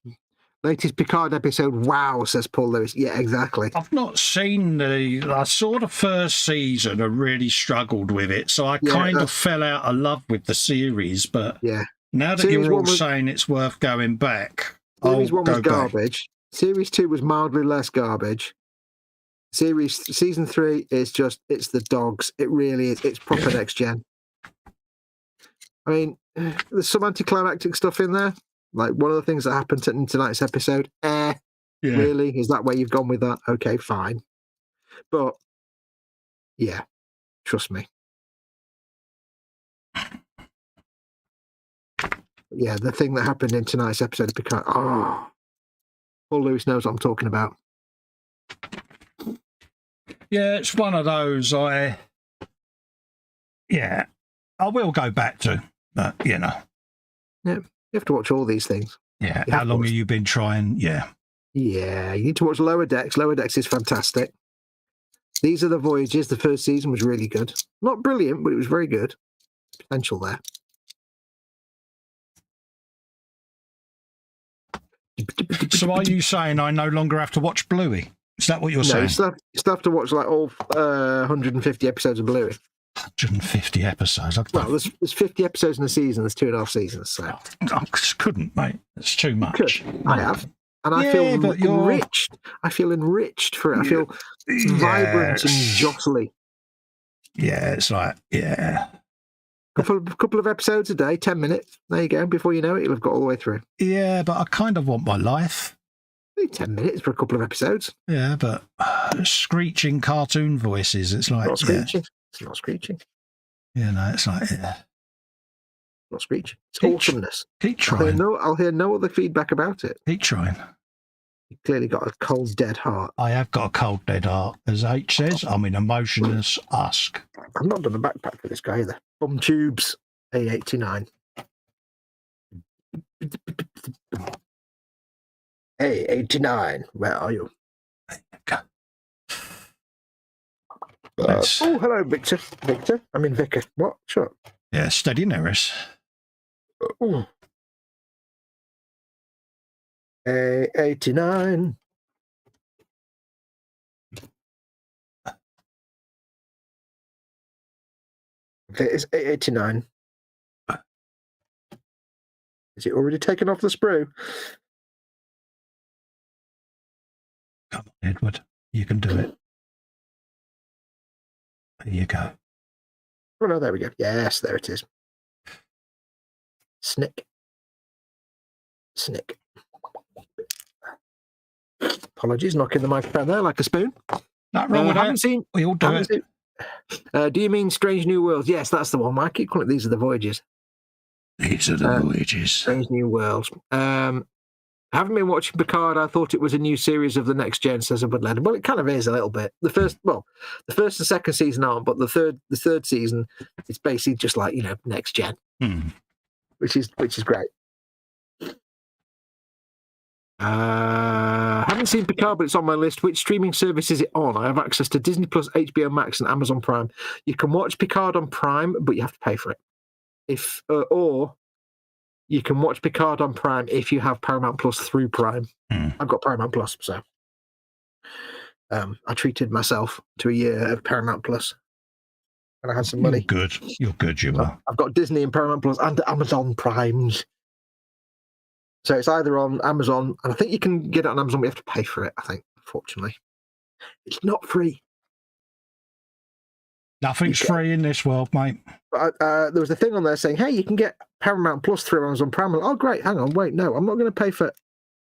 Latest Picard episode. Wow, says Paul Lewis. Yeah, exactly. I've not seen I saw the first season and really struggled with it, so I kind of fell out of love with the series. But now that you're all saying it's worth going back, Series 1 was garbage. Series 2 was mildly less garbage. Season 3 is it's the dogs. It really is. It's proper next gen. I mean, there's some anticlimactic stuff in there. Like one of the things that happened in tonight's episode. Really? Is that where you've gone with that? Okay, fine. But yeah, trust me. yeah, the thing that happened in tonight's episode of Picard. Oh, Paul Lewis knows what I'm talking about. Yeah, it's one of those I will go back to, but Yeah, you have to watch all these things. Yeah, how long have you been trying? Yeah, you need to watch Lower Decks. Lower Decks is fantastic. These Are the Voyages. The first season was really good. Not brilliant, but it was very good. Potential there. So are you saying I no longer have to watch Bluey? Is that what you're saying? No, you still have to watch like all 150 episodes of Bluey. 150 episodes. Well, there's 50 episodes in a season. There's 2.5 seasons. So I just couldn't, mate. It's too much. I have, and I feel enriched. I feel enriched for it. I feel vibrant and jostly. Yeah, it's like Couple of episodes a day, 10 minutes. There you go. Before you know it, you'll have got all the way through. Yeah, but I kind of want my life. 10 minutes for a couple of episodes. Yeah, but screeching cartoon voices. It's like not screeching. It's not screeching. Yeah, no, it's like not screeching. It's awesomeness. Keep trying. I'll hear no other feedback about it. Keep trying. You've clearly got a cold, dead heart. I have got a cold, dead heart. As H says, I'm in emotionless husk. I've not done a backpack for this guy either. Bum tubes, A89. A89, where are you? Oh, hello, Victor. Victor? I mean, Vicar. What? Shut up. Yeah, steady Neris. A89. Okay, it's A89. Is it already taken off the sprue? Come on, Edward. You can do it. There you go. Oh, no, there we go. Yes, there it is. Snick. Snick. Apologies, knocking the microphone there like a spoon. Not wrong with haven't that. Seen, we all do it. Do you mean Strange New Worlds? Yes, that's the one. I keep calling it These Are the Voyages. These Are the Voyages. Strange New Worlds. Haven't been watching Picard. I thought it was a new series of the next gen, says Bud Leonard. Well, it kind of is a little bit. The first and second season aren't, but the third season, it's basically just like, next gen, which is great. Haven't seen Picard, but it's on my list. Which streaming service is it on? I have access to Disney Plus, HBO Max, and Amazon Prime. You can watch Picard on Prime, but you have to pay for it. Or you can watch Picard on Prime if you have Paramount Plus through Prime. I've got Paramount Plus, so I treated myself to a year of Paramount Plus, and I had some money. You're good. You are. I've got Disney and Paramount Plus and Amazon Primes. So it's either on Amazon, and I think you can get it on Amazon, but you have to pay for it, I think, unfortunately. It's not free. Nothing's free in this world, mate. But, there was a thing on there saying, hey, you can get Paramount Plus through Amazon Prime. Oh, great. Hang on. Wait, no, I'm not going to pay for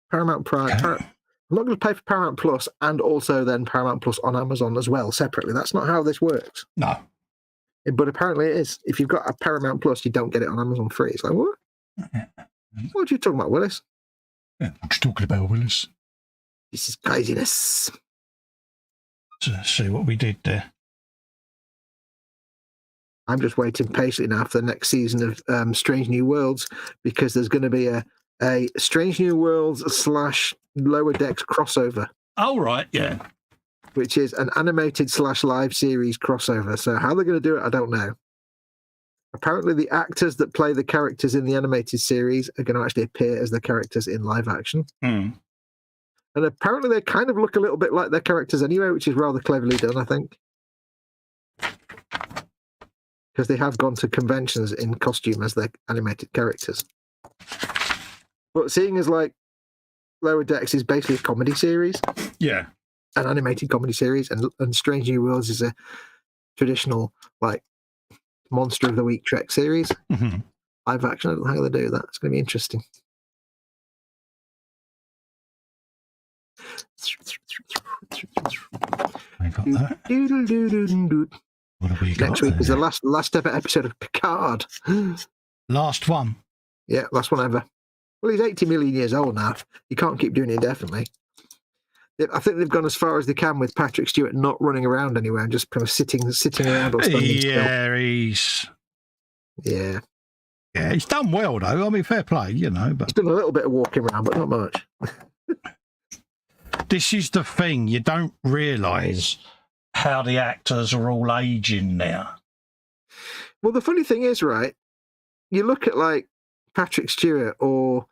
Paramount Prime. Okay. I'm not going to pay for Paramount Plus and also then Paramount Plus on Amazon as well, separately. That's not how this works. No. But apparently it is. If you've got a Paramount Plus, you don't get it on Amazon free. It's like, what? What are you talking about, Willis? Yeah, what you talking about, Willis? This is craziness. So, see what we did there. I'm just waiting patiently now for the next season of Strange New Worlds, because there's going to be a Strange New Worlds / Lower Decks crossover. Oh, right, yeah. Which is an animated / live series crossover. So how they're going to do it, I don't know. Apparently the actors that play the characters in the animated series are going to actually appear as the characters in live action. And apparently they kind of look a little bit like their characters anyway, which is rather cleverly done, I think. Because they have gone to conventions in costume as their animated characters. But seeing as like Lower Decks is basically a comedy series. Yeah. An animated comedy series, and Strange New Worlds is a traditional like Monster of the Week Trek series. Live action, I don't know how they do that. It's going to be interesting. I got that. What have we got Next week there? is the last ever episode of Picard. Last one. Yeah, last one ever. Well, he's 80 million years old now. You can't keep doing it indefinitely. I think they've gone as far as they can with Patrick Stewart not running around anywhere and just kind of sitting around or standing still. Yeah, he's done well though. I mean, fair play, you know. But he's done a little bit of walking around, but not much. This is the thing. You don't realise how the actors are all aging now. Well, the funny thing is, right, you look at like Patrick Stewart or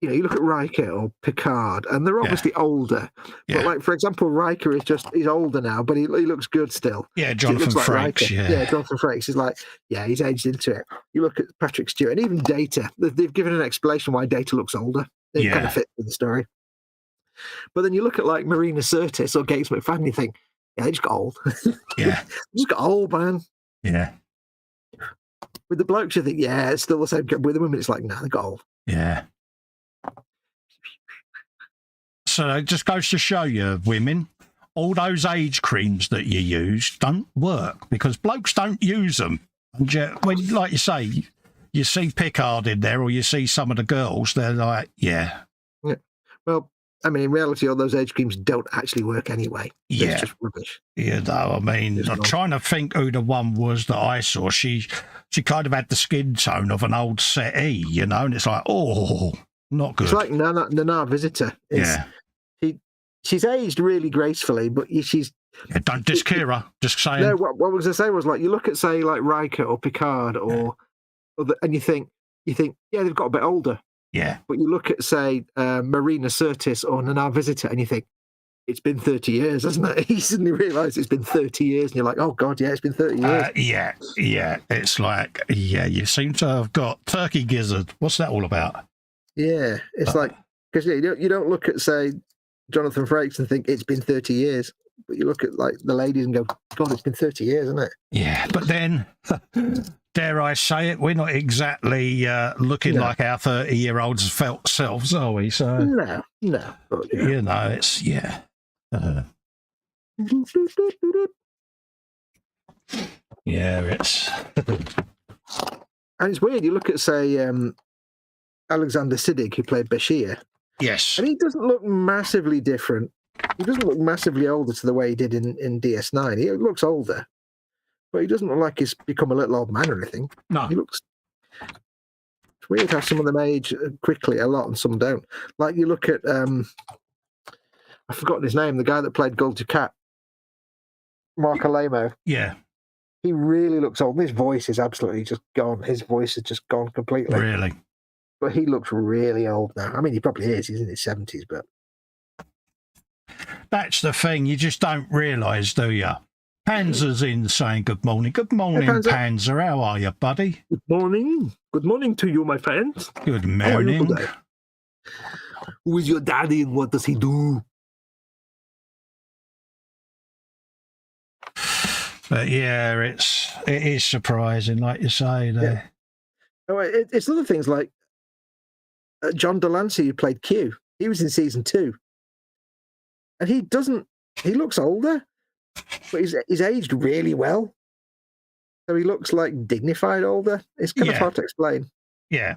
you look at Riker or Picard, and they're obviously older. But like, for example, Riker he's older now, but he looks good still. Yeah, Jonathan Frakes. Yeah, Jonathan Frakes is like, he's aged into it. You look at Patrick Stewart, and even Data. They've given an explanation why Data looks older. It kind of fits with the story. But then you look at like Marina Sirtis or Gates McFadden, you think, they just got old. Yeah, just got old, man. Yeah. With the blokes, you think, it's still the same. With the women, it's like, they got old. Yeah. So it just goes to show you, women, all those age creams that you use don't work because blokes don't use them. And when, like you say, you see Picard in there or you see some of the girls, they're like, yeah. Well, I mean, in reality, all those age creams don't actually work anyway. It's just rubbish. You know, I mean, I'm trying to think who the one was that I saw. She kind of had the skin tone of an old settee, you know, and it's like, oh, not good. It's like Nana Visitor. She's aged really gracefully, but she's... Yeah, don't diss Kira, just saying. No, what I was going to say was, like, you look at, say, like Riker or Picard and you think, they've got a bit older. Yeah. But you look at, say, Marina Sirtis or Nana Visitor and you think, it's been 30 years, hasn't it? You suddenly realise it's been 30 years and you're like, oh, God, it's been 30 years. Yeah. It's like, you seem to have got turkey gizzard. What's that all about? Yeah, it's like, because you don't look at, say, Jonathan Frakes and think it's been 30 years. But you look at like the ladies and go, God, it's been 30 years, isn't it? Yeah, but then, dare I say it, we're not exactly looking like our 30-year-olds felt selves, are we? So no. But, you know, it's it's and it's weird. You look at, say, Alexander Siddig, who played Bashir. Yes. And he doesn't look massively different. He doesn't look massively older to the way he did in DS9. He looks older, but he doesn't look like he's become a little old man or anything. No. He looks... It's weird how some of them age quickly a lot and some don't. Like you look at... I've forgotten his name, the guy that played Gulter Cat, Mark Alamo. Yeah. He really looks old. His voice is absolutely just gone. His voice has just gone completely. Really? But he looks really old now. I mean, he probably is. He's in his 70s, but... That's the thing. You just don't realise, do you? Panzer's in saying good morning. Good morning, Panzer. How are you, buddy? Good morning. Good morning to you, my friends. Good morning. Who is your daddy and what does he do? But yeah, it is surprising, like you say. There. Yeah. Oh, it's other things like John Delancey, who played Q. He was in season 2. And he looks older, but he's aged really well. So he looks like dignified older. It's kind of hard to explain. Yeah.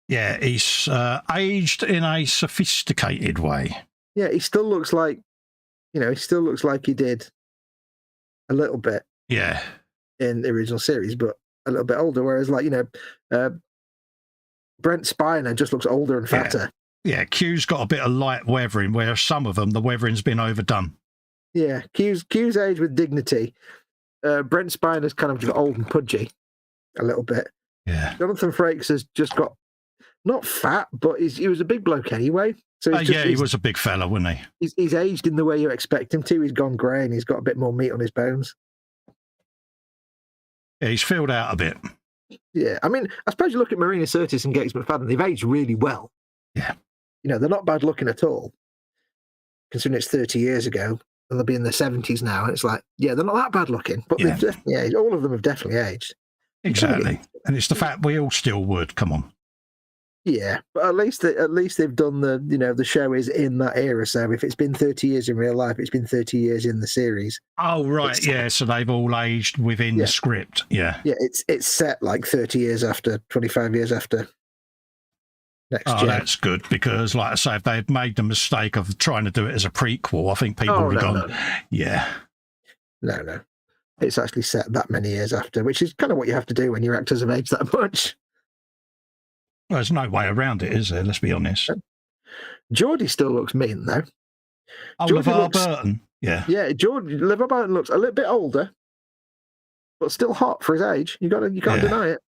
Yeah, he's aged in a sophisticated way. Yeah, he still looks like, he did a little bit. Yeah. In the original series, but a little bit older. Whereas, like, Brent Spiner just looks older and fatter. Yeah, Q's got a bit of light weathering, whereas some of them, the weathering's been overdone. Yeah, Q's aged with dignity. Brent Spiner's kind of got old and pudgy a little bit. Yeah. Jonathan Frakes has just got, not fat, but he was a big bloke anyway. So he was a big fella, wasn't he? He's aged in the way you expect him to. He's gone grey and he's got a bit more meat on his bones. Yeah, he's filled out a bit. Yeah, I mean, I suppose you look at Marina Sirtis and Gates McFadden, they've aged really well. Yeah. They're not bad looking at all, considering it's 30 years ago, and they'll be in their 70s now, and it's like, they're not that bad looking, but they've definitely aged. All of them have definitely aged. Exactly. And it's the fact we all still would. Come on. Yeah, but at least they've done the show is in that era. So if it's been 30 years in real life, it's been 30 years in the series. Oh right, yeah. So they've all aged within the script. Yeah, yeah. It's set like 30 years after, 25 years after. Next gen. That's good because, like I say, if they had made the mistake of trying to do it as a prequel, I think people would have gone, yeah. No. It's actually set that many years after, which is kind of what you have to do when your actors have aged that much. Well, there's no way around it, is there? Let's be honest. Geordie still looks mean, though. Oh, LeVar Burton. Yeah. Yeah, LeVar Burton looks a little bit older, but still hot for his age. You can't deny it.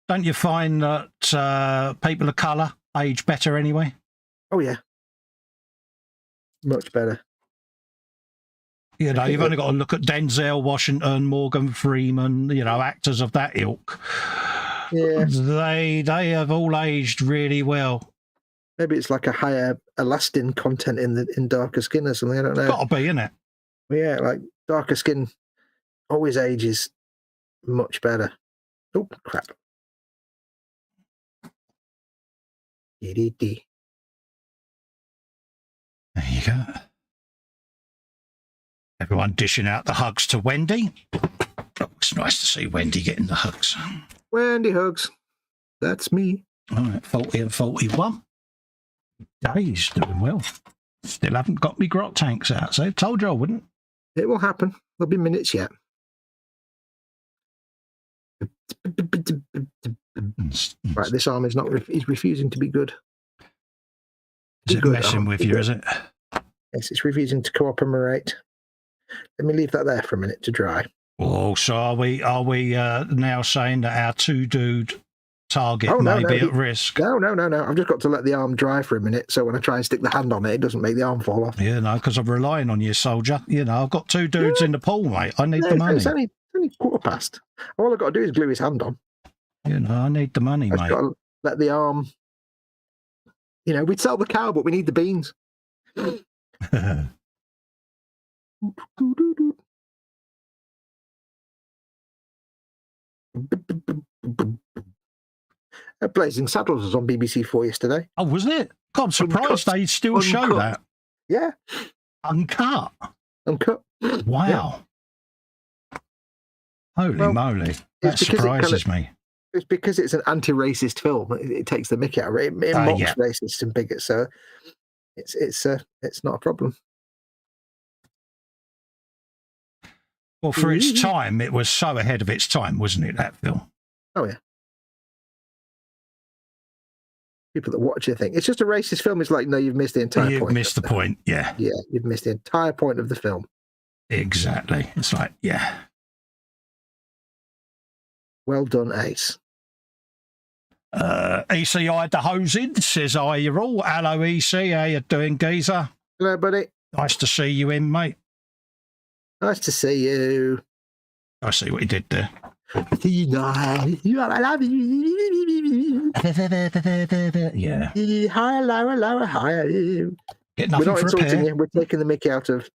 Don't you find that people of colour age better anyway? Oh, yeah. Much better. You know, you've only got to look at Denzel Washington, Morgan Freeman, actors of that ilk. Yeah. They have all aged really well. Maybe it's like a higher elastin content in darker skin or something. I don't know. Got to be, innit? Yeah, like darker skin always ages much better. Oh, crap. There you go. Everyone dishing out the hugs to Wendy. Oh, it's nice to see Wendy getting the hugs. Wendy hugs. That's me. All right, 40 and 41. Days doing well. Still haven't got me grot tanks out, so I told you I wouldn't. It will happen. There'll be minutes yet. Right, this arm is not. He's refusing to be good. Is it messing with you, is it? Yes, it's refusing to cooperate. Let me leave that there for a minute to dry. Oh, so are we now saying that our two-dude target may be at risk? No. I've just got to let the arm dry for a minute, so when I try and stick the hand on it, it doesn't make the arm fall off. Yeah, no, because I'm relying on you, soldier. I've got two dudes in the pool, mate. I need the money. It's only 1:15. All I've got to do is glue his hand on. I need the money, mate. I've got to let the arm... we'd sell the cow, but we need the beans. Blazing Saddles was on BBC4 yesterday. Oh, wasn't it? God, I'm surprised they still show that. Yeah. Uncut. Yeah. Wow. Holy moly. That surprises me. It's because it's an anti-racist film. It takes the mickey out of it. It mocks racists and bigots, so it's not a problem. Well, for its time, it was so ahead of its time, wasn't it, that film? Oh, yeah. People that watch it think it's just a racist film. It's like, no, you've missed the entire point. You've missed the point, yeah. Yeah, you've missed the entire point of the film. Exactly. It's like, yeah. Well done, Ace. ECI the hosing says, hi, you're all. Hello, EC. How you doing, geezer? Hello, buddy. Nice to see you in, mate. Nice to see you. I see what you did there. Yeah. Higher, lower, higher. Get nothing. We're not insulting you. We're taking the mickey out of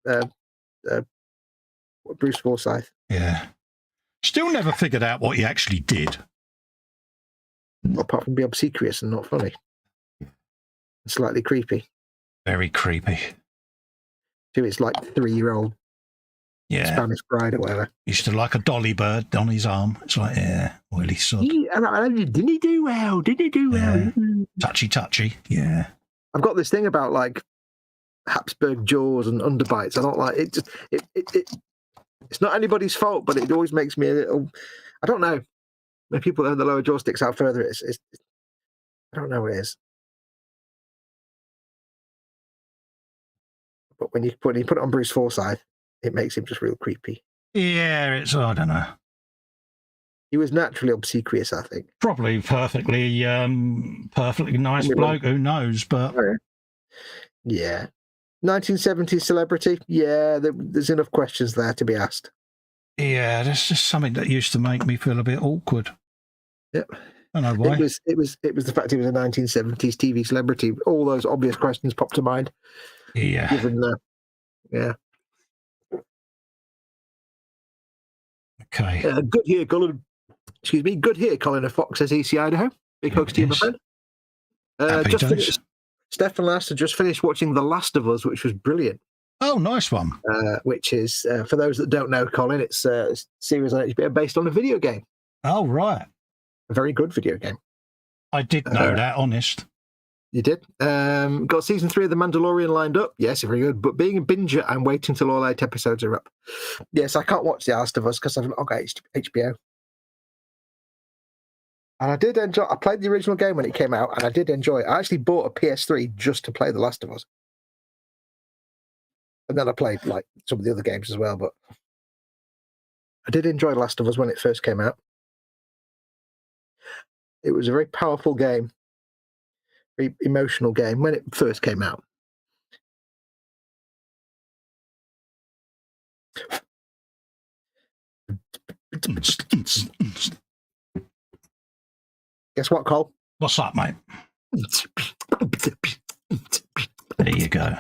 Bruce Forsyth. Yeah. Still never figured out what he actually did. Apart from be obsequious and not funny. Slightly creepy. Very creepy. To his like 3-year-old Spanish bride or whatever. Used to like a dolly bird on his arm. It's like, well, he sod. Didn't he do well? Touchy, yeah. I've got this thing about like Habsburg jaws and underbites. I don't like it. Just it's not anybody's fault, but it always makes me a little. I don't know. When people have the lower jaw sticks out further, it's I don't know what it is. But when you put it on Bruce Forsyth, it makes him just real creepy. Yeah, I don't know. He was naturally obsequious, I think. Probably perfectly nice bloke. Who knows? But yeah, 1970s celebrity. Yeah, there's enough questions there to be asked. Yeah, that's just something that used to make me feel a bit awkward. Yep. I don't know why. It was the fact he was a 1970s TV celebrity. All those obvious questions popped to mind. Yeah. Given yeah. Okay. Good here, Colin. Excuse me. Good here, Colin of Fox says EC Idaho. Big hugs to you, my friend. Just finished. Stefan Last just finished watching The Last of Us, which was brilliant. Oh, nice one. Which is, for those that don't know, Colin, it's a series on HBO based on a video game. Oh, right. A very good video game. I did know that, honest. You did? Got season 3 of The Mandalorian lined up. Yes, very good. But being a binger, I'm waiting till all 8 episodes are up. Yes, I can't watch The Last of Us because I've not got HBO. And I did enjoy. I played the original game when it came out, and I did enjoy it. I actually bought a PS3 just to play The Last of Us, and then I played like some of the other games as well. But I did enjoy The Last of Us when it first came out. It was a very powerful game, very emotional game when it first came out. Guess what, Cole? What's up, mate? There you go.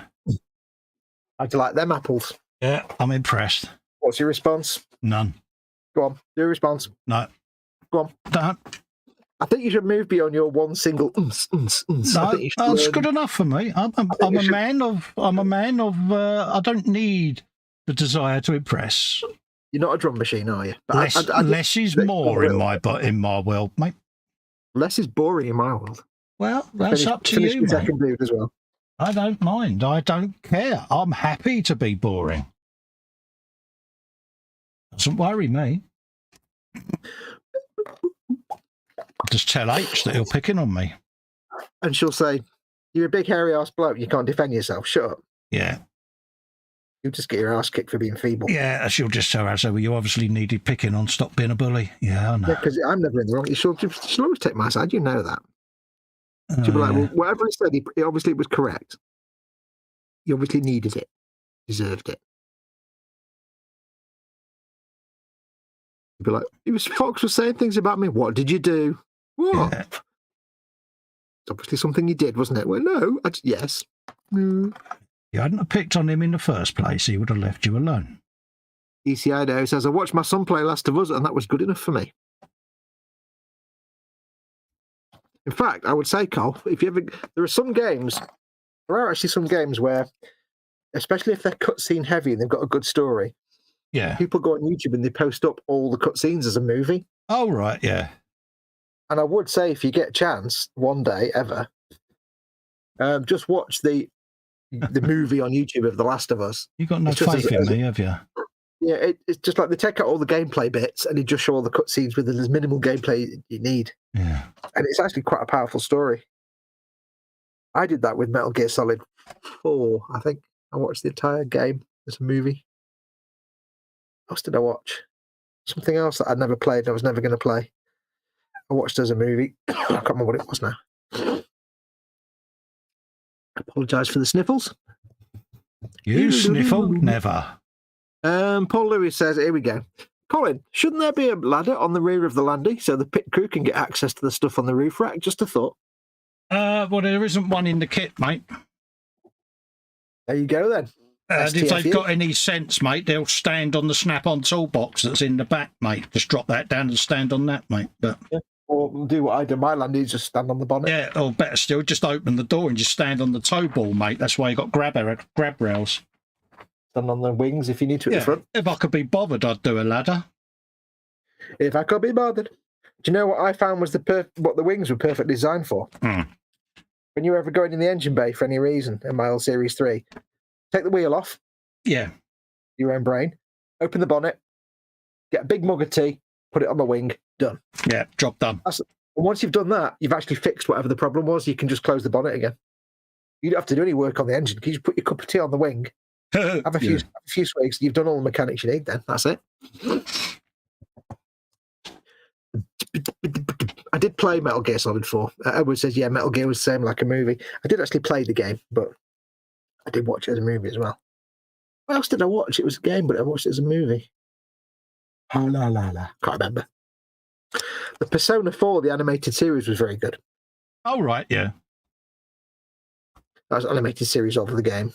How'd you like them apples? Yeah, I'm impressed. What's your response? None. Go on, do a response. No. Go on. Don't. I think you should move beyond your one single. No, that's good enough for me. I'm a man of. I don't need the desire to impress. You're not a drum machine, are you? But less is more in my world, mate. Less is boring in my world. Well, that's up to you, mate. Second dude as well. I don't mind. I don't care. I'm happy to be boring. Doesn't worry me. Just tell H that he'll picking on me. And she'll say, "You're a big hairy ass bloke. You can't defend yourself. Shut up." Yeah. You'll just get your ass kicked for being feeble. Yeah, she'll just tell her, so well, you obviously needed picking on. Stop being a bully. Yeah, I know. Yeah, because I'm never in the wrong. She'll always take my side. You know that. She'll be like, well, whatever he said, he obviously was correct. He obviously needed it. Deserved it. He'll be like, Fox was saying things about me. What did you do? What? Yeah. It's obviously something you did, wasn't it? Well, no. Yes. You hadn't have picked on him in the first place. He would have left you alone. ECIDO says, I watched my son play Last of Us, and that was good enough for me. In fact, I would say, Cole, if you ever, there are actually some games where, especially if they're cutscene heavy and they've got a good story, yeah, people go on YouTube and they post up all the cutscenes as a movie. Oh, right, yeah. And I would say, if you get a chance one day ever, just watch the movie on YouTube of The Last of Us. You've got no faith in me, have you? Yeah, it's just like they take out all the gameplay bits and they just show all the cutscenes with as minimal gameplay you need. Yeah. And it's actually quite a powerful story. I did that with Metal Gear Solid 4, I think. I watched the entire game as a movie. What else did I watch? Something else that I'd never played and I was never going to play. I watched as a movie. I can't remember what it was now. I apologise for the sniffles. You sniffle? Never. Paul Lewis says, here we go. Colin, shouldn't there be a ladder on the rear of the Landy so the pit crew can get access to the stuff on the roof rack? Just a thought. Well, there isn't one in the kit, mate. There you go, then. If they've got any sense, mate, they'll stand on the snap-on toolbox that's in the back, mate. Just drop that down and stand on that, mate. But yeah. Or do what I do. My Landy, just stand on the bonnet. Yeah, or better still, just open the door and just stand on the tow ball, mate. That's why you got grab rails. Stand on the wings if you need to at the front. If I could be bothered, I'd do a ladder. If I could be bothered. Do you know what I found was what the wings were perfectly designed for? Mm. When you're ever going in the engine bay for any reason in my old Series 3, take the wheel off. Yeah. Your own brain. Open the bonnet. Get a big mug of tea. Put it on the wing. Done. Yeah, job done. And once you've done that, you've actually fixed whatever the problem was. You can just close the bonnet again. You don't have to do any work on the engine. You just put your cup of tea on the wing. Have a few swigs. You've done all the mechanics you need then. That's it. I did play Metal Gear Solid 4. Edward says, yeah, Metal Gear was the same like a movie. I did actually play the game, but I did watch it as a movie as well. What else did I watch? It was a game, but I watched it as a movie. Oh, la, la, la. Can't remember. The Persona 4, the animated series, was very good. Oh, right, yeah. That was an animated series of the game.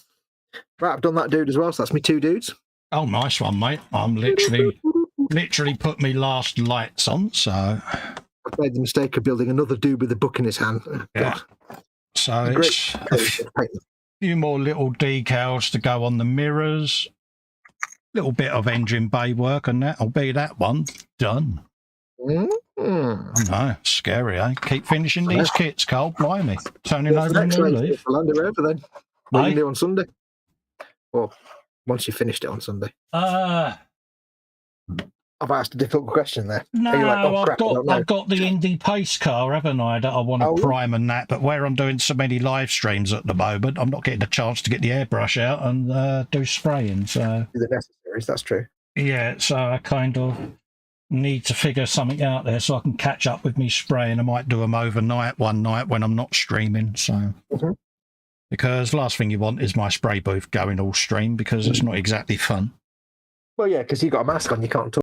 Right, I've done that dude as well, so that's me 2 dudes. Oh, nice one, mate. I'm literally literally put me last lights on, so I've made the mistake of building another dude with a book in his hand. yeah. So it's a few more little decals to go on the mirrors, little bit of engine bay work, and that'll be that one done. I know, scary, eh? Keep finishing these kits, Cole. Blimey, turning over a new leaf. Land Rover, then. What are you going to do on Sunday? Or once you finished it on Sunday? I've asked a difficult question there. No, I've got the Indy Pace car, haven't I, that I want to prime and that, but where I'm doing so many live streams at the moment, I'm not getting a chance to get the airbrush out and do spraying. So the necessaries, that's true. Yeah, so I kind of need to figure something out there so I can catch up with me spraying. I might do them overnight one night when I'm not streaming. So because last thing you want is my spray booth going all stream, because it's not exactly fun. Well, yeah, because you got a mask on, you can't talk.